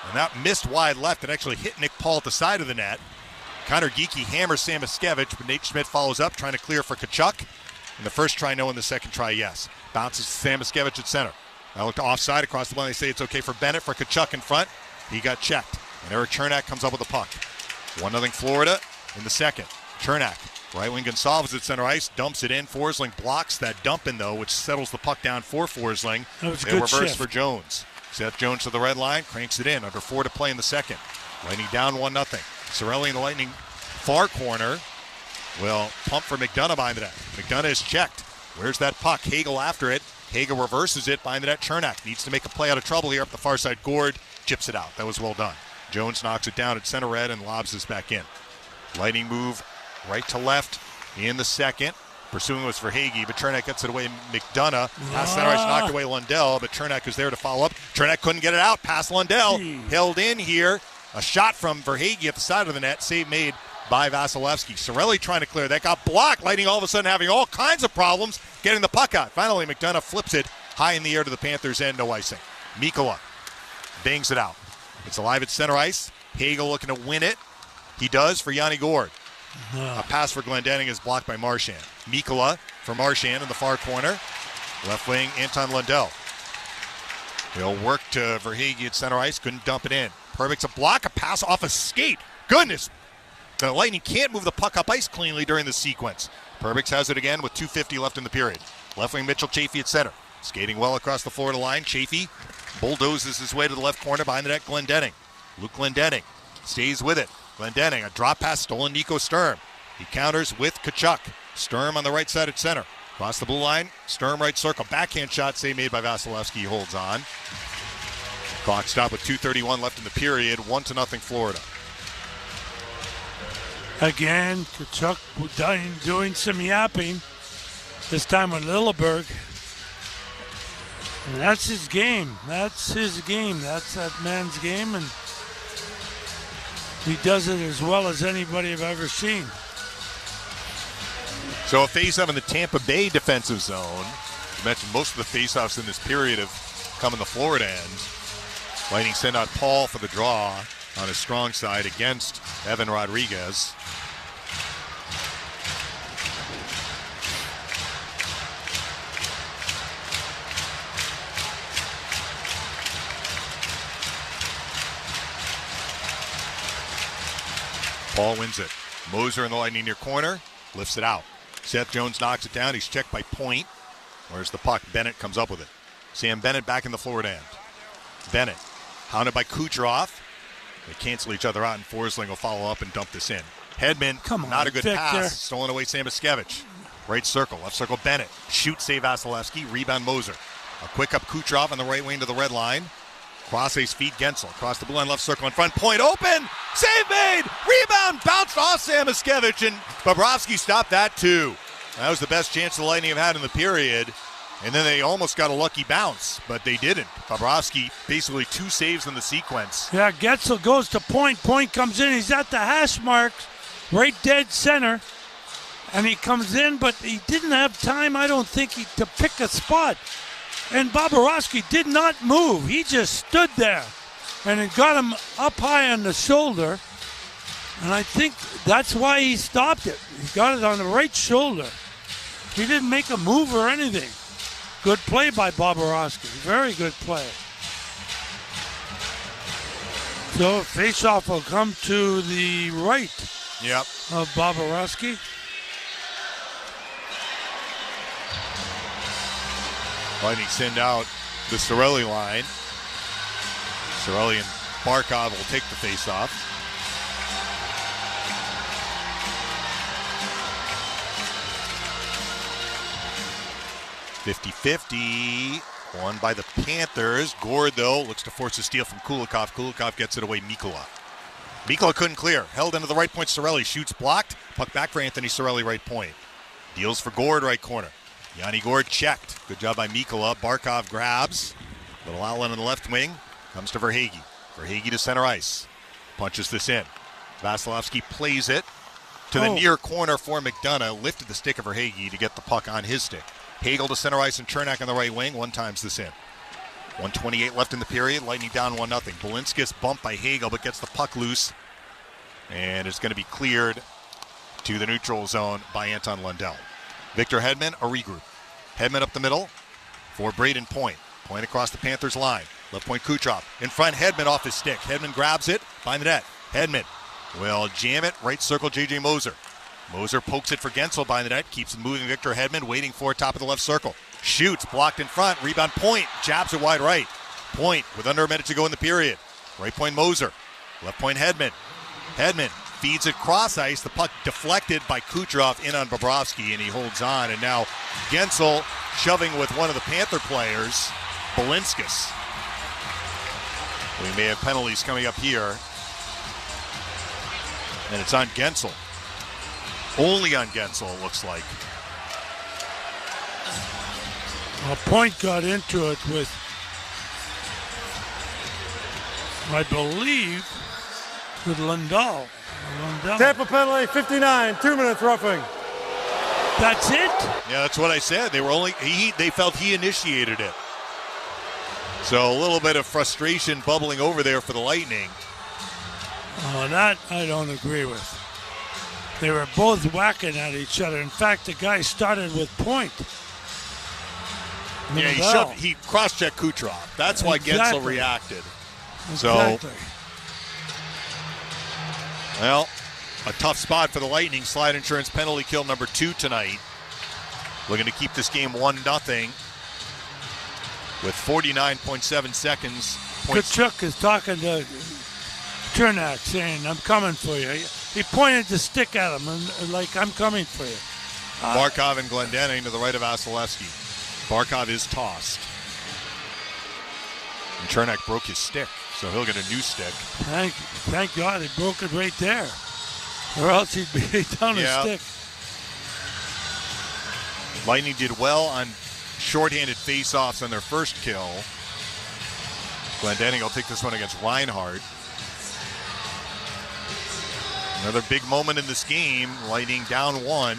And that missed wide left. It actually hit Nick Paul at the side of the net. Connor Geeky hammers Samoskevich, but Nate Schmidt follows up, trying to clear for Tkachuk. In the first try, no. In the second try, yes. Bounces to Samoskevich at center. I looked offside across the line. They say it's okay for Bennett, for Tkachuk in front. He got checked. And Eric Chernak comes up with the puck. 1-0 Florida in the second. Chernak, right wing Gonsalves at center ice, dumps it in. Forsling blocks that dump in, though, which settles the puck down for Forsling. That was a and good reverse shift for Jones. Seth Jones to the red line, cranks it in. Under 4 to play in the second. Lightning down 1-0. Cirelli in the Lightning far corner will pump for McDonough behind the net. McDonough is checked. Where's that puck? Hagel after it. Hagel reverses it behind the net. Chernak needs to make a play out of trouble here up the far side. Gord chips it out. That was well done. Jones knocks it down at center red and lobs this back in. Lightning move right to left in the second. Pursuing was for Hagee, but Chernak gets it away. McDonough. Pass center ice knocked away Lundell, but Chernak is there to follow up. Chernak couldn't get it out. Pass Lundell. Held in here. A shot from Verhaeghe at the side of the net. Save made by Vasilevsky. Cirelli trying to clear. That got blocked. Lightning all of a sudden having all kinds of problems getting the puck out. Finally, McDonough flips it high in the air to the Panthers' end. No icing. Mikkola bangs it out. It's alive at center ice. Hagel looking to win it. He does for Yanni Gord. A pass for Glendening is blocked by Marchand. Mikkola for Marchand in the far corner. Left wing, Anton Lundell. He'll work to Verhaeghe at center ice. Couldn't dump it in. Perbix a block, a pass off a skate. Goodness. The Lightning can't move the puck up ice cleanly during the sequence. Perbix has it again with 2:50 left in the period. Left wing Mitchell Chaffee at center. Skating well across the Florida line. Chaffee bulldozes his way to the left corner behind the net. Glendening. Luke Glendening stays with it. Glendening, a drop pass stolen Nico Sturm. He counters with Tkachuk. Sturm on the right side at center. Across the blue line, Sturm right circle. Backhand shot, save made by Vasilevsky. He holds on. Clock stopped with 2:31 left in the period. 1-0 Florida. Again, Tkachuk doing some yapping. This time with Lilleberg. And that's his game. That's his game. That's that man's game. And he does it as well as anybody I've ever seen. So a face-off in the Tampa Bay defensive zone. You mentioned most of the face-offs in this period have come in the Florida end. Lightning send out Paul for the draw on his strong side against Evan Rodriguez. Paul wins it. Moser in the Lightning near corner. Lifts it out. Seth Jones knocks it down. He's checked by Point. Where's the puck? Bennett comes up with it. Sam Bennett back in the Florida end. Bennett hounded by Kucherov. They cancel each other out, and Forsling will follow up and dump this in. Hedman, not a good pass. Stolen away Samoskevich. Right circle, left circle Bennett. Shoot, save Vasilevsky. Rebound Moser. A quick up Kucherov on the right wing to the red line. Cross ace feed Gensel. Across the blue line, left circle in front. Point open. Save made. Rebound bounced off Samoskevich, and Bobrovsky stopped that too. That was the best chance the Lightning have had in the period. And then they almost got a lucky bounce, but they didn't. Bobrovsky basically 2 saves in the sequence. Yeah, Gensel goes to Point. Point comes in. He's at the hash marks, right dead center. And he comes in, but he didn't have time, I don't think, to pick a spot. And Bobrovsky did not move. He just stood there. And it got him up high on the shoulder. And I think that's why he stopped it. He got it on the right shoulder. He didn't make a move or anything. Good play by Bobrovsky. Very good play. So face-off will come to the right of Bobrovsky. Lightning send out the Cirelli line. Cirelli and Barkov will take the face-off. .50-50, won by the Panthers. Gord, though, looks to force a steal from Kulikov. Kulikov gets it away, Mikkola. Mikkola couldn't clear. Held into the right point, Cirelli shoots blocked. Puck back for Anthony Cirelli, right point. Deals for Gord, right corner. Yanni Gord checked. Good job by Mikkola. Barkov grabs. Little outlet on the left wing. Comes to Verhaeghe. Verhaeghe to center ice. Punches this in. Vasilevsky plays it to the near corner for McDonough. Lifted the stick of Verhaeghe to get the puck on his stick. Hagel to center ice and Chernak on the right wing. 1 times this in. 1:28 left in the period. Lightning down 1-0. Balinskis bumped by Hagel but gets the puck loose. And it's going to be cleared to the neutral zone by Anton Lundell. Victor Hedman, a regroup. Hedman up the middle. for Braden Point. Point across the Panthers line. Left point Kucherov. In front, Hedman off his stick. Hedman grabs it, behind the net. Hedman will jam it, right circle J.J. Moser. Moser pokes it for Gensel behind the net, keeps it moving. Victor Hedman waiting for it, top of the left circle. Shoots, blocked in front, rebound Point, jabs it wide right. Point with under a minute to go in the period. Right point Moser, left point Hedman. Hedman feeds it cross ice, the puck deflected by Kucherov in on Bobrovsky, and he holds on. And now Gensel shoving with one of the Panther players, Balinskis. We may have penalties coming up here. And it's on Gensel. Only on Gensel, it looks like. A Point got into it with, I believe, with Lundell. Tampa penalty, 59, 2 minutes roughing. That's it? Yeah, that's what I said. They felt he initiated it. So a little bit of frustration bubbling over there for the Lightning. Oh, that I don't agree with. They were both whacking at each other. In fact, the guy started with Point. Yeah, he cross-checked Kucherov. That's why Gensel reacted. Exactly. So, well, a tough spot for the Lightning. Slide insurance penalty kill number 2 tonight. Looking to keep this game 1-0 with 49.7 seconds. Kachuk is talking to Chernak saying, I'm coming for you. He pointed the stick at him and like, I'm coming for you. Barkov and Glendening to the right of Vasilevsky. Barkov is tossed. And Chernak broke his stick, so he'll get a new stick. Thank God he broke it right there. Or else he'd be down his stick. Lightning did well on shorthanded face-offs on their first kill. Glendening will take this one against Reinhart. Another big moment in this game. Lightning down 1.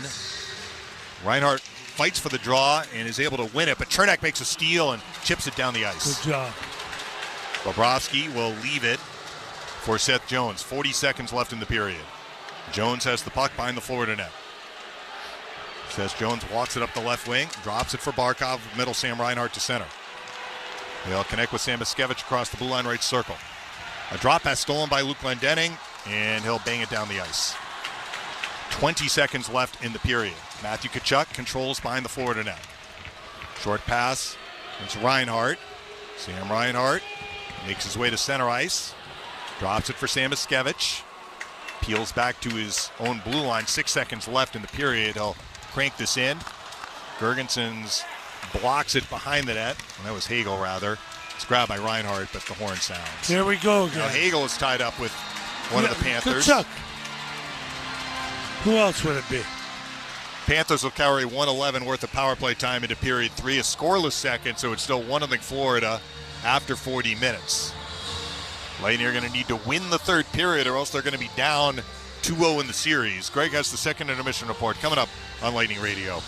Reinhart fights for the draw and is able to win it, but Chernak makes a steal and chips it down the ice. Good job. Bobrovsky will leave it for Seth Jones. 40 seconds left in the period. Jones has the puck behind the Florida net. Seth Jones walks it up the left wing, drops it for Barkov, middle Sam Reinhart to center. They'll connect with Sam Miskevich across the blue line right circle. A drop pass stolen by Luke Glendening, and he'll bang it down the ice. 20 seconds left in the period. Matthew Tkachuk controls behind the Florida net. Short pass. It's Reinhart. Sam Reinhart makes his way to center ice. Drops it for Sam Miskevich. Peels back to his own blue line. 6 seconds left in the period. He'll crank this in. Gergensons blocks it behind the net. And that was Hagel, rather. It's grabbed by Reinhart, but the horn sounds. There we go again. Now Hagel is tied up with one of the Panthers. Tkachuk. Who else would it be? Panthers will carry 1:11 worth of power play time into period 3. A scoreless second, so it's still 1-0 Florida after 40 minutes. Lightning are going to need to win the third period or else they're going to be down 2-0 in the series. Greg has the second intermission report coming up on Lightning Radio.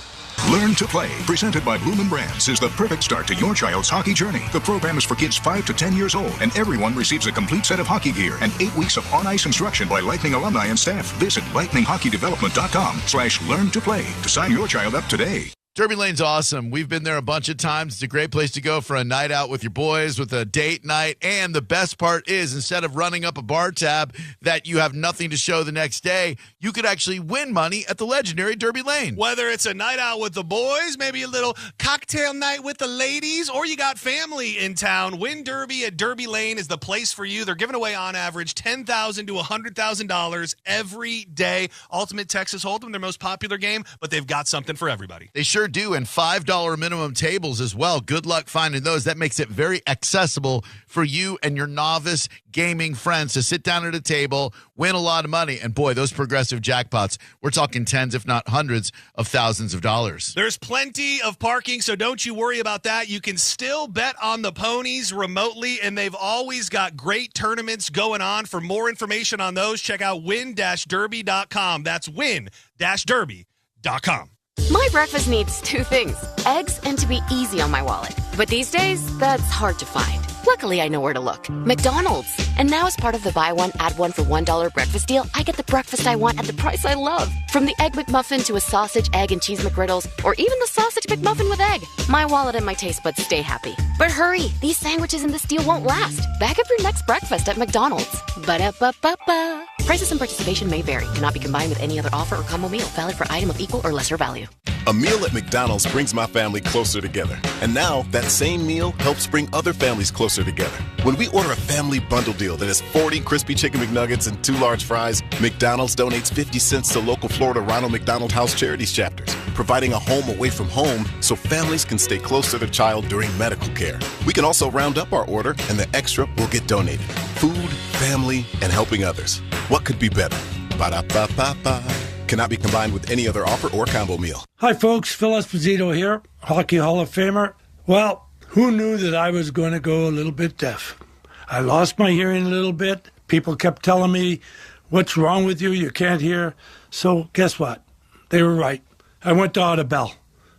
Learn to Play, presented by Bloomin' Brands, is the perfect start to your child's hockey journey. The program is for kids 5 to 10 years old, and everyone receives a complete set of hockey gear and 8 weeks of on-ice instruction by Lightning alumni and staff. Visit lightninghockeydevelopment.com/learn to play to sign your child up today. Derby Lane's awesome. We've been there a bunch of times. It's a great place to go for a night out with your boys, with a date night. And the best part is, instead of running up a bar tab that you have nothing to show the next day, you could actually win money at the legendary Derby Lane. Whether it's a night out with the boys, maybe a little cocktail night with the ladies, or you got family in town, Win Derby at Derby Lane is the place for you. They're giving away on average $10,000 to $100,000 every day. Ultimate Texas Hold'em, their most popular game, but they've got something for everybody. They sure do, and $5 minimum tables as well. Good luck finding those. That makes it very accessible for you and your novice gaming friends to sit down at a table, win a lot of money, and boy, those progressive jackpots, we're talking tens, if not hundreds of thousands of dollars. There's plenty of parking, so don't you worry about that. You can still bet on the ponies remotely, and they've always got great tournaments going on. For more information on those, check out win-derby.com. That's win-derby.com. My breakfast needs 2 things: eggs and to be easy on my wallet. But these days, that's hard to find. Luckily, I know where to look. McDonald's. And now as part of the buy one, add one for $1 breakfast deal, I get the breakfast I want at the price I love. From the Egg McMuffin to a sausage, egg, and cheese McGriddles, or even the sausage McMuffin with egg. My wallet and my taste buds stay happy. But hurry, these sandwiches in this deal won't last. Bag up your next breakfast at McDonald's. Ba-da-ba-ba-ba. Prices and participation may vary. Cannot be combined with any other offer or combo meal. Valid for item of equal or lesser value. A meal at McDonald's brings my family closer together. And now, that same meal helps bring other families closer together. When we order a family bundle deal that has 40 crispy chicken McNuggets and 2 large fries, McDonald's donates 50 cents to local Florida Ronald McDonald House Charities chapters, providing a home away from home so families can stay close to their child during medical care. We can also round up our order, and the extra will get donated. Food, family, and helping others. What could be better? Ba-da-ba-ba-ba. Cannot be combined with any other offer or combo meal. Hi, folks. Phil Esposito here, Hockey Hall of Famer. Well, who knew that I was going to go a little bit deaf? I lost my hearing a little bit. People kept telling me, what's wrong with you? You can't hear. So guess what? They were right. I went to Audibel.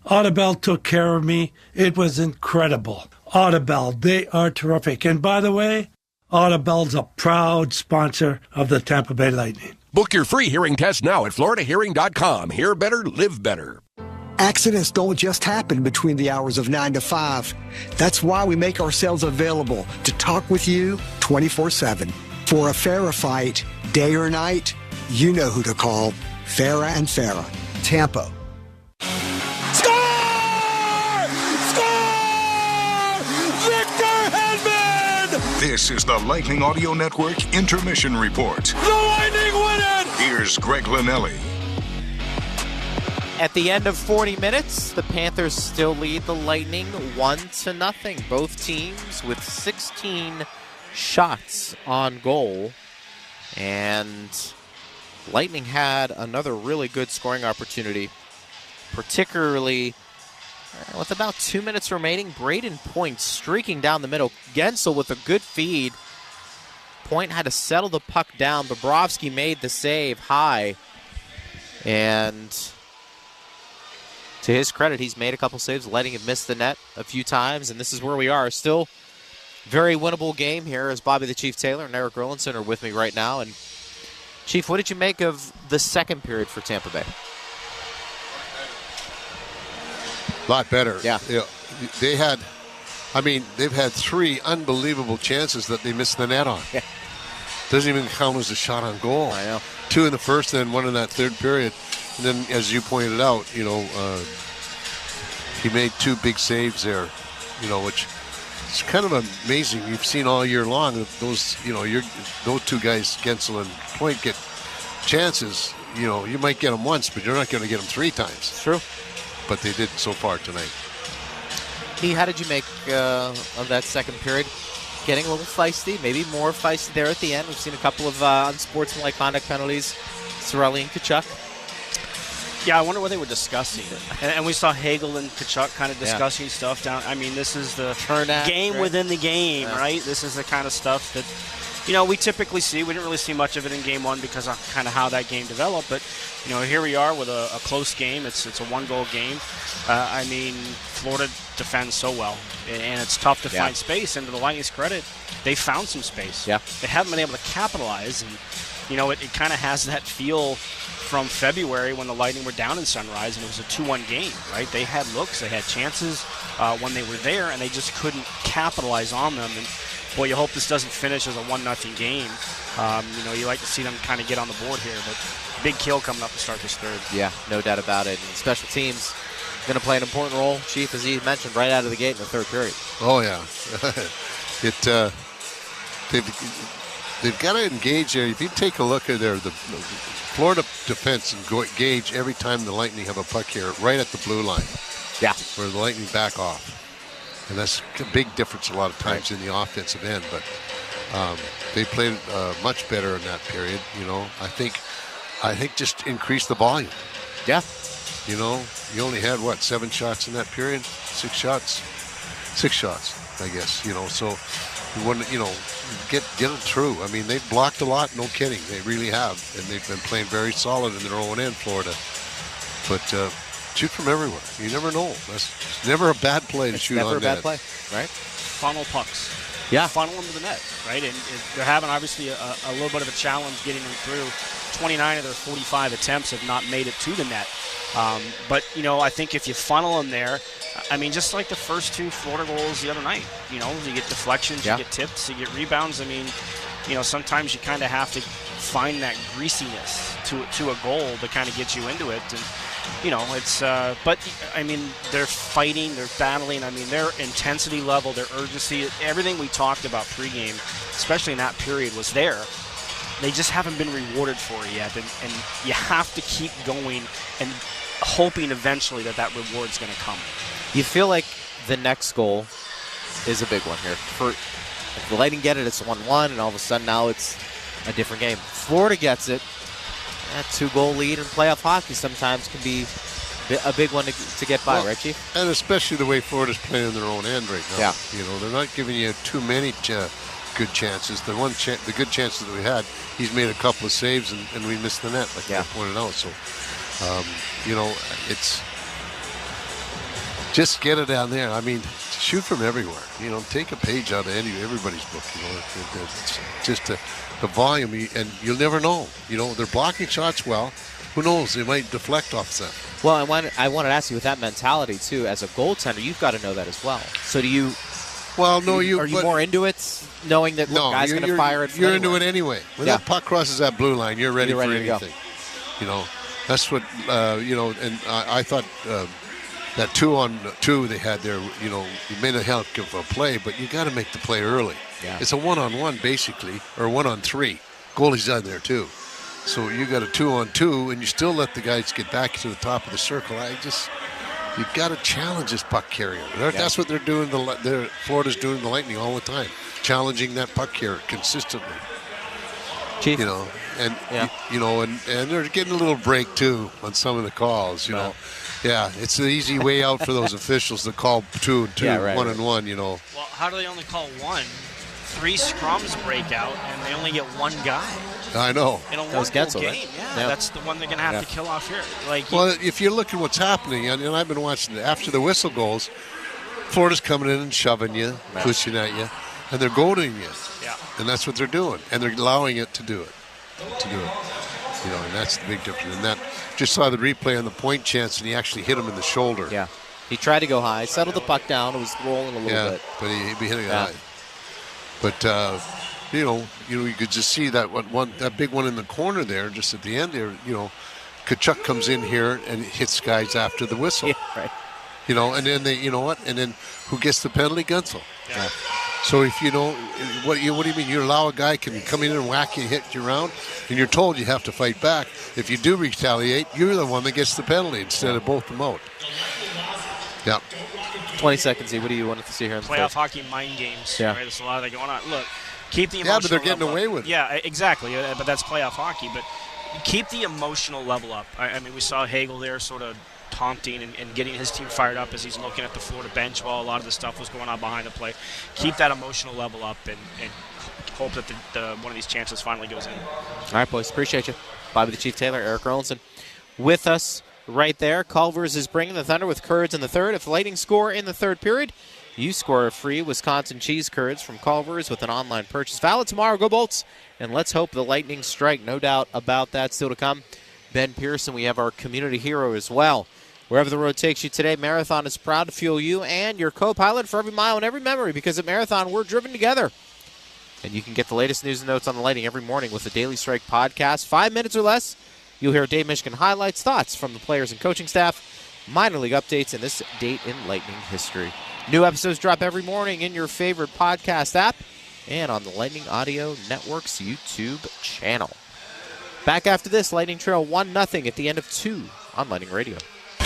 Audibel took care of me. It was incredible. Audibel, they are terrific. And by the way, Audibel's a proud sponsor of the Tampa Bay Lightning. Book your free hearing test now at floridahearing.com. Hear better, live better. Accidents don't just happen between the hours of 9 to 5. That's why we make ourselves available to talk with you 24/7. For a Farah fight, day or night, you know who to call. Farah and Farah, Tampa. This is the Lightning Audio Network Intermission Report. The Lightning win it! Here's Greg Linnelli. At the end of 40 minutes, the Panthers still lead the Lightning 1-0. Both teams with 16 shots on goal. And Lightning had another really good scoring opportunity, particularly with about 2 minutes remaining. Braden Point streaking down the middle. Gensel with a good feed. Point had to settle the puck down. Bobrovsky made the save high. And to his credit, he's made a couple saves, letting him miss the net a few times. And this is where we are. Still very winnable game here, as Bobby the Chief Taylor and Eric Rollinson are with me right now. And Chief, what did you make of the second period for Tampa Bay? A lot better. Yeah. They've had 3 unbelievable chances that they missed the net on. Yeah. Doesn't even count as a shot on goal. I know. 2 in the first and 1 in that third period. And then, as you pointed out, he made 2 big saves there, which is kind of amazing. You've seen all year long that those 2 guys, Gensel and Point, get chances. You might get them once, but you're not going to get them 3 times. It's true. But they did so far tonight. How did you make of that second period? Getting a little feisty, maybe more feisty there at the end. We've seen a couple of unsportsmanlike conduct penalties. Cirelli and Tkachuk. Yeah, I wonder what they were discussing. And we saw Hagel and Tkachuk kind of discussing stuff down. I mean, this is the game within the game, right? This is the kind of stuff that, we typically see. We didn't really see much of it in Game 1 because of kind of how that game developed. But, here we are with a close game. It's a 1-goal game. Florida defends so well, and it's tough to find space. And to the Lightning's credit, they found some space. Yeah. They haven't been able to capitalize. And, it kind of has that feel from February when the Lightning were down in Sunrise, and it was a 2-1 game, right? They had looks, they had chances when they were there, and they just couldn't capitalize on them. And boy, you hope this doesn't finish as a 1-0 game. You like to see them kind of get on the board here, but big kill coming up to start this third. Yeah, no doubt about it. And special teams going to play an important role, Chief, as he mentioned, right out of the gate in the third period. Oh, yeah. They've got to engage there. If you take a look at the Florida defense engage every time the Lightning have a puck here, right at the blue line. Yeah. Where the Lightning back off. And that's a big difference a lot of times in the offensive end. But they played much better in that period. I think just increase the volume. Yeah. You only had 7 shots in that period? 6 shots? 6 shots, I guess. So you want to, get it through. I mean, they've blocked a lot, no kidding. They really have, and they've been playing very solid in their own end, Florida. But shoot from everywhere. You never know. That's never a bad play to shoot on net. Never a bad play, right? Funnel pucks. funnel them to the net, right? And they're having obviously a little bit of a challenge getting them through. 29 of their 45 attempts have not made it to the net. But, I think if you funnel them there, just like the first 2 Florida goals the other night, you get deflections, you get tips, you get rebounds. Sometimes you kind of have to find that greasiness to a goal to kind of get you into it. And, they're fighting, they're battling. Their intensity level, their urgency, everything we talked about pregame, especially in that period, was there. They just haven't been rewarded for it yet. And you have to keep going and hoping eventually that reward's going to come. You feel like the next goal is a big one here. If the Lightning get it, it's 1-1, and all of a sudden now it's a different game. Florida gets it. That 2-goal lead in playoff hockey sometimes can be a big one to get by, right, Chief? And especially the way Florida's playing in their own end right now. Yeah. They're not giving you too many good chances. The good chances that we had, he's made a couple of saves, and we missed the net, like you pointed out. So, it's just get it down there. Shoot from everywhere. Take a page out of everybody's book. It's just the volume, and you'll never know. They're blocking shots well. Who knows? They might deflect off that. Well, I wanted to ask you, with that mentality too, as a goaltender, you've got to know that as well. So do you? Well, no, are you more into it, knowing that guy's going to fire it? You're into it anyway. When that puck crosses that blue line, you're ready for anything. That's what and I thought that 2-on-2 they had there. You may not help give a play, but you got to make the play early. Yeah. It's a 1-on-1 basically, or 1-on-3. Goalie's on there too, so you got a 2-on-2, and you still let the guys get back to the top of the circle. You've got to challenge this puck carrier. That's what they're doing. Florida's doing the Lightning all the time, challenging that puck carrier consistently. Chief. And they're getting a little break too on some of the calls. It's the easy way out for those officials to call 2 and 2, 1 and 1. Well, how do they only call 1? 3 scrums break out, and they only get 1 guy. I know. In a 1-goal game, that's the one they're going to have to kill off here. If you look at what's happening, and I've been watching after the whistle goes, Florida's coming in and shoving you, pushing at you, and they're goading you. Yeah. And that's what they're doing, and they're allowing it to do it. And that's the big difference. And that just saw the replay on the point chance, and he actually hit him in the shoulder. Yeah. He tried to go high, settled the puck down, it was rolling a little bit. But he hit it high. But you could just see that big one in the corner there, just at the end there. Tkachuk comes in here and hits guys after the whistle. Yeah, right. And then and then who gets the penalty? Gunsel. Yeah. So if you don't, what do you mean? You allow a guy can come in and whack you, hit you around, and you're told you have to fight back. If you do retaliate, you're the one that gets the penalty instead of both them out. Yeah. 20 seconds, what do you want to see here in the playoff hockey mind games? Yeah. Right? There's a lot of that going on. Look, keep the emotional but they're getting away with it. Yeah, exactly. But that's playoff hockey. But keep the emotional level up. We saw Hagel there sort of taunting and getting his team fired up as he's looking at the Florida bench while a lot of the stuff was going on behind the play. Keep that emotional level up and hope that one of these chances finally goes in. All right, boys. Appreciate you. Bobby the Chief Taylor, Eric Rollinson with us right there. Culver's is bringing the Thunder with curds in the third. If the Lightning score in the third period, you score a free Wisconsin cheese curds from Culver's with an online purchase. Valid tomorrow. Go Bolts. And let's hope the Lightning strike. No doubt about that still to come. Ben Pearson, we have our community hero as well. Wherever the road takes you today, Marathon is proud to fuel you and your co-pilot for every mile and every memory, because at Marathon, we're driven together. And you can get the latest news and notes on the Lightning every morning with the Daily Strike podcast. 5 minutes or less, you'll hear Dave Mishkin highlights, thoughts from the players and coaching staff, minor league updates, and this date in Lightning history. New episodes drop every morning in your favorite podcast app and on the Lightning Audio Network's YouTube channel. Back after this, Lightning trail 1-0 at the end of 2 on Lightning Radio.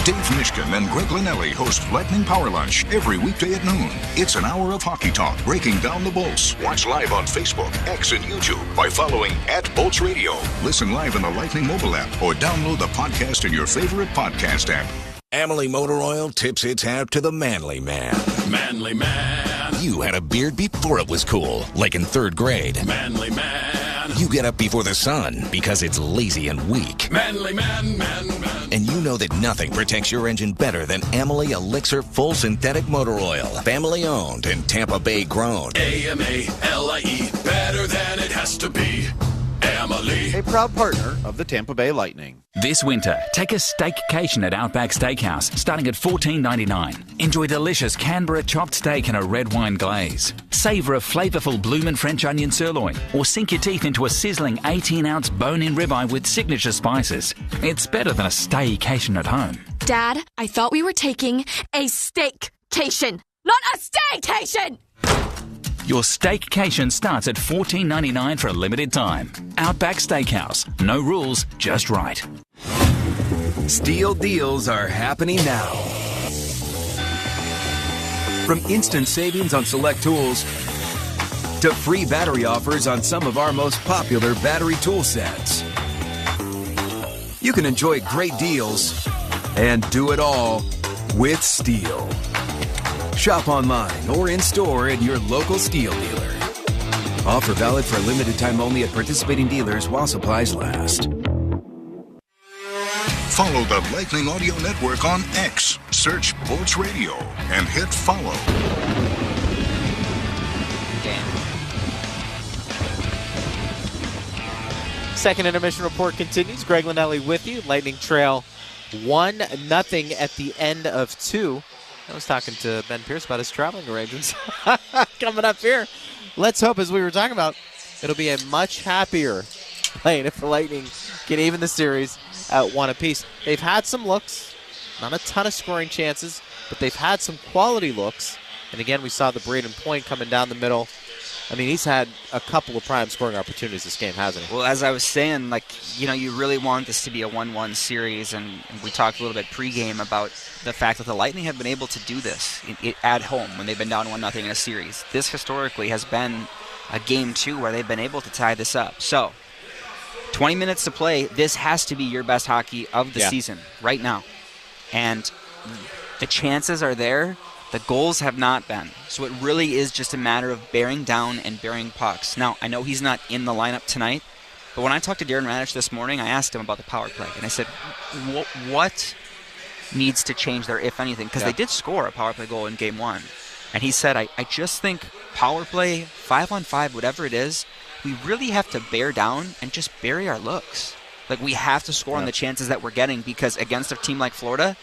Dave Mishkin and Greg Linnelli host Lightning Power Lunch every weekday at noon. It's an hour of hockey talk, breaking down the Bolts. Watch live on Facebook, X, and YouTube by following @BoltsRadio. Listen live in the Lightning mobile app or download the podcast in your favorite podcast app. Amalie Motor Oil tips its hat to the manly man. Manly man. You had a beard before it was cool, like in 3rd grade. Manly man. You You get up before the sun because it's lazy and weak. Manly man. And you know that nothing protects your engine better than Amalie Elixir Full Synthetic Motor Oil. Family owned and Tampa Bay grown. AMALIE, better than it has to be. Amalie. A proud partner of the Tampa Bay Lightning. This winter, take a staycation at Outback Steakhouse, starting at $14.99. Enjoy delicious Canberra chopped steak and a red wine glaze. Savour a flavourful bloomin' French onion sirloin, or sink your teeth into a sizzling 18-ounce bone-in ribeye with signature spices. It's better than a staycation at home. Dad, I thought we were taking a steakcation, not a staycation! Your staycation starts at $14.99 for a limited time. Outback Steakhouse. No rules, just right. Steel deals are happening now. From instant savings on select tools to free battery offers on some of our most popular battery tool sets. You can enjoy great deals and do it all with Steel. Shop online or in-store at your local Steel dealer. Offer valid for a limited time only at participating dealers while supplies last. Follow the Lightning Audio Network on X. Search Bolts Radio and hit follow. Second intermission report continues. Greg Linnelli with you. Lightning trail 1-0 at the end of 2. I was talking to Ben Pierce about his traveling arrangements coming up here. Let's hope, as we were talking about, it'll be a much happier lane if the Lightning can even the series at 1 apiece. They've had some looks, not a ton of scoring chances, but they've had some quality looks. And again, we saw the Braden Point coming down the middle. I mean, he's had a couple of prime scoring opportunities this game, hasn't he? Well, as I was saying, you really want this to be a 1-1 series, and we talked a little bit pregame about the fact that the Lightning have been able to do this at home when they've been down 1-0 in a series. This historically has been a game 2 where they've been able to tie this up. So, 20 minutes to play. This has to be your best hockey of the season right now. And the chances are there. The goals have not been. So it really is just a matter of bearing down and bearing pucks. Now, I know he's not in the lineup tonight, but when I talked to Darren Radich this morning, I asked him about the power play. And I said, what needs to change there, if anything? Because they did score a power play goal in Game 1. And he said, I just think power play, 5-on-5, whatever it is, we really have to bear down and just bury our looks. Like, we have to score on the chances that we're getting, because against a team like Florida,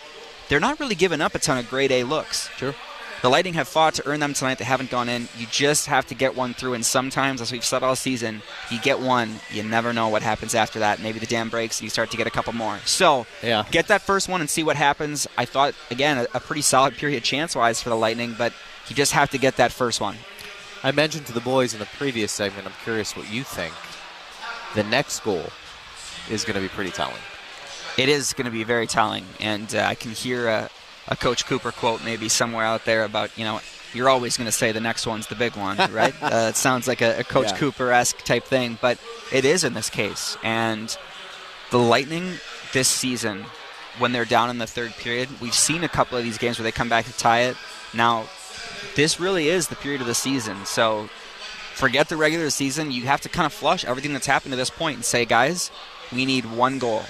they're not really giving up a ton of grade A looks. Sure. The Lightning have fought to earn them tonight. They haven't gone in. You just have to get one through. And sometimes, as we've said all season, you get one, you never know what happens after that. Maybe the dam breaks and you start to get a couple more. So get that first one and see what happens. I thought, again, a pretty solid period chance-wise for the Lightning, but you just have to get that first one. I mentioned to the boys in the previous segment, I'm curious what you think. The next goal is going to be pretty telling. It is going to be very telling, and I can hear a Coach Cooper quote maybe somewhere out there about, you're always going to say the next one's the big one, right? It sounds like a Coach Cooper-esque type thing, but it is in this case. And the Lightning this season, when they're down in the third period, we've seen a couple of these games where they come back to tie it. Now, this really is the period of the season, so forget the regular season. You have to kind of flush everything that's happened to this point and say, guys, we need one goal.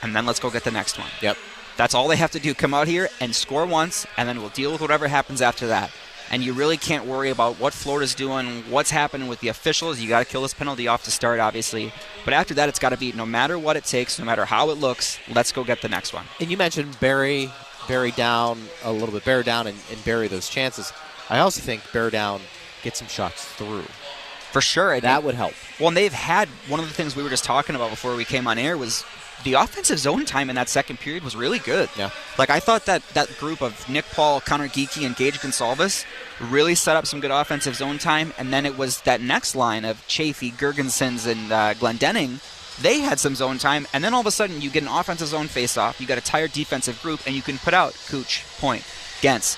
And then let's go get the next one. Yep. That's all they have to do. Come out here and score once, and then we'll deal with whatever happens after that. And you really can't worry about what Florida's doing, what's happening with the officials. You got to kill this penalty off to start, obviously. But after that, it's got to be no matter what it takes, no matter how it looks, let's go get the next one. And you mentioned bury down a little bit, bear down and bury those chances. I also think bear down, get some shots through. For sure. That would help. Well, and they've had, one of the things we were just talking about before we came on air was the offensive zone time in that second period was really good. Yeah. Like, I thought that group of Nick Paul, Connor Geekie, and Gage Gonsalves really set up some good offensive zone time, and then it was that next line of Chafee, Gergensons, and Glendening. They had some zone time, and then all of a sudden you get an offensive zone face-off, you got a tired defensive group, and you can put out Cooch, Point, Gentz.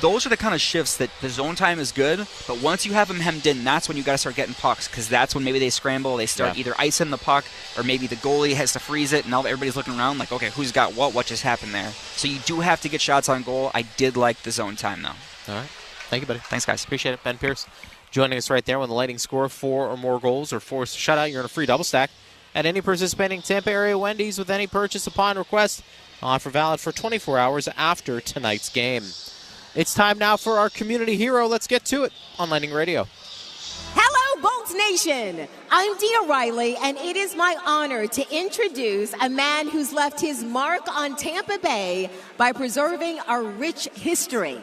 Those are the kind of shifts that the zone time is good, but once you have them hemmed in, that's when you got to start getting pucks, because that's when maybe they scramble, they start either icing the puck, or maybe the goalie has to freeze it, and now everybody's looking around like, okay, who's got what just happened there? So you do have to get shots on goal. I did like the zone time, though. All right. Thank you, buddy. Thanks, guys. Appreciate it. Ben Pierce Joining us right there when the Lightning score 4 or more goals or force a shutout, you're in a free double stack at any participating Tampa area Wendy's with any purchase upon request. Offer valid for 24 hours after tonight's game. It's time now for our community hero. Let's get to it on Lightning Radio. Hello, Bolts Nation. I'm Dina Riley, and it is my honor to introduce a man who's left his mark on Tampa Bay by preserving our rich history.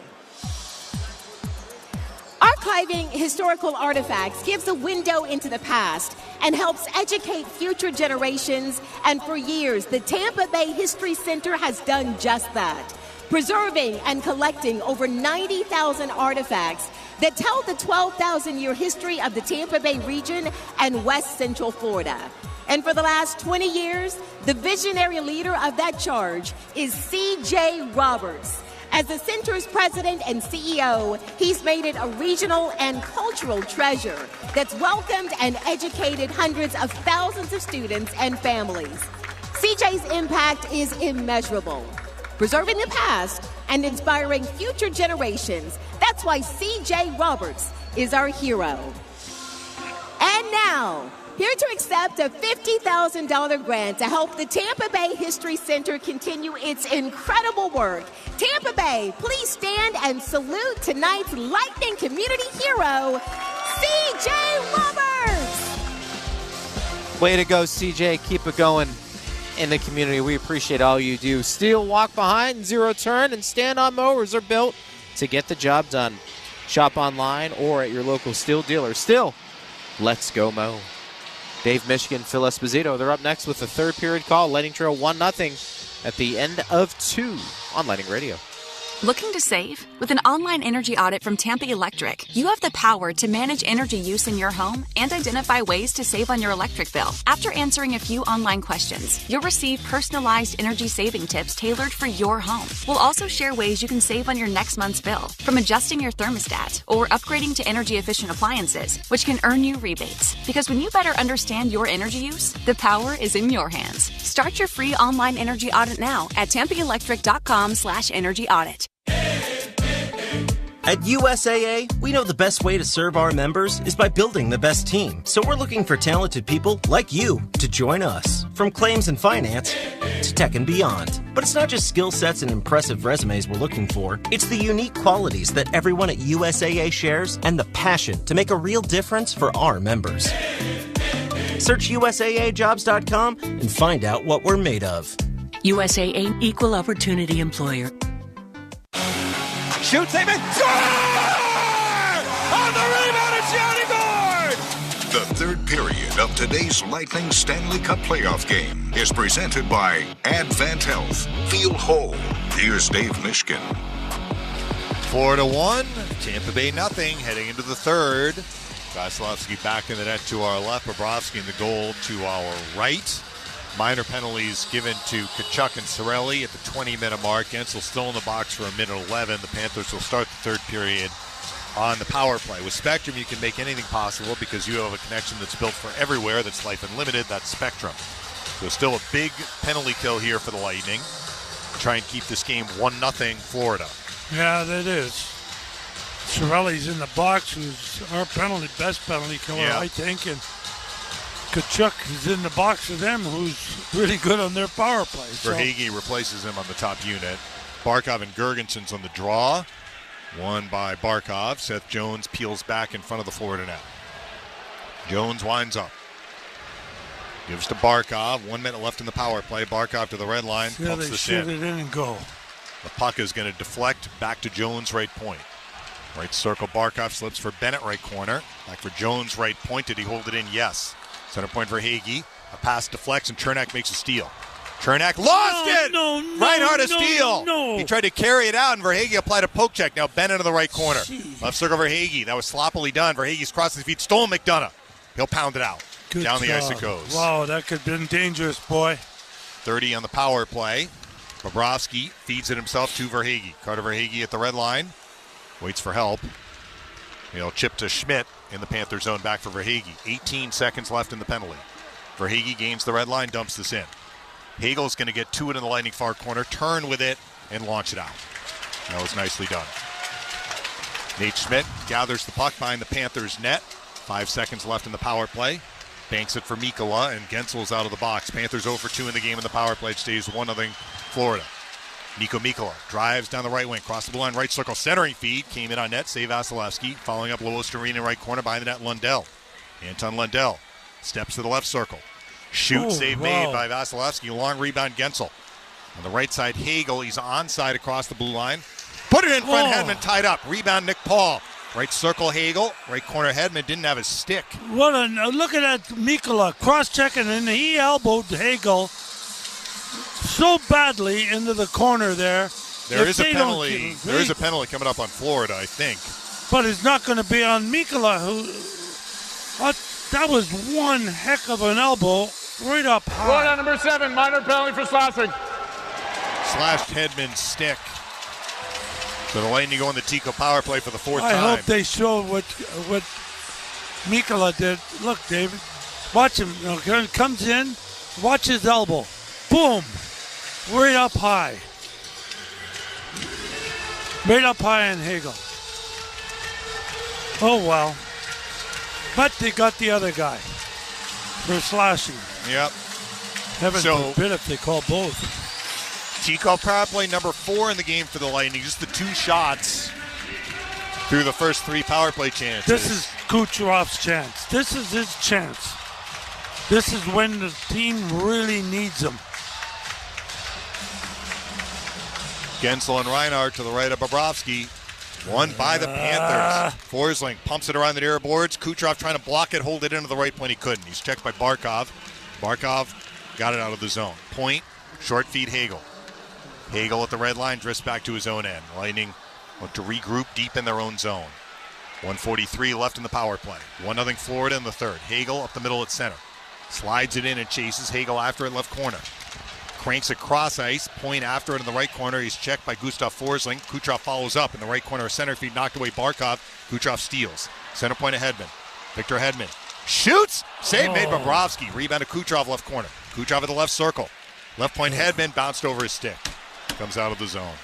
Archiving historical artifacts gives a window into the past and helps educate future generations. And for years, the Tampa Bay History Center has done just that, preserving and collecting over 90,000 artifacts that tell the 12,000-year history of the Tampa Bay region and West Central Florida. And for the last 20 years, the visionary leader of that charge is C.J. Roberts. As the center's president and CEO, he's made it a regional and cultural treasure that's welcomed and educated hundreds of thousands of students and families. CJ's impact is immeasurable, preserving the past and inspiring future generations. That's why CJ Roberts is our hero. And now, here to accept a $50,000 grant to help the Tampa Bay History Center continue its incredible work. Tampa Bay, please stand and salute tonight's Lightning Community Hero, C.J. Roberts. Way to go, CJ. Keep it going in the community. We appreciate all you do. Steal, walk behind, zero turn, and stand-on mowers are built to get the job done. Shop online or at your local Stihl dealer. Stihl, let's go mow. Dave Michigan, Phil Esposito. They're up next with the third period call. Lightning trail 1-0 at the end of 2 on Lightning Radio. Looking to save? With an online energy audit from Tampa Electric, you have the power to manage energy use in your home and identify ways to save on your electric bill. After answering a few online questions, you'll receive personalized energy saving tips tailored for your home. We'll also share ways you can save on your next month's bill, from adjusting your thermostat or upgrading to energy-efficient appliances, which can earn you rebates. Because when you better understand your energy use, the power is in your hands. Start your free online energy audit now at tampaelectric.com/energy audit. At USAA, we know the best way to serve our members is by building the best team. So we're looking for talented people like you to join us. From claims and finance to tech and beyond. But it's not just skill sets and impressive resumes we're looking for. It's the unique qualities that everyone at USAA shares and the passion to make a real difference for our members. Search USAAjobs.com and find out what we're made of. USAA Equal Opportunity Employer. Shoots, aim it, score! On the rebound, it's Johnny Gord! The third period of today's Lightning Stanley Cup playoff game is presented by Advent Health. Feel whole. Here's Dave Mishkin. 4-1, Tampa Bay nothing, heading into the third. Vasilevsky back in the net to our left, Bobrovsky in the goal to our right. Minor penalties given to Tkachuk and Cirelli at the 20-minute mark. Gensel still in the box for a minute 11. The Panthers will start the third period on the power play. With Spectrum, you can make anything possible because you have a connection that's built for everywhere that's life unlimited. That's Spectrum. So still a big penalty kill here for the Lightning. Try and keep this game 1-0 Florida. Yeah, that is. Cirelli's in the box, who's our best penalty killer, I think, and Tkachuk is in the box with them, who's really good on their power play. Verhaeghe replaces him on the top unit. Barkov and Gergensen's on the draw. Won by Barkov. Seth Jones peels back in front of the Florida net. Jones winds up. Gives to Barkov. 1 minute left in the power play. Barkov to the red line. Pumps this shoot it in and go. The puck is going to deflect back to Jones' right point. Right circle. Barkov slips for Bennett right corner. Back for Jones' right point. Did he hold it in? Yes. Center point for Verhaeghe. A pass deflects and Chernak makes a steal. Chernak lost it! Reinhardt a steal! He tried to carry it out and Verhaeghe applied a poke check. Now Bennett in the right corner. Left circle Verhaeghe. That was sloppily done. Verhaeghe's crossing his feet. Stolen McDonough. He'll pound it out. Good Down the job. ice it goes. Wow, that could have been dangerous, boy. 30 on the power play. Bobrovsky feeds it himself to Verhaeghe. Carter Verhaeghe at the red line. Waits for help. He'll chip to Schmidt in the Panther zone back for Verhaeghe. 18 seconds left in the penalty. Verhaeghe gains the red line, dumps this in. Hagel's going to get to it in the Lightning far corner, turn with it, and launch it out. That was nicely done. Nate Schmidt gathers the puck behind the Panthers' net. 5 seconds left in the power play. Banks it for Mikkola, and Gensel's out of the box. Panthers 0 for 2 in the game in the power play. It stays 1-0 Florida. Nico Mikkola drives down the right wing, cross the blue line, right circle, centering feed. Came in on net, save Vasilevsky. Following up, Lois Storeen in right corner, behind the net, Lundell. Anton Lundell steps to the left circle. Save made by Vasilevsky. Long rebound, Gensel. On the right side, Hagel. He's onside across the blue line. Put it in front, Hedman tied up. Rebound, Nick Paul. Right circle, Hagel. Right corner, Hedman didn't have his stick. Look at that Mikkola cross-checking, and he elbowed Hagel so badly into the corner there. There is a penalty. There is a penalty coming up on Florida, I think. But it's not going to be on Mikkola, that was one heck of an elbow right up high. Florida number 7, minor penalty for slashing. Slashed Hedman's stick. So the Lightning go on the Tico power play for the 4th time. I hope they show what Mikkola did. Look, David, watch him. Comes in, watch his elbow. Boom, right up high. Right up high on Hagel. Oh, well. But they got the other guy for slashing. Yep. Heaven forbid if they call both. Tico power play number 4 in the game for the Lightning. Just the 2 shots through the first 3 power play chances. This is Kucherov's chance. This is his chance. This is when the team really needs him. Gensel and Reinhardt to the right of Bobrovsky. Won by the Panthers. Forsling pumps it around the near boards. Kucherov trying to block it, hold it into the right point. He couldn't. He's checked by Barkov. Barkov got it out of the zone. Point, short feed Hagel. Hagel at the red line, drifts back to his own end. Lightning look to regroup deep in their own zone. 1:43 left in the power play. 1-0 Florida in the third. Hagel up the middle at center. Slides it in and chases Hagel after it left corner. Cranks it cross ice. Point after it in the right corner. He's checked by Gustav Forsling. Kucherov follows up in the right corner. Center feed knocked away Barkov. Kucherov steals. Center point of Hedman. Victor Hedman shoots. Save made by Bobrovsky. Rebound to Kucherov left corner. Kucherov at the left circle. Left point Hedman bounced over his stick. Comes out of the zone.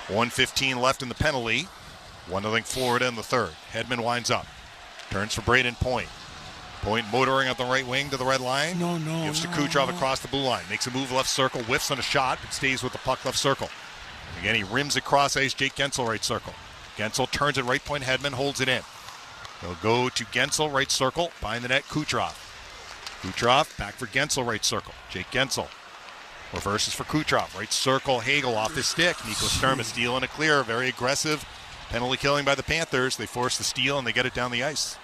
1:15 left in the penalty. 1-0 Florida in the third. Hedman winds up. Turns for Braden Point. Point motoring up the right wing to the red line. Gives to Kucherov across the blue line. Makes a move left circle. Whiffs on a shot, but stays with the puck left circle. Again, he rims it cross ice. Jake Gensel right circle. Gensel turns it right point. Hedman holds it in. He'll go to Gensel right circle. Behind the net, Kucherov. Kucherov back for Gensel right circle. Jake Gensel. Reverses for Kucherov. Right circle, Hagel off his stick. Nico Sturm is stealing a clear. Very aggressive. Penalty killing by the Panthers. They force the steal and they get it down the ice.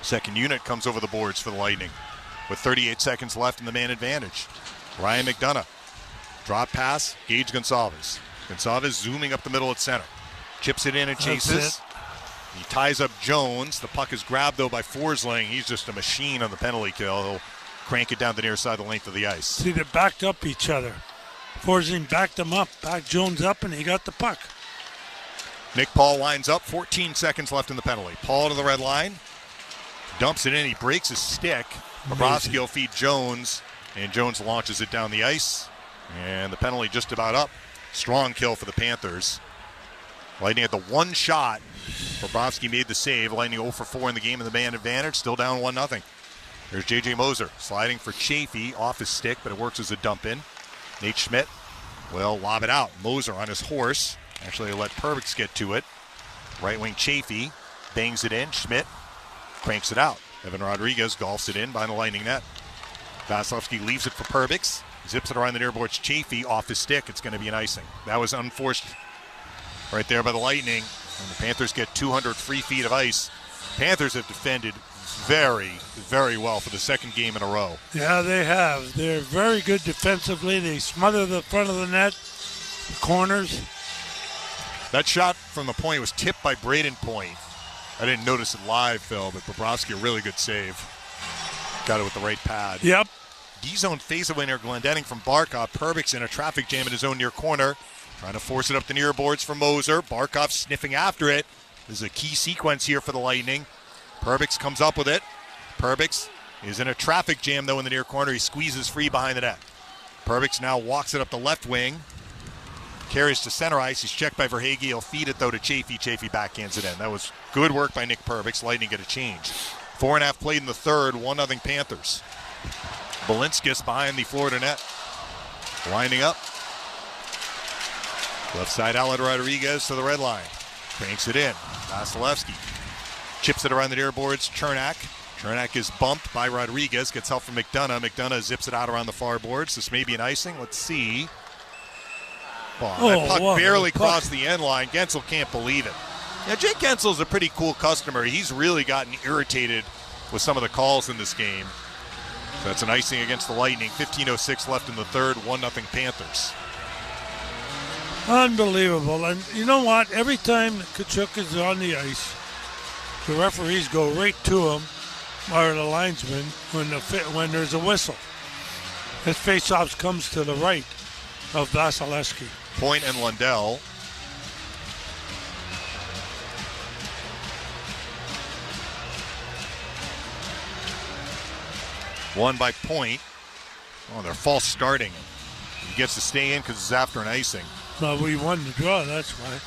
Second unit comes over the boards for the Lightning with 38 seconds left in the man advantage. Ryan McDonough. Drop pass, Gage Gonsalves. Gonsalves zooming up the middle at center. Chips it in and chases. He ties up Jones. The puck is grabbed, though, by Forsling. He's just a machine on the penalty kill. He'll crank it down the near side of the length of the ice. See, they backed up each other. Forsling backed him up, backed Jones up, and he got the puck. Nick Paul lines up. 14 seconds left in the penalty. Paul to the red line. Dumps it in. He breaks his stick. Bobrovsky will feed Jones, and Jones launches it down the ice. And the penalty just about up. Strong kill for the Panthers. Lightning had the one shot. Bobrovsky made the save. Lightning 0 for 4 in the game in the man advantage. Still down 1-0. There's J.J. Moser sliding for Chafee off his stick, but it works as a dump in. Nate Schmidt will lob it out. Moser on his horse. Actually, he'll let Perbix get to it. Right wing Chafee bangs it in. Schmidt cranks it out. Evan Rodriguez golfs it in behind the Lightning net. Vasilevsky leaves it for Perbix. Zips it around the near boards. Chafee off his stick. It's going to be an icing. That was unforced right there by the Lightning. And the Panthers get 200 free feet of ice. Panthers have defended very, very well for the second game in a row. Yeah, they have. They're very good defensively. They smother the front of the net, the corners. That shot from the point was tipped by Braden Point. I didn't notice it live, Phil, but Bobrovsky, a really good save. Got it with the right pad. Yep. D-zone face-away near Glendenning from Barkov. Perbix in a traffic jam in his own near corner. Trying to force it up the near boards for Moser. Barkov sniffing after it. This is a key sequence here for the Lightning. Perbix comes up with it. Perbix is in a traffic jam, though, in the near corner. He squeezes free behind the net. Perbix now walks it up the left wing. Carries to center ice. He's checked by Verhaeghe. He'll feed it, though, to Chafee. Chafee backhands it in. That was good work by Nick Perbix. Lightning get a change. 4.5 played in the third. 1-0 Panthers. Balinskis behind the Florida net. Winding up. Left side outlet Rodriguez to the red line. Cranks it in. Vasilevsky chips it around the near boards. Chernak is bumped by Rodriguez. Gets help from McDonough. McDonough zips it out around the far boards. This may be an icing. Let's see. That puck barely crossed the end line. Gensel can't believe it. Now, Jake Gensel's a pretty cool customer. He's really gotten irritated with some of the calls in this game. So that's an icing against the Lightning. 15:06 left in the third. 1-0 Panthers. Unbelievable. And you know what? Every time Tkachuk is on the ice, the referees go right to him, or the linesman, when there's a whistle. His face-off comes to the right of Vasilevsky. Point and Lundell. Won by Point. Oh, they're false starting. He gets to stay in because it's after an icing. Well, we won the draw, that's why.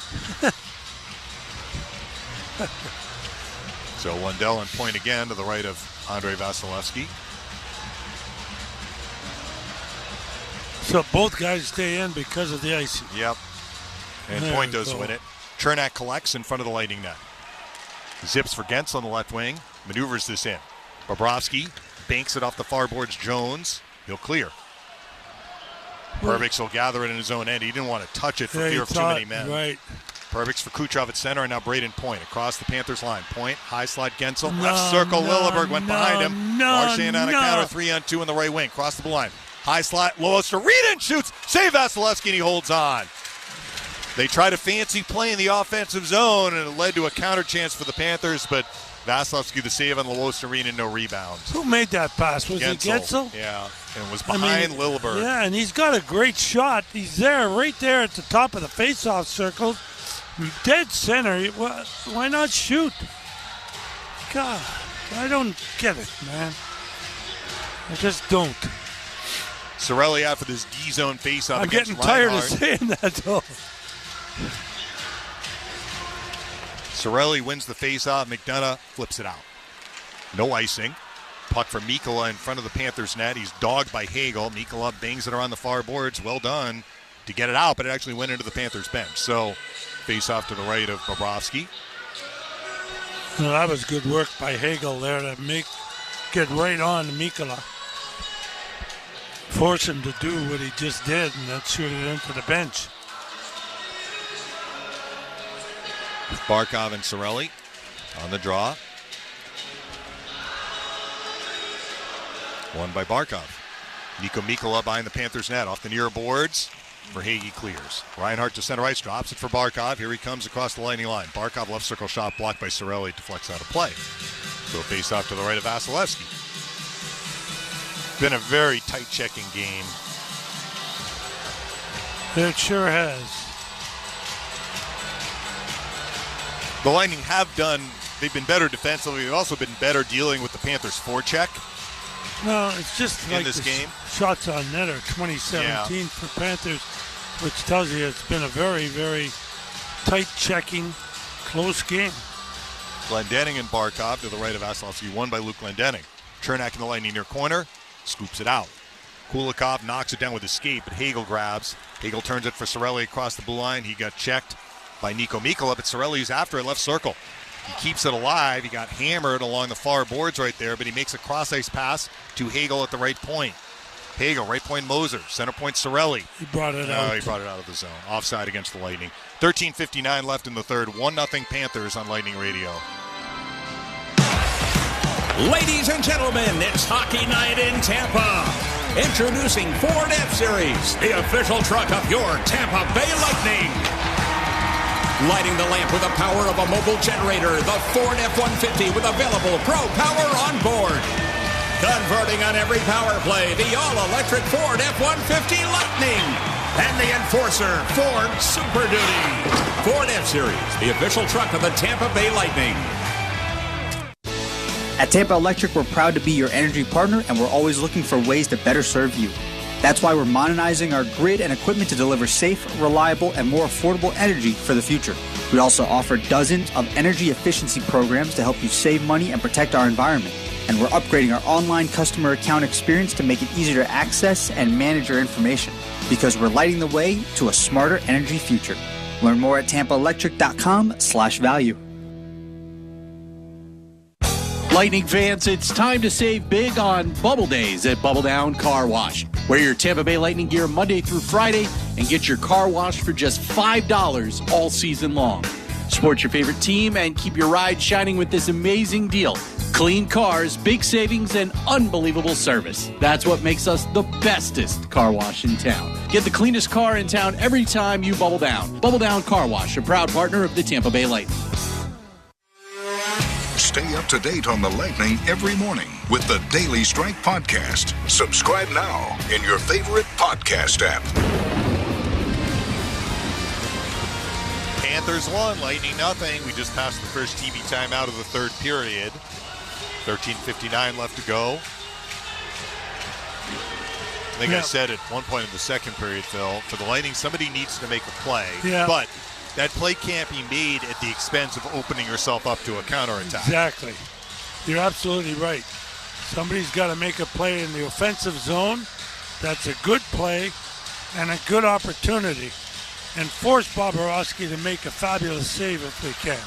So Lundell and Point again to the right of Andrei Vasilevsky. So both guys stay in because of the icing. Yep. And Point does win it. Chernak collects in front of the Lightning net. Zips for Gensel on the left wing. Maneuvers this in. Bobrovsky banks it off the far boards. Jones. He'll clear. Perbix will gather it in his own end. He didn't want to touch it for fear of too many men. Right. Perbix for Kucherov at center, and now Braden Point across the Panthers line. Point, high slot Gensel, left circle. Lilleberg went behind him. Marchand on a counter, 3-on-2 in the right wing. Cross the blue line. High slot, Lois to read and shoots. Save Vasilevsky, and he holds on. They tried a fancy play in the offensive zone, and it led to a counter chance for the Panthers, but Vasilevsky the save on Lois Arena, no rebound. Who made that pass? Was it Gensel? Yeah, and was behind Lilleberg. Yeah, and he's got a great shot. He's there, right there at the top of the face-off circle. Dead center. Why not shoot? God, I don't get it, man. I just don't. Cirelli out for this D-zone face-off. I'm getting tired of saying that, though. Cirelli wins the face-off. McDonough flips it out. No icing. Puck for Mikkola in front of the Panthers net. He's dogged by Hagel. Mikkola bangs it around the far boards. Well done to get it out, but it actually went into the Panthers bench. So face-off to the right of Bobrovsky. Well, that was good work by Hagel there to get right on Mikkola. Force him to do what he just did, and then shoot it into the bench. Barkov and Cirelli on the draw. Won by Barkov. Nico Mikkola behind the Panthers net off the near boards. Verhaeghe clears. Reinhart to center ice, drops it for Barkov. Here he comes across the Lightning line. Barkov left circle shot blocked by Cirelli, deflects out of play. So face off to the right of Vasilevsky. Been a very tight checking game. It sure has. The Lightning they've been better defensively. They've also been better dealing with the Panthers' forecheck. No, it's just in like this game. Shots on net are 2017 for Panthers, which tells you it's been a very, very tight checking, close game. Glendening and Barkov to the right of Vasilevsky, won by Luke Glendening. Chernak in the Lightning near corner, scoops it out. Kulikov knocks it down with escape, but Hagel grabs. Hagel turns it for Cirelli across the blue line. He got checked by Nico Mikkola, but Cirelli's after it, left circle. He keeps it alive. He got hammered along the far boards right there, but he makes a cross-ice pass to Hagel at the right point. Hagel, right point Moser, center point Cirelli. He brought it out. He brought it out of the zone. Offside against the Lightning. 13:59 left in the third. 1-0 Panthers on Lightning Radio. Ladies and gentlemen, it's hockey night in Tampa. Introducing Ford F-Series, the official truck of your Tampa Bay Lightning. Lighting the lamp with the power of a mobile generator, the Ford F-150 with available Pro Power on board. Converting on every power play, the all-electric Ford F-150 Lightning. And the Enforcer Ford Super Duty. Ford F-Series, the official truck of the Tampa Bay Lightning. At Tampa Electric, we're proud to be your energy partner, and we're always looking for ways to better serve you. That's why we're modernizing our grid and equipment to deliver safe, reliable, and more affordable energy for the future. We also offer dozens of energy efficiency programs to help you save money and protect our environment. And we're upgrading our online customer account experience to make it easier to access and manage your information, because we're lighting the way to a smarter energy future. Learn more at tampaelectric.com/value. Lightning fans, it's time to save big on Bubble Days at Bubble Down Car Wash. Wear your Tampa Bay Lightning gear Monday through Friday and get your car washed for just $5 all season long. Support your favorite team and keep your ride shining with this amazing deal. Clean cars, big savings, and unbelievable service. That's what makes us the bestest car wash in town. Get the cleanest car in town every time you bubble down. Bubble Down Car Wash, a proud partner of the Tampa Bay Lightning. Stay up to date on the Lightning every morning with the Daily Strike Podcast. Subscribe now in your favorite podcast app. Panthers won, Lightning nothing. We just passed the first TV timeout of the third period. 13:59 left to go. I think I said at one point in the second period, Phil, for the Lightning, somebody needs to make a play. Yeah. But that play can't be made at the expense of opening yourself up to a counterattack. Exactly. You're absolutely right. Somebody's got to make a play in the offensive zone. That's a good play and a good opportunity. And force Bobrovsky to make a fabulous save if they can.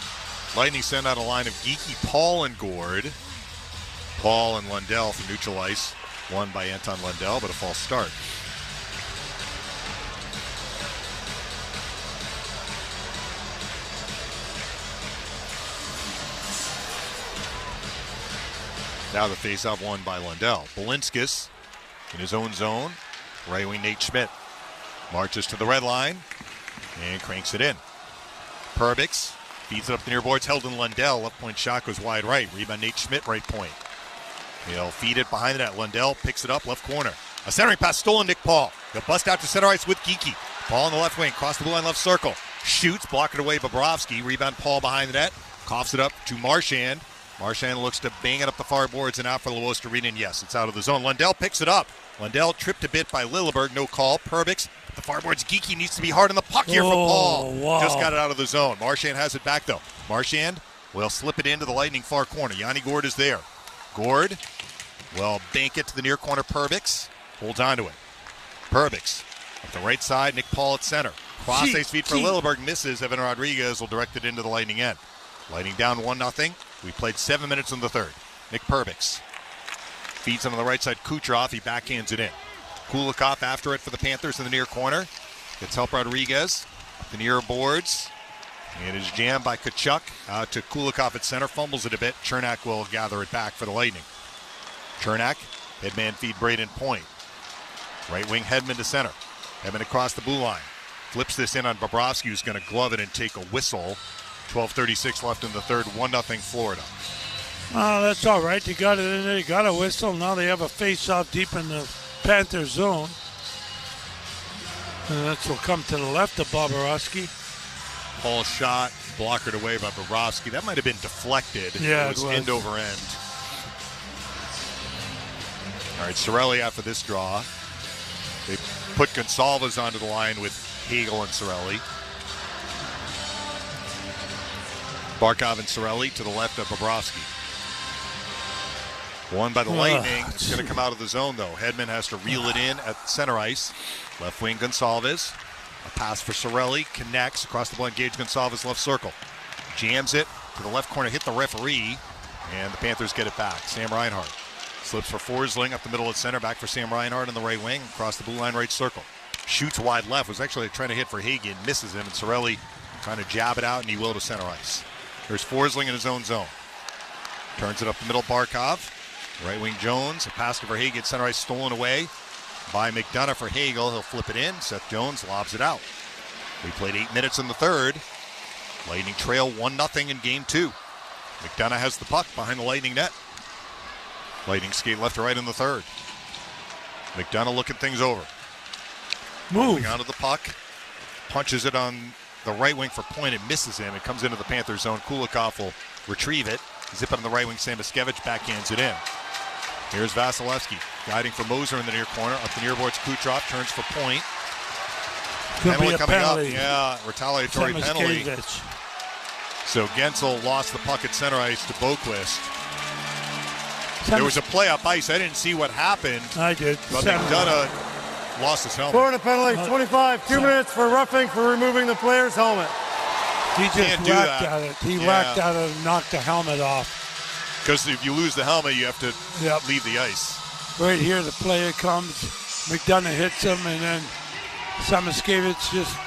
Lightning send out a line of Geekie, Paul, and Gord. Paul and Lundell for neutral ice. Won by Anton Lundell, but a false start. Now the faceoff won by Lundell. Balinskis in his own zone. Right wing Nate Schmidt marches to the red line and cranks it in. Perbix feeds it up the near boards. Held in Lundell. Left point shot goes wide right. Rebound Nate Schmidt, right point. He'll feed it behind the net. Lundell picks it up left corner. A centering pass stolen. Nick Paul. He'll bust out to center ice with Geekie. Paul on the left wing. Cross the blue line left circle. Shoots. Block it away. Bobrovsky. Rebound Paul behind the net. Coughs it up to Marchand. Marchand looks to bang it up the far boards and out for the Lowe's-Arena, and yes, it's out of the zone. Lundell picks it up. Lundell tripped a bit by Lilleberg, no call. Perbix, the far boards. Geekie needs to be hard on the puck here for Paul. Wow. Just got it out of the zone. Marchand has it back, though. Marchand will slip it into the Lightning far corner. Yanni Gord is there. Gord will bank it to the near corner. Perbix holds on to it. Perbix up the right side. Nick Paul at center. Cross ice feed for Lilleberg. Misses. Evan Rodriguez will direct it into the Lightning end. Lightning down 1-0. We played 7 minutes in the third. Nick Perbix feeds him on the right side. Kucherov, he backhands it in. Kulikov after it for the Panthers in the near corner. Gets help Rodriguez. The near boards. And is jammed by Tkachuk to Kulikov at center. Fumbles it a bit. Chernak will gather it back for the Lightning. Chernak, headman feed Braden Point. Right wing Hedman to center. Hedman across the blue line. Flips this in on Bobrovsky, who's going to glove it and take a whistle. 12:36 left in the third. 1-0 Florida. Oh, that's all right. They got it in there. They got a whistle. Now they have a face-off deep in the Panther zone. And that will come to the left of Bobrovsky. Paul shot, blockered away by Bobrovsky. That might have been deflected. Yeah, it was end over end. All right, Cirelli after this draw. They put Gonsalves onto the line with Hagel and Cirelli. Barkov and Cirelli to the left of Bobrovsky. Won by the Lightning. It's going to come out of the zone, though. Hedman has to reel it in at center ice. Left wing Gonsalves. A pass for Cirelli. Connects across the blue. Gage Gonsalves left circle. Jams it to the left corner. Hit the referee. And the Panthers get it back. Sam Reinhart slips for Forsling up the middle at center. Back for Sam Reinhart on the right wing. Across the blue line right circle. Shoots wide left. Was actually trying to hit for Hagen. Misses him. And Cirelli trying to jab it out. And he will to center ice. There's Forsling in his own zone. Turns it up the middle, Barkov. Right wing Jones. A pass to Verhaeghe. Center ice stolen away by McDonough for Hagel. He'll flip it in. Seth Jones lobs it out. We played 8 minutes in the third. Lightning trail 1-0 in game 2. McDonough has the puck behind the Lightning net. Lightning skate left to right in the third. McDonough looking things over. Moving onto the puck. Punches it on the right wing for Point. It misses him. It comes into the Panthers zone. Kulikov will retrieve it. Zip it on the right wing. Samoskevich backhands it in. Here's Vasilevsky. Guiding for Moser in the near corner. Up the near boards, Kucherov turns for point. Could be a coming penalty. up. Yeah, retaliatory penalty. So Gensel lost the puck at center ice to Boquist. There was a play up ice. I didn't see what happened. I did. But McDonough lost his helmet. Florida penalty, 25, 2 minutes for roughing for removing the player's helmet. He just whacked at it. He whacked at it and knocked the helmet off. Because if you lose the helmet, you have to leave the ice. Right here, the player comes. McDonough hits him, and then Samoskevich just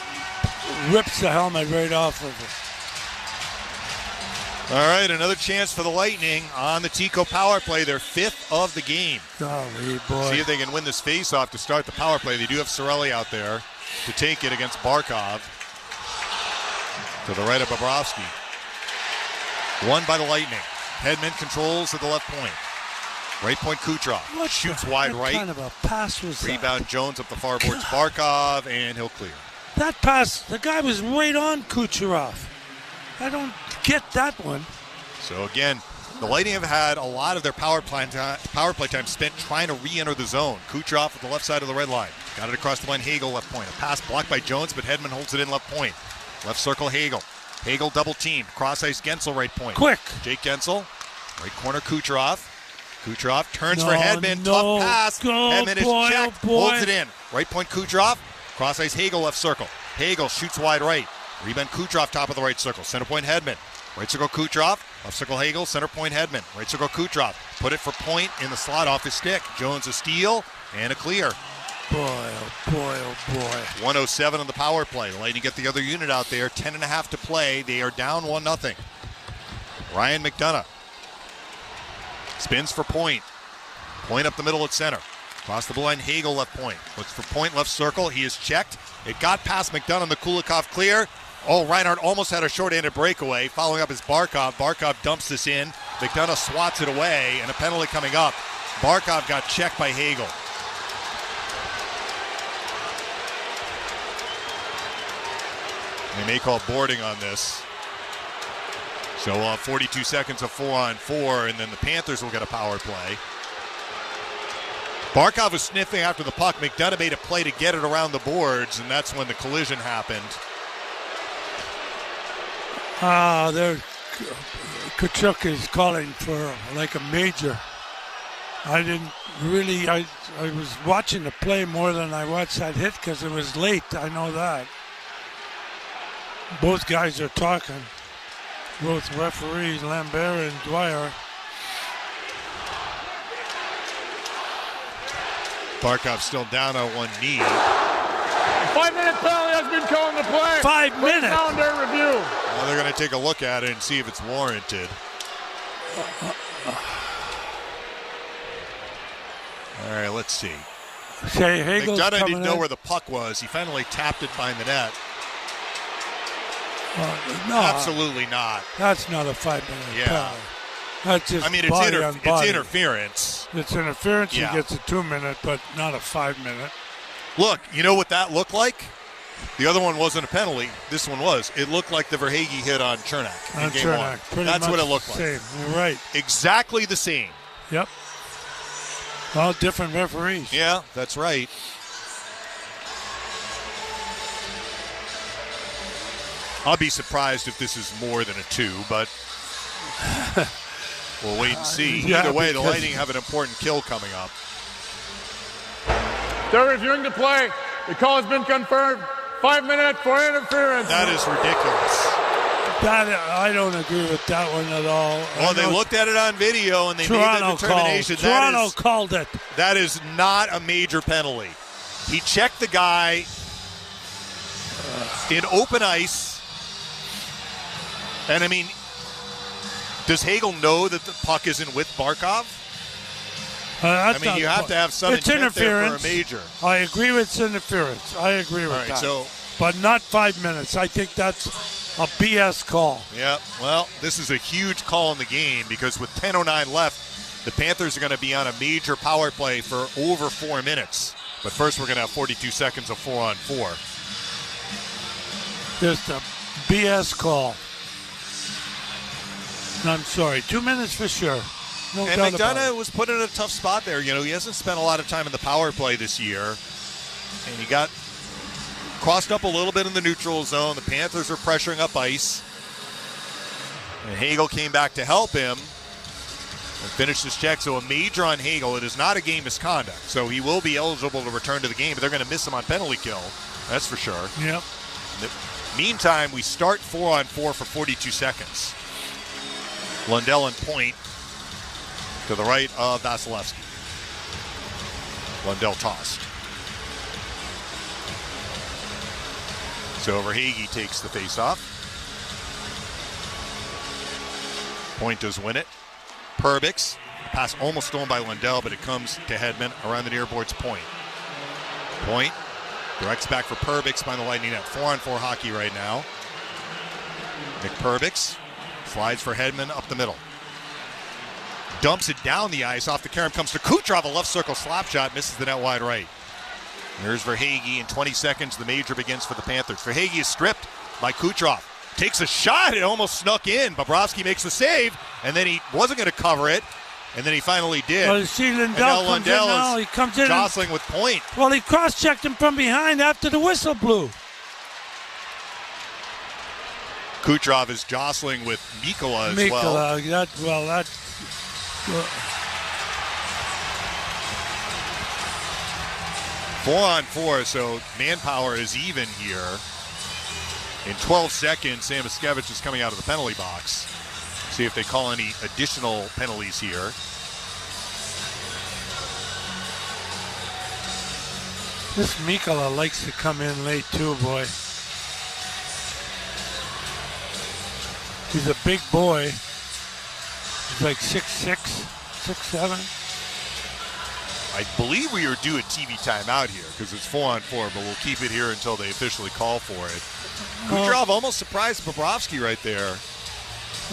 rips the helmet right off of it. All right, another chance for the Lightning on the Tico power play, their 5th of the game. Golly, boy. See if they can win this face-off to start the power play. They do have Cirelli out there to take it against Barkov. To the right of Bobrovsky. Won by the Lightning. Hedman controls at the left point. Right point Kucherov. Shoots wide right. What kind of a pass was that? Rebound Jones up the far boards Barkov, and he'll clear. That pass, the guy was right on Kucherov. I don't get that one. So again, the Lightning have had a lot of their power play time spent trying to re-enter the zone. Kucherov at the left side of the red line. Got it across the line, Hagel left point. A pass blocked by Jones, but Hedman holds it in left point. Left circle Hagel. Hagel double teamed. Cross ice Gensel right point. Quick. Jake Gensel. Right corner Kucherov. Kucherov turns for Hedman. Tough pass. Hedman is checked. Holds it in. Right point Kucherov. Cross ice Hagel left circle. Hagel shoots wide right. Rebound Kucherov top of the right circle. Center point Hedman. Right circle Kucherov. Left circle Hagel. Center point Hedman. Right circle Kucherov. Put it for point in the slot off his stick. Jones a steal and a clear. Boy, oh boy, oh boy. 1:07 on the power play. The Lightning get the other unit out there. 10.5 to play. They are down 1-0. Ryan McDonough spins for point. Point up the middle at center. Across the blue line, Hagel left point. Looks for point, left circle. He is checked. It got past McDonough on the Kulikov clear. Oh, Reinhardt almost had a short-handed breakaway. Following up is Barkov. Barkov dumps this in. McDonough swats it away, and a penalty coming up. Barkov got checked by Hagel. They may call boarding on this. So we'll have 42 seconds of 4-on-4, and then the Panthers will get a power play. Barkov was sniffing after the puck. McDonough made a play to get it around the boards, and that's when the collision happened. There, Kachuk is calling for like a major. I didn't really, I was watching the play more than I watched that hit because it was late. I know that. Both guys are talking. Both referees, Lambert and Dwyer. Barkov still down on one knee. 5-minute penalty has been called in the play. 5 minutes. Down their review. Well, they're going to take a look at it and see if it's warranted. All right, let's see. McDonough didn't know where the puck was. He finally tapped it behind the net. No, absolutely not. That's not a 5-minute penalty. That's just it's interference. It's interference. Yeah. He gets a 2-minute, but not a 5-minute. Look, you know what that looked like? The other one wasn't a penalty. This one was. It looked like the Verhaeghe hit on Chernak in Game 1. That's what it looked like. Same. You're right. Exactly the same. Yep. All different referees. Yeah, that's right. I'll be surprised if this is more than a 2, but we'll wait and see. Either way, the Lightning have an important kill coming up. They're reviewing the play. The call has been confirmed. 5 minutes for interference. That is ridiculous. I don't agree with that one at all. Well, they looked at it on video and they made the determination. Toronto called it. That is not a major penalty. He checked the guy in open ice. And, I mean, does Hagel know that the puck isn't with Barkov? I mean, you have to have some intent there for a major. I agree with interference. I agree with that. But not 5 minutes. I think that's a BS call. Yeah, well, this is a huge call in the game because with 10:09 left, the Panthers are going to be on a major power play for over 4 minutes. But first, we're going to have 42 seconds of 4-on-4. Just a BS call. I'm sorry. 2 minutes for sure. No and doubt about McDonough it. was put in a tough spot there. You know, he hasn't spent a lot of time in the power play this year. And he got crossed up a little bit in the neutral zone. The Panthers are pressuring up ice. And Hagel came back to help him and finished his check. So a major on Hagel. It is not a game misconduct. So he will be eligible to return to the game, but they're going to miss him on penalty kill. That's for sure. Yep. Meantime, we start 4-on-4 for 42 seconds. Lundell and point to the right of Vasilevsky. Lundell tossed. So Verhaeghe takes the faceoff. Point does win it. Perbix, pass almost stolen by Lundell, but it comes to Hedman around the near boards. Point directs back for Perbix by the Lightning net. 4-on-4 hockey right now. Nick Perbix slides for Hedman up the middle. Dumps it down the ice. Off the carom comes to Kucherov. A left circle slap shot. Misses the net wide right. Here's Verhaeghe. In 20 seconds, the major begins for the Panthers. Verhaeghe is stripped by Kucherov. Takes a shot. It almost snuck in. Bobrovsky makes the save, and then he wasn't going to cover it, and then he finally did. Well, you see Lundell comes in now. He comes in jostling with Point. Well, he cross-checked him from behind after the whistle blew. Kucherov is jostling with Mikkola as well. That 4-on-4, so manpower is even here. In 12 seconds, Sam Iskevich is coming out of the penalty box. See if they call any additional penalties here. This Mikkola likes to come in late too, boy. He's a big boy. He's like 6'6", 6'7". I believe we are due a TV timeout here because it's 4-on-4, but we'll keep it here until they officially call for it. Kucherov almost surprised Bobrovsky right there.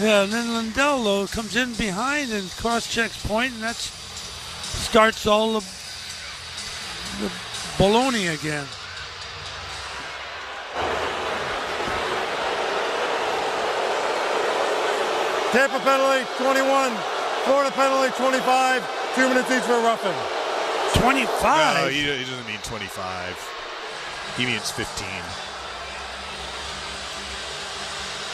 Yeah, and then Lundell, though, comes in behind and cross-checks Point, and that starts all the baloney again. Tampa penalty, 21. Florida penalty, 25. 2 minutes each for roughing. 25? No, he doesn't mean 25. He means 15.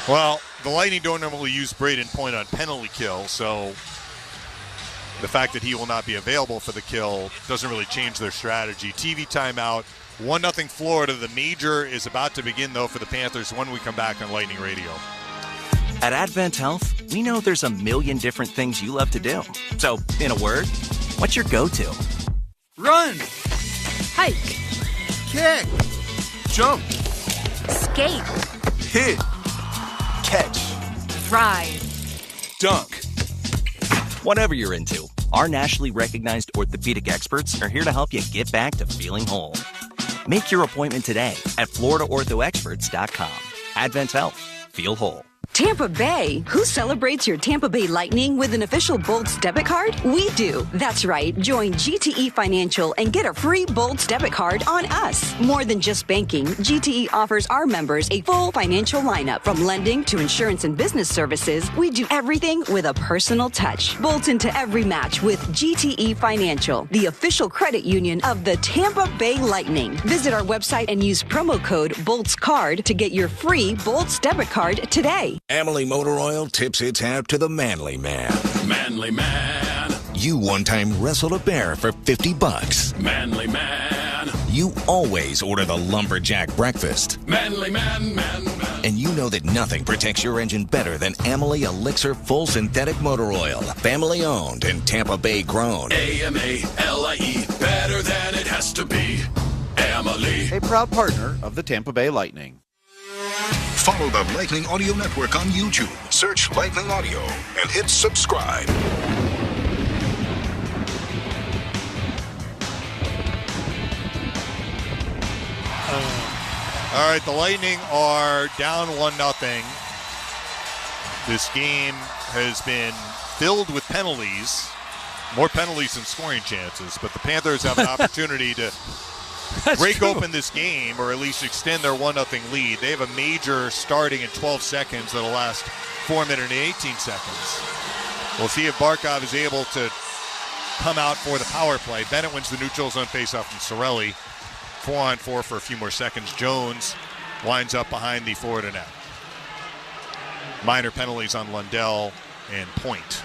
Well, the Lightning don't normally use Braden Point on penalty kill, so the fact that he will not be available for the kill doesn't really change their strategy. TV timeout, 1-0 Florida. The major is about to begin, though, for the Panthers when we come back on Lightning Radio. At Advent Health, we know there's a million different things you love to do. So, in a word, what's your go-to? Run! Hike. Kick! Jump! Skate. Hit! Catch! Thrive. Dunk! Whatever you're into, our nationally recognized orthopedic experts are here to help you get back to feeling whole. Make your appointment today at FloridaOrthoExperts.com. Advent Health. Feel whole. Tampa Bay. Who celebrates your Tampa Bay Lightning with an official Bolts debit card? We do. That's right. Join GTE Financial and get a free Bolts debit card on us. More than just banking, GTE offers our members a full financial lineup. From lending to insurance and business services, we do everything with a personal touch. Bolt into every match with GTE Financial, the official credit union of the Tampa Bay Lightning. Visit our website and use promo code BOLTSCARD to get your free Bolts debit card today. Amalie Motor Oil tips its hat to the manly man. Manly man. You one time wrestled a bear for $50. Manly man. You always order the lumberjack breakfast. Manly man, man. And you know that nothing protects your engine better than Amalie Elixir Full Synthetic Motor Oil. Family owned and Tampa Bay grown. AMALIE. Better than it has to be. Amalie. A proud partner of the Tampa Bay Lightning. Follow the Lightning Audio Network on YouTube. Search Lightning Audio and hit subscribe. All right, the Lightning are down 1-0. This game has been filled with penalties, more penalties than scoring chances, but the Panthers have an opportunity to break open this game or at least extend their 1-0 lead. They have a major starting in 12 seconds that'll last 4 minutes and 18 seconds. We'll see if Barkov is able to come out for the power play. Bennett wins the neutral zone faceoff from Cirelli. 4-on-4 for a few more seconds. Jones winds up behind the Florida net. Minor penalties on Lundell and Point.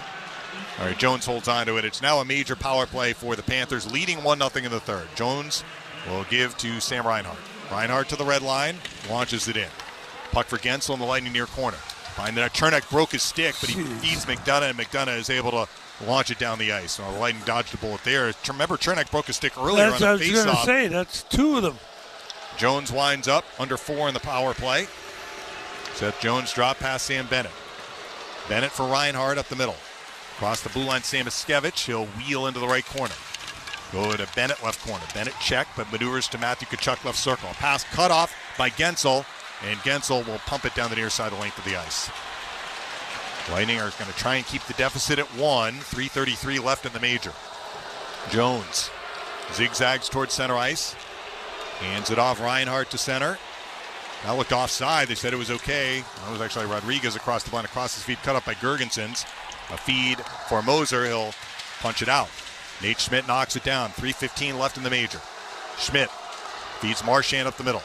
All right, Jones holds on to it. It's now a major power play for the Panthers, leading 1-0 in the third. Jones will give to Sam Reinhart. Reinhart to the red line, launches it in. Puck for Gensel in the Lightning near corner. Find that Chernak broke his stick, but he feeds McDonough, and McDonough is able to launch it down the ice. So the Lightning dodged a bullet there. Remember, Chernak broke his stick earlier on the faceoff. I was going to say, that's two of them. Jones winds up under 4 in the power play. Seth Jones drop past Sam Bennett. Bennett for Reinhart up the middle. Across the blue line, Samoskevich. He'll wheel into the right corner. Go to Bennett left corner. Bennett check, but maneuvers to Matthew Tkachuk left circle. A pass cut off by Gensel, and Gensel will pump it down the near side, the length of the ice. Lightning are going to try and keep the deficit at 1. 3:33 left in the major. Jones zigzags towards center ice. Hands it off Reinhart to center. That looked offside. They said it was okay. That was actually Rodriguez across the line, across his feet, cut up by Gergensons. A feed for Moser. He'll punch it out. Nate Schmidt knocks it down. 3:15 left in the major. Schmidt feeds Marchand up the middle.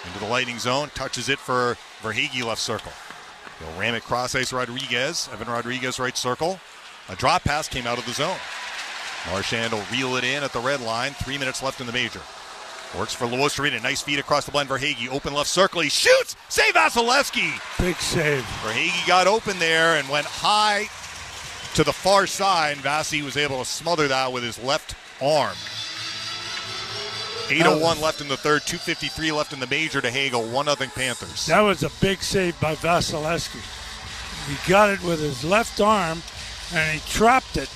Into the Lightning zone. Touches it for Verhaeghe left circle. He'll ram it cross ice Rodriguez. Evan Rodriguez right circle. A drop pass came out of the zone. Marchand will reel it in at the red line. 3 minutes left in the major. Works for Luostarita. Nice feed across the line. Verhaeghe open left circle. He shoots. Save Vasilevsky. Big save. Verhaeghe got open there and went high to the far side. Vasi was able to smother that with his left arm. 8:01 left in the third. 2:53 left in the major to Hagel. 1-0 Panthers. That was a big save by Vasilevsky. He got it with his left arm, and he trapped it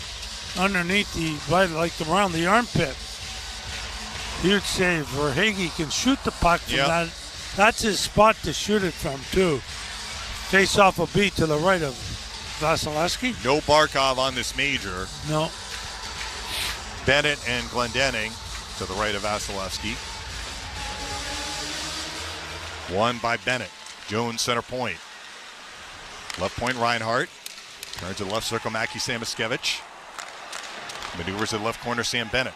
underneath around the armpit. Huge save. Verhaeghe can shoot the puck from that. That's his spot to shoot it from, too. Face off a beat to the right of Vasilevsky. No Barkov on this major. No. Bennett and Glendening to the right of Vasilevsky. Won by Bennett. Jones center point. Left point Reinhart. Turns to the left circle Mackie Samoskevich. Maneuvers at left corner Sam Bennett.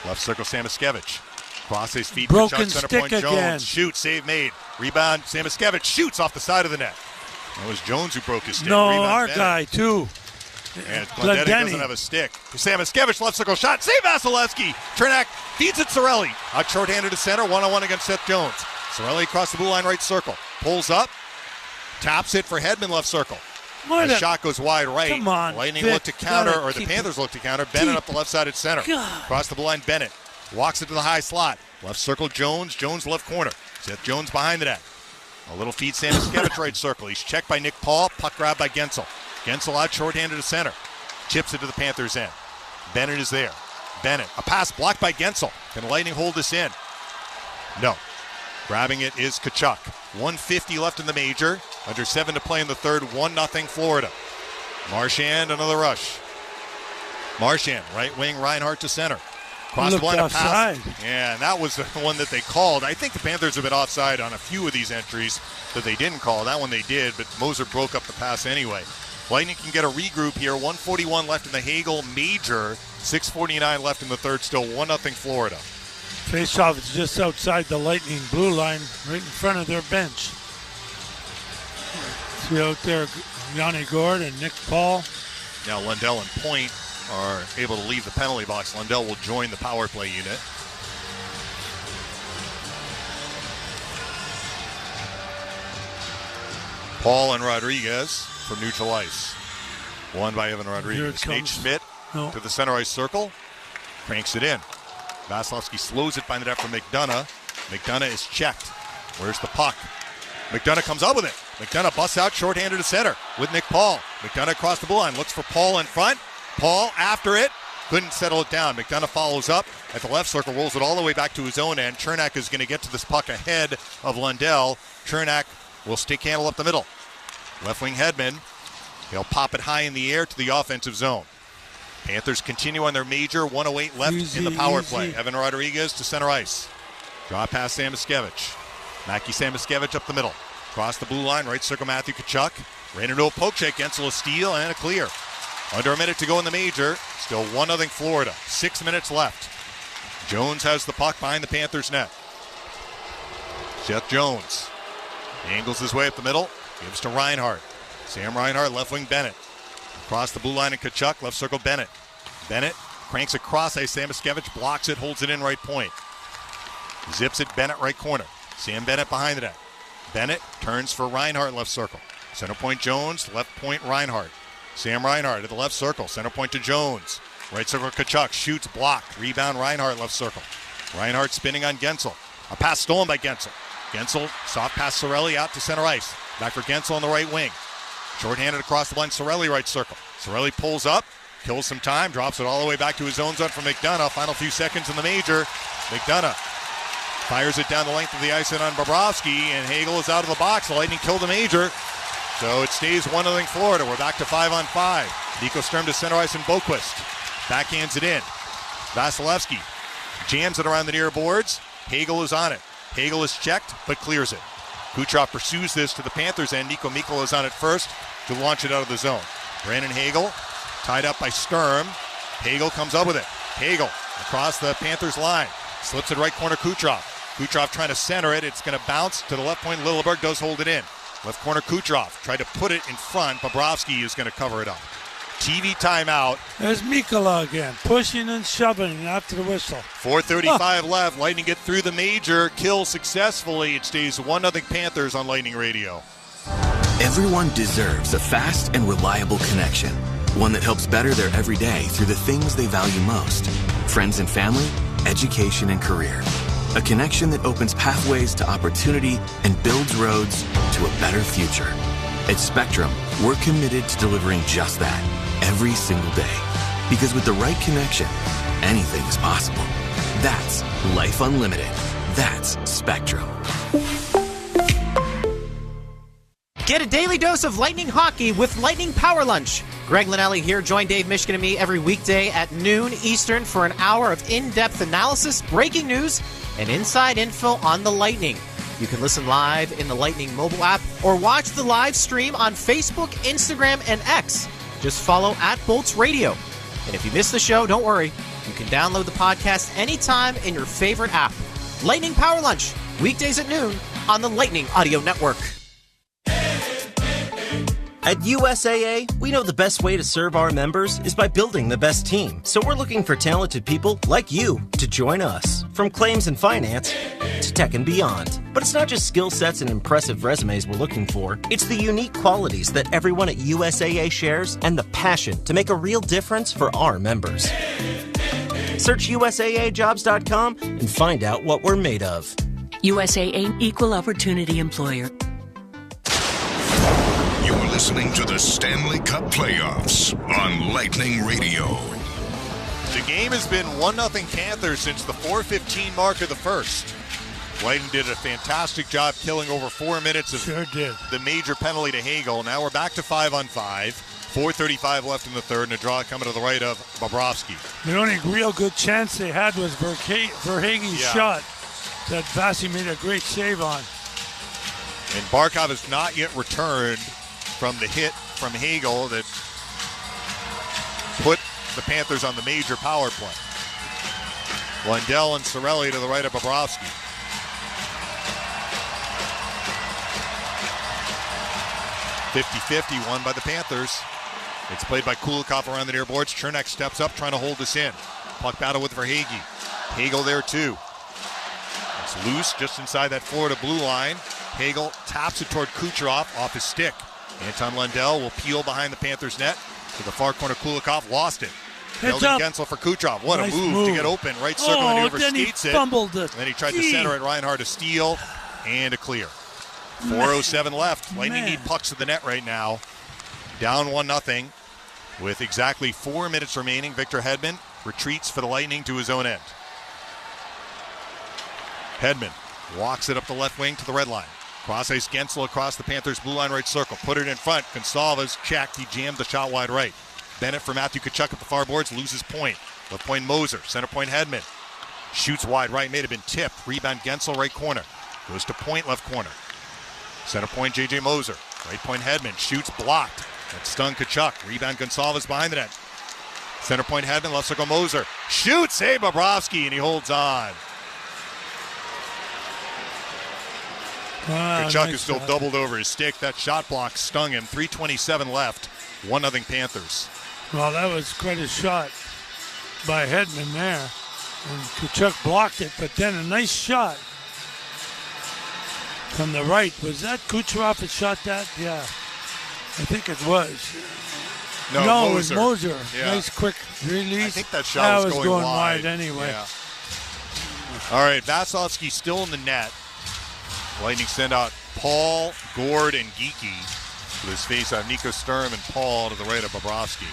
Left circle Samoskevich. Cross his feet. Broken center stick point Jones. again. Shoot, save made. Rebound Samoskevich shoots off the side of the net. That was Jones who broke his stick. No, Rebound our Bennett. guy too. And Glendening doesn't have a stick. Samoskevich left circle shot. Save Vasilevsky. Chernak feeds it Cirelli. Out shorthanded to center. 1-on-1 against Seth Jones. Cirelli across the blue line right circle. Pulls up. Taps it for Hedman left circle. The shot goes wide right. Come on, Lightning Vic, look to counter, gotta or the keep Panthers it look to counter. Bennett deep. up the left side at center. God. Across the blue line, Bennett. Walks it to the high slot. Left circle, Jones. Jones left corner. Seth Jones behind the net. A little feed, Samoskevich right circle. He's checked by Nick Paul. Puck grab by Gensel. Gensel out shorthanded to center. Chips it to the Panthers' end. Bennett is there. Bennett. A pass blocked by Gensel. Can Lightning hold this in? No. Grabbing it is Tkachuk. 1:50 left in the major. Under 7 to play in the third. 1-0 Florida. Marchand, another rush. Marchand, right wing, Reinhart to center. Cross the line, a pass. Yeah, and that was the one that they called. I think the Panthers have been offside on a few of these entries that they didn't call. That one they did, but Moser broke up the pass anyway. Lightning can get a regroup here. 1:41 left in the Hagel major. 6:49 left in the third. Still 1-0 Florida. Face-off is just outside the Lightning blue line, right in front of their bench. See out there, Yanni Gord and Nick Paul. Now Lundell and Point are able to leave the penalty box. Lundell will join the power play unit. Paul and Rodriguez from neutral ice. Won by Evan Rodriguez. Nate Schmidt to the center ice circle. Cranks it in. Vasilevsky slows it by the net for McDonough. McDonough is checked. Where's the puck? McDonough comes up with it. McDonough busts out shorthanded to center with Nick Paul. McDonough across the blue line. Looks for Paul in front. Paul after it. Couldn't settle it down. McDonough follows up at the left circle. Rolls it all the way back to his own end. Chernak is going to get to this puck ahead of Lundell. Chernak will stick handle up the middle. Left wing Hedman. He'll pop it high in the air to the offensive zone. Panthers continue on their major. 1:08 left in the power play. Evan Rodriguez to center ice. Draw past Samoskevich. Mackie Samoskevich up the middle. Across the blue line, right circle Matthew Tkachuk. Ran into a poke check. Gensel a steal and a clear. Under a minute to go in the major. Still 1-0 Florida. 6 minutes left. Jones has the puck behind the Panthers net. Seth Jones angles his way up the middle. Gives to Reinhart. Sam Reinhart, left wing Bennett. Across the blue line in Tkachuk, left circle Bennett. Bennett cranks across ice. Samoskevich blocks it, holds it in right point. Zips it, Bennett right corner. Sam Bennett behind the net. Bennett turns for Reinhart left circle. Center point Jones, left point Reinhart. Sam Reinhart at the left circle. Center point to Jones. Right circle Tkachuk, shoots, blocked. Rebound Reinhart left circle. Reinhart spinning on Gensel. A pass stolen by Gensel. Gensel, soft pass Cirelli out to center ice. Back for Gensel on the right wing. Short-handed across the line, Cirelli right circle. Cirelli pulls up, kills some time, drops it all the way back to his own zone for McDonough. Final few seconds in the major. McDonough fires it down the length of the ice and on Bobrovsky, and Hagel is out of the box. The Lightning kill the major. So it stays 1-0 Florida. We're back to 5-on-5. Nico Sturm to center ice and Boquist. Backhands it in. Vasilevsky jams it around the near boards. Hagel is on it. Hagel is checked, but clears it. Kucherov pursues this to the Panthers end. Nico Mikkola is on it first to launch it out of the zone. Brandon Hagel tied up by Sturm. Hagel comes up with it. Hagel across the Panthers line. Slips it right corner Kucherov. Kucherov trying to center it. It's going to bounce to the left point. Lilleberg does hold it in. Left corner Kucherov tried to put it in front. Bobrovsky is going to cover it up. TV timeout. There's Mikkola again, pushing and shoving after the whistle. 4:35 left. Lightning get through the major. Kill successfully. It stays 1-0 Panthers on Lightning Radio. Everyone deserves a fast and reliable connection. One that helps better their everyday through the things they value most. Friends and family, education and career. A connection that opens pathways to opportunity and builds roads to a better future. At Spectrum, we're committed to delivering just that every single day. Because with the right connection, anything is possible. That's Life Unlimited. That's Spectrum. Get a daily dose of Lightning hockey with Lightning Power Lunch. Greg Linnelli here. Join Dave Mishkin and me every weekday at noon Eastern for an hour of in-depth analysis, breaking news, and inside info on the Lightning. You can listen live in the Lightning mobile app or watch the live stream on Facebook, Instagram, and X. Just follow @Bolts Radio. And if you miss the show, don't worry. You can download the podcast anytime in your favorite app. Lightning Power Lunch, weekdays at noon on the Lightning Audio Network. At USAA, we know the best way to serve our members is by building the best team. So we're looking for talented people like you to join us. From claims and finance to tech and beyond. But it's not just skill sets and impressive resumes we're looking for. It's the unique qualities that everyone at USAA shares and the passion to make a real difference for our members. Search USAAjobs.com and find out what we're made of. USAA Equal Opportunity Employer. You're listening to the Stanley Cup Playoffs on Lightning Radio. The game has been 1-0 Panthers since the 4:15 mark of the first. Lightning did a fantastic job killing over 4 minutes of the major penalty to Hagel. Now we're back to 5-on-5. 4:35 left in the third, and a draw coming to the right of Bobrovsky. The only real good chance they had was Verhaeghe's shot that Vasi made a great save on. And Barkov has not yet returned from the hit from Hagel that put the Panthers on the major power play. Lundell and Cirelli to the right of Bobrovsky. .50-50 won by the Panthers. It's played by Kulikov around the near boards. Chernak steps up trying to hold this in. Puck battle with Verhaeghe. Hagel there too. It's loose just inside that Florida blue line. Hagel taps it toward Kucherov off his stick. Anton Lundell will peel behind the Panthers net to the far corner. Kulikov lost it. Held in Gensel for Kucherov. What nice a move to get open. Right circle maneuver, skates it. Fumbled it. And then he tried to center it. Reinhart a steal and a clear. 4:07 left. Lightning need pucks to the net right now. Down 1-0 with exactly 4 minutes remaining. Victor Hedman retreats for the Lightning to his own end. Hedman walks it up the left wing to the red line. Cross ice Gensel across the Panthers blue line right circle. Put it in front. Gonsalves checked. He jammed the shot wide right. Bennett for Matthew Tkachuk at the far boards. Loses point. Left point Moser. Center point Hedman. Shoots wide right. May have been tipped. Rebound Gensel right corner. Goes to point left corner. Center point J.J. Moser. Right point Hedman. Shoots blocked. That stung Tkachuk. Rebound Gonçalves behind the net. Center point Hedman, left circle Moser. Shoots, save Bobrovsky, and he holds on. Tkachuk is still doubled over his stick. That shot block stung him. 3:27 left. 1-0 Panthers. Well, that was quite a shot by Hedman there. And Tkachuk blocked it, but then a nice shot from the right. Was that Kucherov that shot that? Yeah. I think it was. No, it was Moser. Yeah. Nice quick release. I think that shot was going wide anyway. Yeah. All right, Vasilevsky still in the net. Lightning send out Paul, Gord, and Geekie. With his face on Nico Sturm and Paul to the right of Bobrovsky.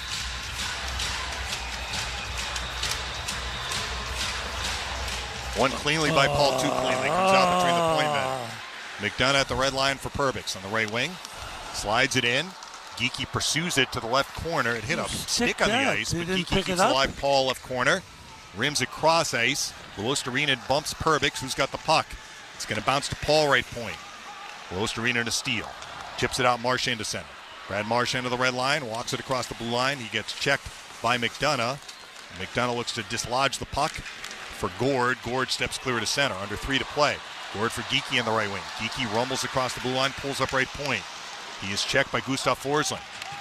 One cleanly by Paul, two cleanly. Comes out between the point men. McDonough at the red line for Perbix on the right wing. Slides it in. Geekie pursues it to the left corner. It hit a stick on the ice, but Geekie keeps alive. Paul left corner. Rims it cross ice. Luostarinen bumps Perbix, who's got the puck. It's going to bounce to Paul right point. Luostarinen to steal. Chips it out Marchand to center. Brad Marchand to the red line. Walks it across the blue line. He gets checked by McDonough. McDonough looks to dislodge the puck for Gord. Gord steps clear to center. Under 3 to play. Gord for Geekie on the right wing. Geekie rumbles across the blue line. Pulls up right point. He is checked by Gustav Forsling.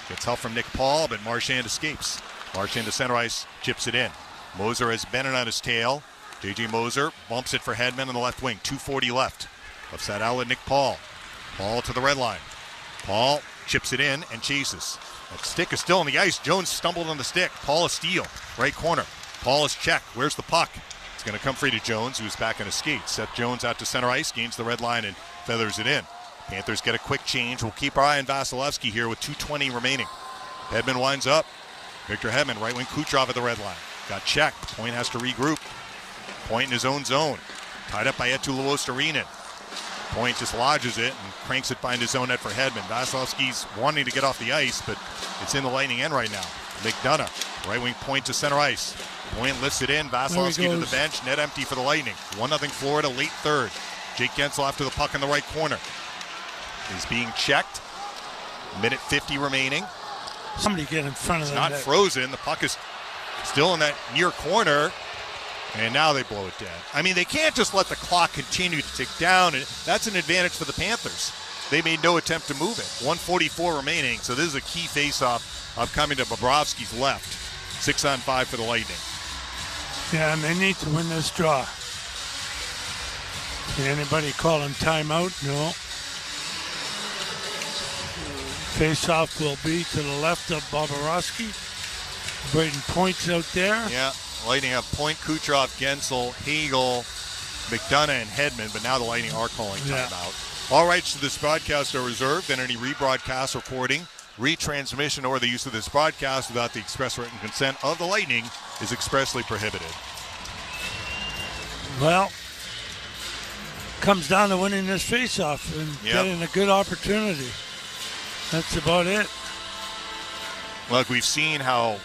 Gets help from Nick Paul, but Marchand escapes. Marchand to center ice, chips it in. Moser has Bennett on his tail. J.J. Moser bumps it for Hedman on the left wing. 2:40 left. Left side outlet, Nick Paul. Paul to the red line. Paul chips it in and chases. That stick is still on the ice. Jones stumbled on the stick. Paul a steal. Right corner. Paul is checked. Where's the puck? It's going to come free to Jones, who's back on his skates. Seth Jones out to center ice, gains the red line and feathers it in. Panthers get a quick change. We'll keep our eye on Vasilevsky here with 2:20 remaining. Hedman winds up. Victor Hedman, right wing Kucherov at the red line. Got checked. Point has to regroup. Point in his own zone. Tied up by Eetu Luostarinen. Point just lodges it and cranks it behind his own net for Hedman. Vasilevsky's wanting to get off the ice, but it's in the Lightning end right now. McDonough, right wing Point to center ice. Point lifts it in. Vasilevsky to the bench. Net empty for the Lightning. 1-0 Florida, late third. Jake Gensel after the puck in the right corner. Is being checked. Minute 50 remaining. Somebody get in front of the net. It's not frozen. The puck is still in that near corner. And now they blow it dead. I mean, they can't just let the clock continue to tick down. And that's an advantage for the Panthers. They made no attempt to move it. 1:44 remaining. So this is a key face-off upcoming to Bobrovsky's left. 6-on-5 for the Lightning. Yeah, and they need to win this draw. Did anybody call him timeout? No. Face-off will be to the left of Bobrovsky. Braden Point's out there. Yeah, Lightning have Point, Kucherov, Gensel, Hagel, McDonough, and Hedman, but now the Lightning are calling timeout. All rights to this broadcast are reserved, and any rebroadcast, recording, retransmission, or the use of this broadcast without the express written consent of the Lightning is expressly prohibited. Well, comes down to winning this face-off and getting a good opportunity. That's about it. Look, we've seen how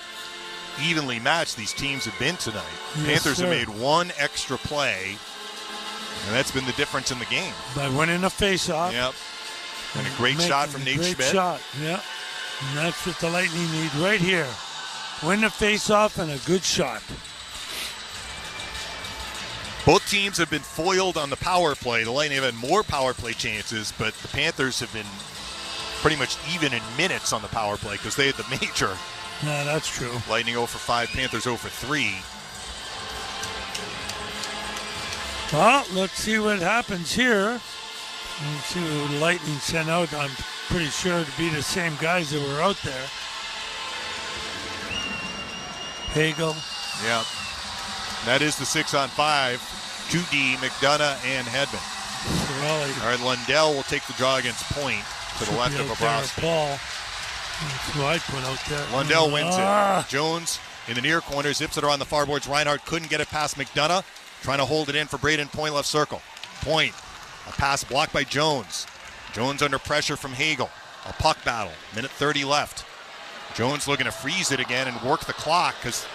evenly matched these teams have been tonight. Yes, Panthers have made one extra play, and that's been the difference in the game. By winning a face-off. Yep. And a great shot from Nate Schmidt. Great shot, yep. And that's what the Lightning need right here. Win the face-off and a good shot. Both teams have been foiled on the power play. The Lightning have had more power play chances, but the Panthers have been pretty much even in minutes on the power play because they had the major. Yeah, that's true. Lightning 0 for 5, Panthers 0 for 3. Well, let's see what happens here. Let's see who the Lightning sent out. I'm pretty sure to be the same guys that were out there. Hagel. Yep. That is the 6-on-5. 2D, McDonough and Hedman. Sorelli. All right, Lundell will take the draw against Point to the left of Bobrovsky. Paul. That's who I put out there. Lundell wins it. Jones in the near corner, zips it around the far boards. Reinhart couldn't get it past McDonough. Trying to hold it in for Braden Point, left circle. Point, a pass blocked by Jones. Jones under pressure from Hagel. A puck battle, minute 30 left. Jones looking to freeze it again and work the clock because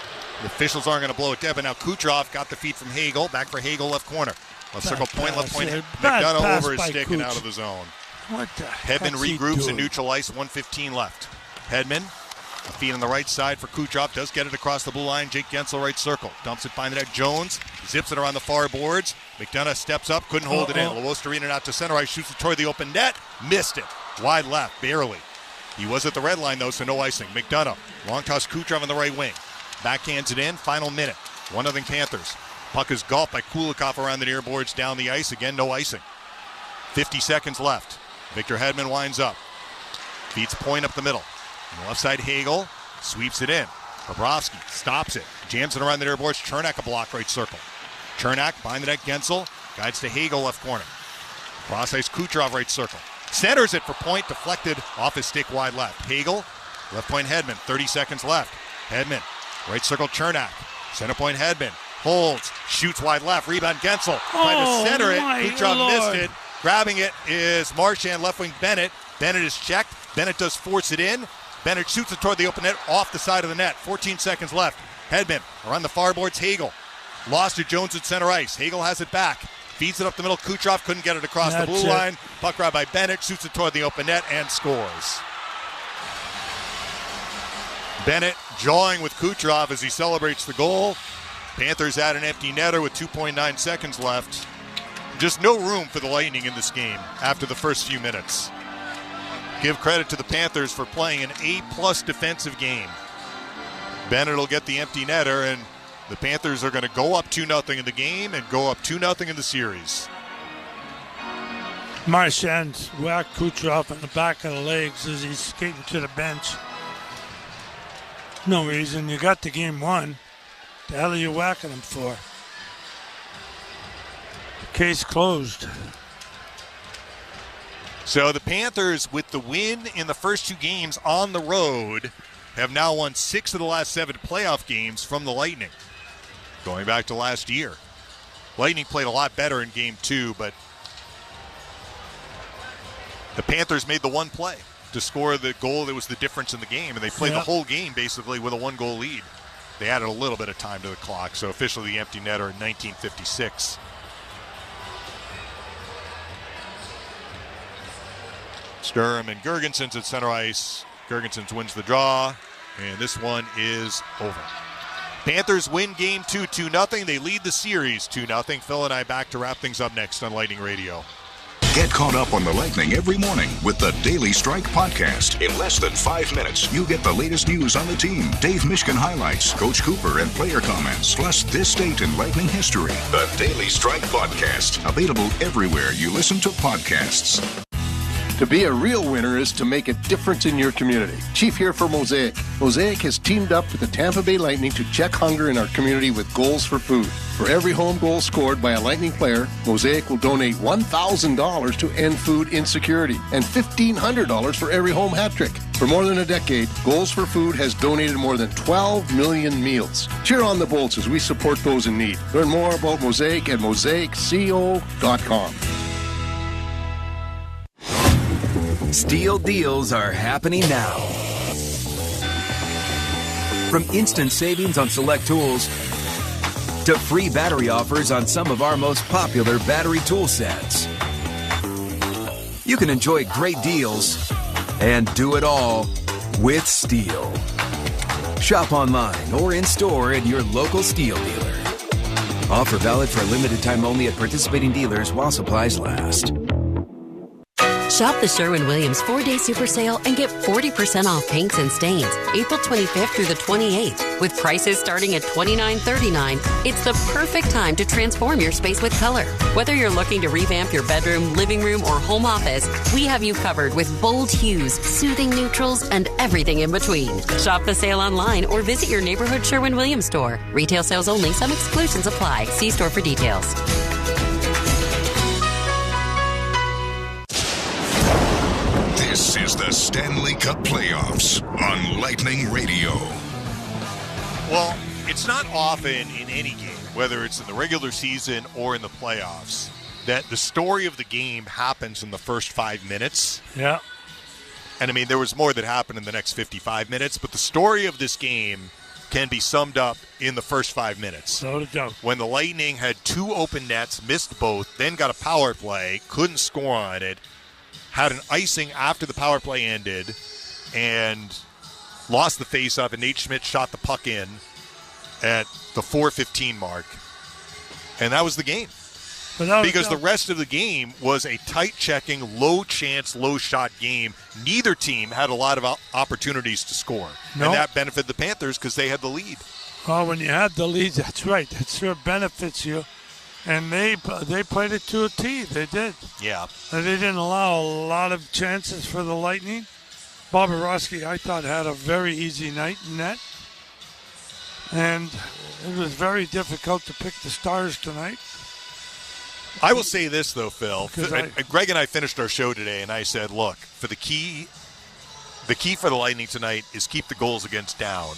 the officials aren't going to blow it dead. But now Kucherov got the feed from Hagel. Back for Hagel, left corner. Left circle, Point, left point. McDonough over his stick and out of the zone. What the Hedman regroups and neutral ice, 1:15 left. Hedman, a feed on the right side for Kucherov. Does get it across the blue line. Jake Gensel, right circle. Dumps it behind the net. Jones zips it around the far boards. McDonough steps up. Couldn't hold it in. Lewostarina out to center ice. Shoots it toward the open net. Missed it. Wide left. Barely. He was at the red line, though, so no icing. McDonough. Long toss Kucherov on the right wing. Backhands it in. Final minute. 1-0 Panthers. Puck is gulped by Kulikov around the near boards. Down the ice. Again, no icing. 50 seconds left. Victor Hedman winds up. Feeds point up the middle. On the left side, Hagel sweeps it in. Bobrovsky stops it. Jams it around the near boards. Chernak a block right circle. Chernak behind the net. Gensel guides to Hagel left corner. Cross ice Kucherov right circle. Centers it for point. Deflected off his stick wide left. Hagel, left point Hedman. 30 seconds left. Hedman, right circle Chernak. Center point Hedman. Holds. Shoots wide left. Rebound Gensel. Trying to center it. Kucherov missed it. Grabbing it is Marchand, left wing Bennett. Bennett is checked. Bennett does force it in. Bennett shoots it toward the open net off the side of the net. 14 seconds left. Hedman around the far boards. Hagel. Lost to Jones at center ice. Hagel has it back. Feeds it up the middle. Kucherov couldn't get it across the blue line. Puck grab by Bennett. Shoots it toward the open net and scores. Bennett jawing with Kucherov as he celebrates the goal. Panthers add an empty netter with 2.9 seconds left. Just no room for the Lightning in this game after the first few minutes. Give credit to the Panthers for playing an A-plus defensive game. Bennett will get the empty netter, and the Panthers are going to go up 2-0 in the game and go up 2-0 in the series. Marchand whacked Kucherov in the back of the legs as he's skating to the bench. No reason. You got the game won. The hell are you whacking him for? Case closed. So the Panthers, with the win in the first two games on the road, have now won 6 of the last 7 playoff games from the Lightning. Going back to last year. Lightning played a lot better in game 2, but the Panthers made the one play to score the goal that was the difference in the game, and they played the whole game basically with a 1-goal lead. They added a little bit of time to the clock, so officially the empty netter in 1956. Sturm and Girgensons at center ice. Girgensons wins the draw, and this one is over. Panthers win game 2, 2-0. They lead the series 2-0. Phil and I back to wrap things up next on Lightning Radio. Get caught up on the Lightning every morning with the Daily Strike podcast. In less than 5 minutes, you get the latest news on the team, Dave Mishkin highlights, Coach Cooper and player comments, plus this date in Lightning history. The Daily Strike podcast, available everywhere you listen to podcasts. To be a real winner is to make a difference in your community. Chief here for Mosaic. Mosaic has teamed up with the Tampa Bay Lightning to check hunger in our community with goals for food. For every home goal scored by a Lightning player, Mosaic will donate $1,000 to end food insecurity and $1,500 for every home hat trick. For more than a decade, Goals for Food has donated more than 12 million meals. Cheer on the Bolts as we support those in need. Learn more about Mosaic at mosaicco.com. Steel deals are happening now. From instant savings on select tools to free battery offers on some of our most popular battery tool sets. You can enjoy great deals and do it all with Steel. Shop online or in store at your local Steel dealer. Offer valid for a limited time only at participating dealers while supplies last. Shop the Sherwin-Williams 4-day super sale and get 40% off paints and stains April 25th through the 28th. With prices starting at $29.39, it's the perfect time to transform your space with color. Whether you're looking to revamp your bedroom, living room, or home office, we have you covered with bold hues, soothing neutrals, and everything in between. Shop the sale online or visit your neighborhood Sherwin-Williams store. Retail sales only. Some exclusions apply. See store for details. This is the Stanley Cup Playoffs on Lightning Radio. Well, it's not often in any game, whether it's in the regular season or in the playoffs, that the story of the game happens in the first 5 minutes. Yeah. And I mean, there was more that happened in the next 55 minutes, but the story of this game can be summed up in the first 5 minutes. When the Lightning had 2 open nets, missed both, then got a power play, couldn't score on it, had an icing after the power play ended, and lost the faceoff, and Nate Schmidt shot the puck in at the 4:15 mark. And that was the game. Because the rest of the game was a tight-checking, low-chance, low-shot game. Neither team had a lot of opportunities to score. No. And that benefited the Panthers because they had the lead. Well, when you have the lead, that's right. That sure benefits you. And they played it to a T. They did. Yeah. And they didn't allow a lot of chances for the Lightning. Bobrovsky, I thought, had a very easy night in net. And it was very difficult to pick the Stars tonight. I will say this, though, Phil. Greg and I finished our show today, and I said, look, for the key for the Lightning tonight is keep the goals against down.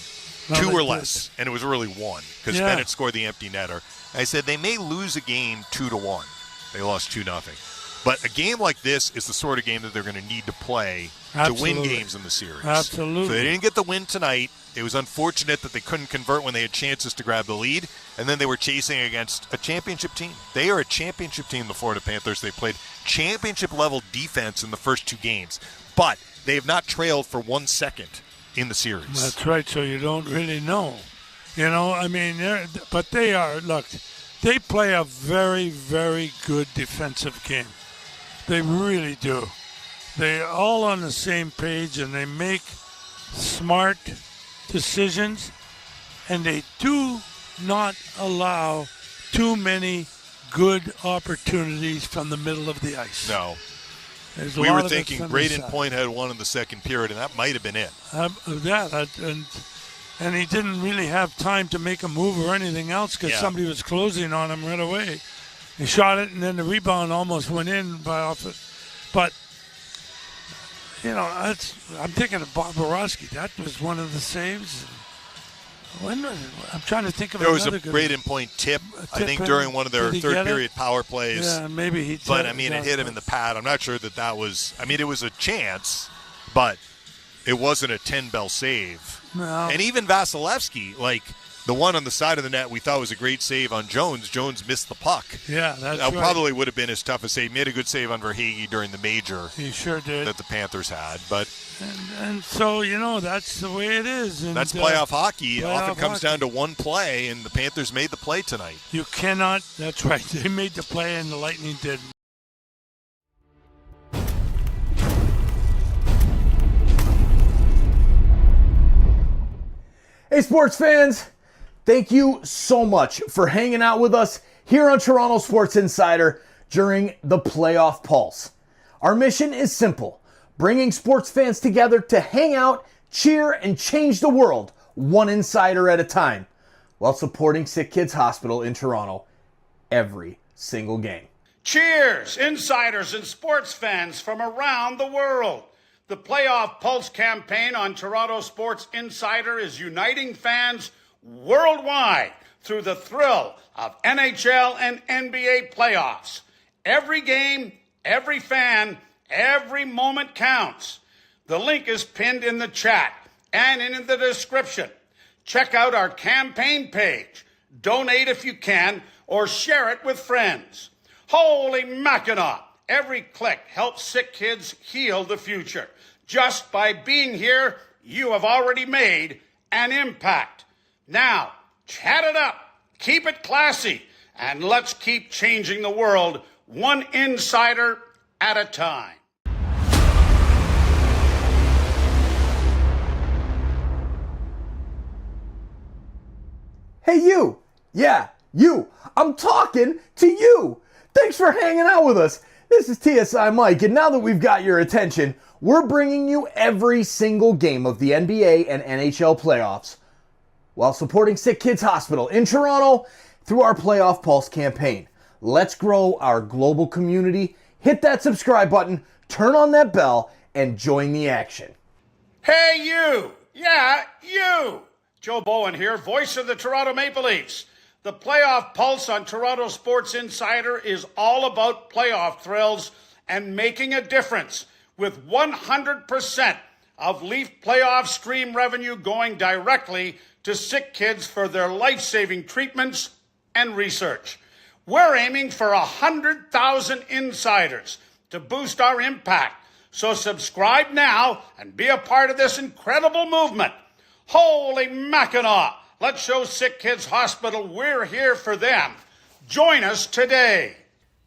2 or less. And it was really 1 because Bennett scored the empty netter. I said they may lose a game 2-1. They lost 2-0. But a game like this is the sort of game that they're going to need to play to win games in the series. Absolutely. So they didn't get the win tonight. It was unfortunate that they couldn't convert when they had chances to grab the lead, and then they were chasing against a championship team. They are a championship team, the Florida Panthers. They played championship-level defense in the first 2 games, but they have not trailed for 1 second in the series. That's right, so you don't really know. You know, I mean, but they are, look, they play a very, very good defensive game. They really do. They're all on the same page, and they make smart decisions, and they do not allow too many good opportunities from the middle of the ice. No. There's We were thinking Braden Point had one in the second period, and that might have been it. And he didn't really have time to make a move or anything else because somebody was closing on him right away. He shot it, and then the rebound almost went in by off it. But, you know, I'm thinking of Bobrovsky. That was one of the saves. I'm trying to think of there was another a Braden Point tip, I think, during one of their third-period power plays. Yeah, maybe he did. But, I mean, it hit him in the pad. I'm not sure that was – I mean, it was a chance, but it wasn't a 10-bell save. No. And even Vasilevsky, like the one on the side of the net we thought was a great save on Jones. Jones missed the puck. Yeah, that's that right. Probably would have been his toughest save. He made a good save on Verhaeghe during the major. He sure did. That the Panthers had. But and so, you know, that's the way it is. And that's playoff hockey. It often comes hockey. down to one play, and the Panthers made the play tonight. You cannot. That's right. They made the play, and the Lightning didn't. Hey, sports fans, thank you so much for hanging out with us here on Toronto Sports Insider during the Playoff Pulse. Our mission is simple, bringing sports fans together to hang out, cheer, and change the world one insider at a time, while supporting SickKids Hospital in Toronto every single game. Cheers, insiders and sports fans from around the world. The Playoff Pulse campaign on Toronto Sports Insider is uniting fans worldwide through the thrill of NHL and NBA playoffs. Every game, every fan, every moment counts. The link is pinned in the chat and in the description. Check out our campaign page. Donate if you can, or share it with friends. Holy Mackinac! Every click helps sick kids heal the future. Just by being here, you have already made an impact. Now, chat it up, keep it classy, and let's keep changing the world one insider at a time. Hey, you! Yeah, you! I'm talking to you! Thanks for hanging out with us. This is TSI Mike, and now that we've got your attention, we're bringing you every single game of the NBA and NHL playoffs while supporting SickKids Hospital in Toronto through our Playoff Pulse campaign. Let's grow our global community. Hit that subscribe button, turn on that bell, and join the action. Hey, you! Yeah, you! Joe Bowen here, voice of the Toronto Maple Leafs. The Playoff Pulse on Toronto Sports Insider is all about playoff thrills and making a difference, with 100% of Leaf playoff stream revenue going directly to sick kids for their life-saving treatments and research. We're aiming for 100,000 insiders to boost our impact So subscribe now and be a part of this incredible movement. Holy Mackinac! Let's show SickKids Hospital we're here for them. Join us today.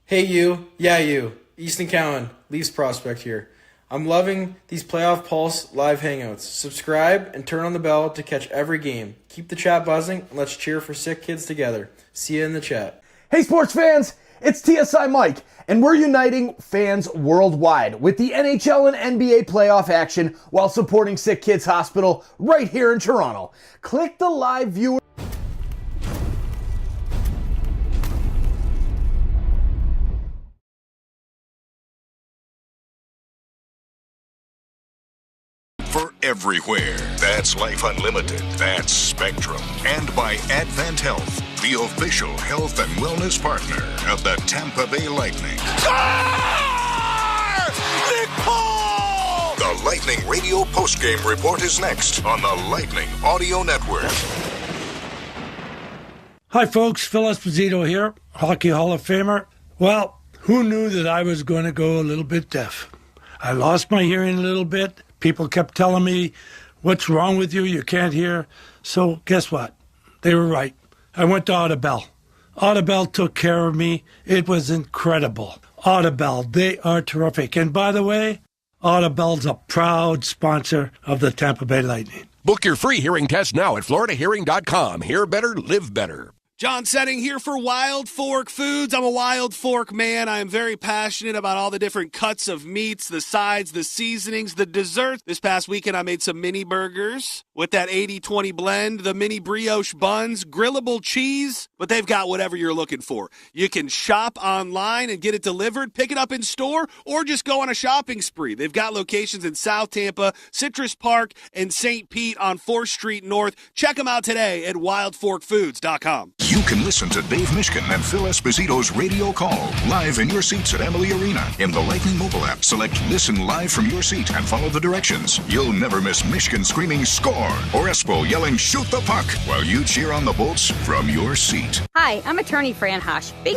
Hey you, yeah you, Easton Cowan, Leafs prospect here. I'm loving these Playoff Pulse live hangouts. Subscribe and turn on the bell to catch every game. Keep the chat buzzing and let's cheer for SickKids together. See you in the chat. Hey sports fans, it's TSI Mike, and we're uniting fans worldwide with the NHL and NBA playoff action while supporting SickKids Hospital right here in Toronto. Click the live viewer. For everywhere. That's Life Unlimited. That's Spectrum. And by Advent Health, the official health and wellness partner of the Tampa Bay Lightning. Nick Paul! The Lightning Radio postgame report is next on the Lightning Audio Network. Hi, folks. Phil Esposito here, Hockey Hall of Famer. Well, who knew that I was going to go a little bit deaf? I lost my hearing a little bit. People kept telling me, what's wrong with you? You can't hear. So guess what? They were right. I went to Audibel. Audibel took care of me. It was incredible. Audibel, they are terrific. And by the way, Audibel's a proud sponsor of the Tampa Bay Lightning. Book your free hearing test now at floridahearing.com. Hear better, live better. John Setting here for Wild Fork Foods. I'm a Wild Fork man. I am very passionate about all the different cuts of meats, the sides, the seasonings, the desserts. This past weekend, I made some mini burgers with that 80-20 blend, the mini brioche buns, grillable cheese, but they've got whatever you're looking for. You can shop online and get it delivered, pick it up in store, or just go on a shopping spree. They've got locations in South Tampa, Citrus Park, and St. Pete on 4th Street North. Check them out today at wildforkfoods.com. You can listen to Dave Mishkin and Phil Esposito's radio call live in your seats at Emily Arena. In the Lightning mobile app, select Listen Live from your seat and follow the directions. You'll never miss Mishkin screaming score or Espo yelling shoot the puck while you cheer on the Bolts from your seat. Hi, I'm attorney Fran Hosh. Big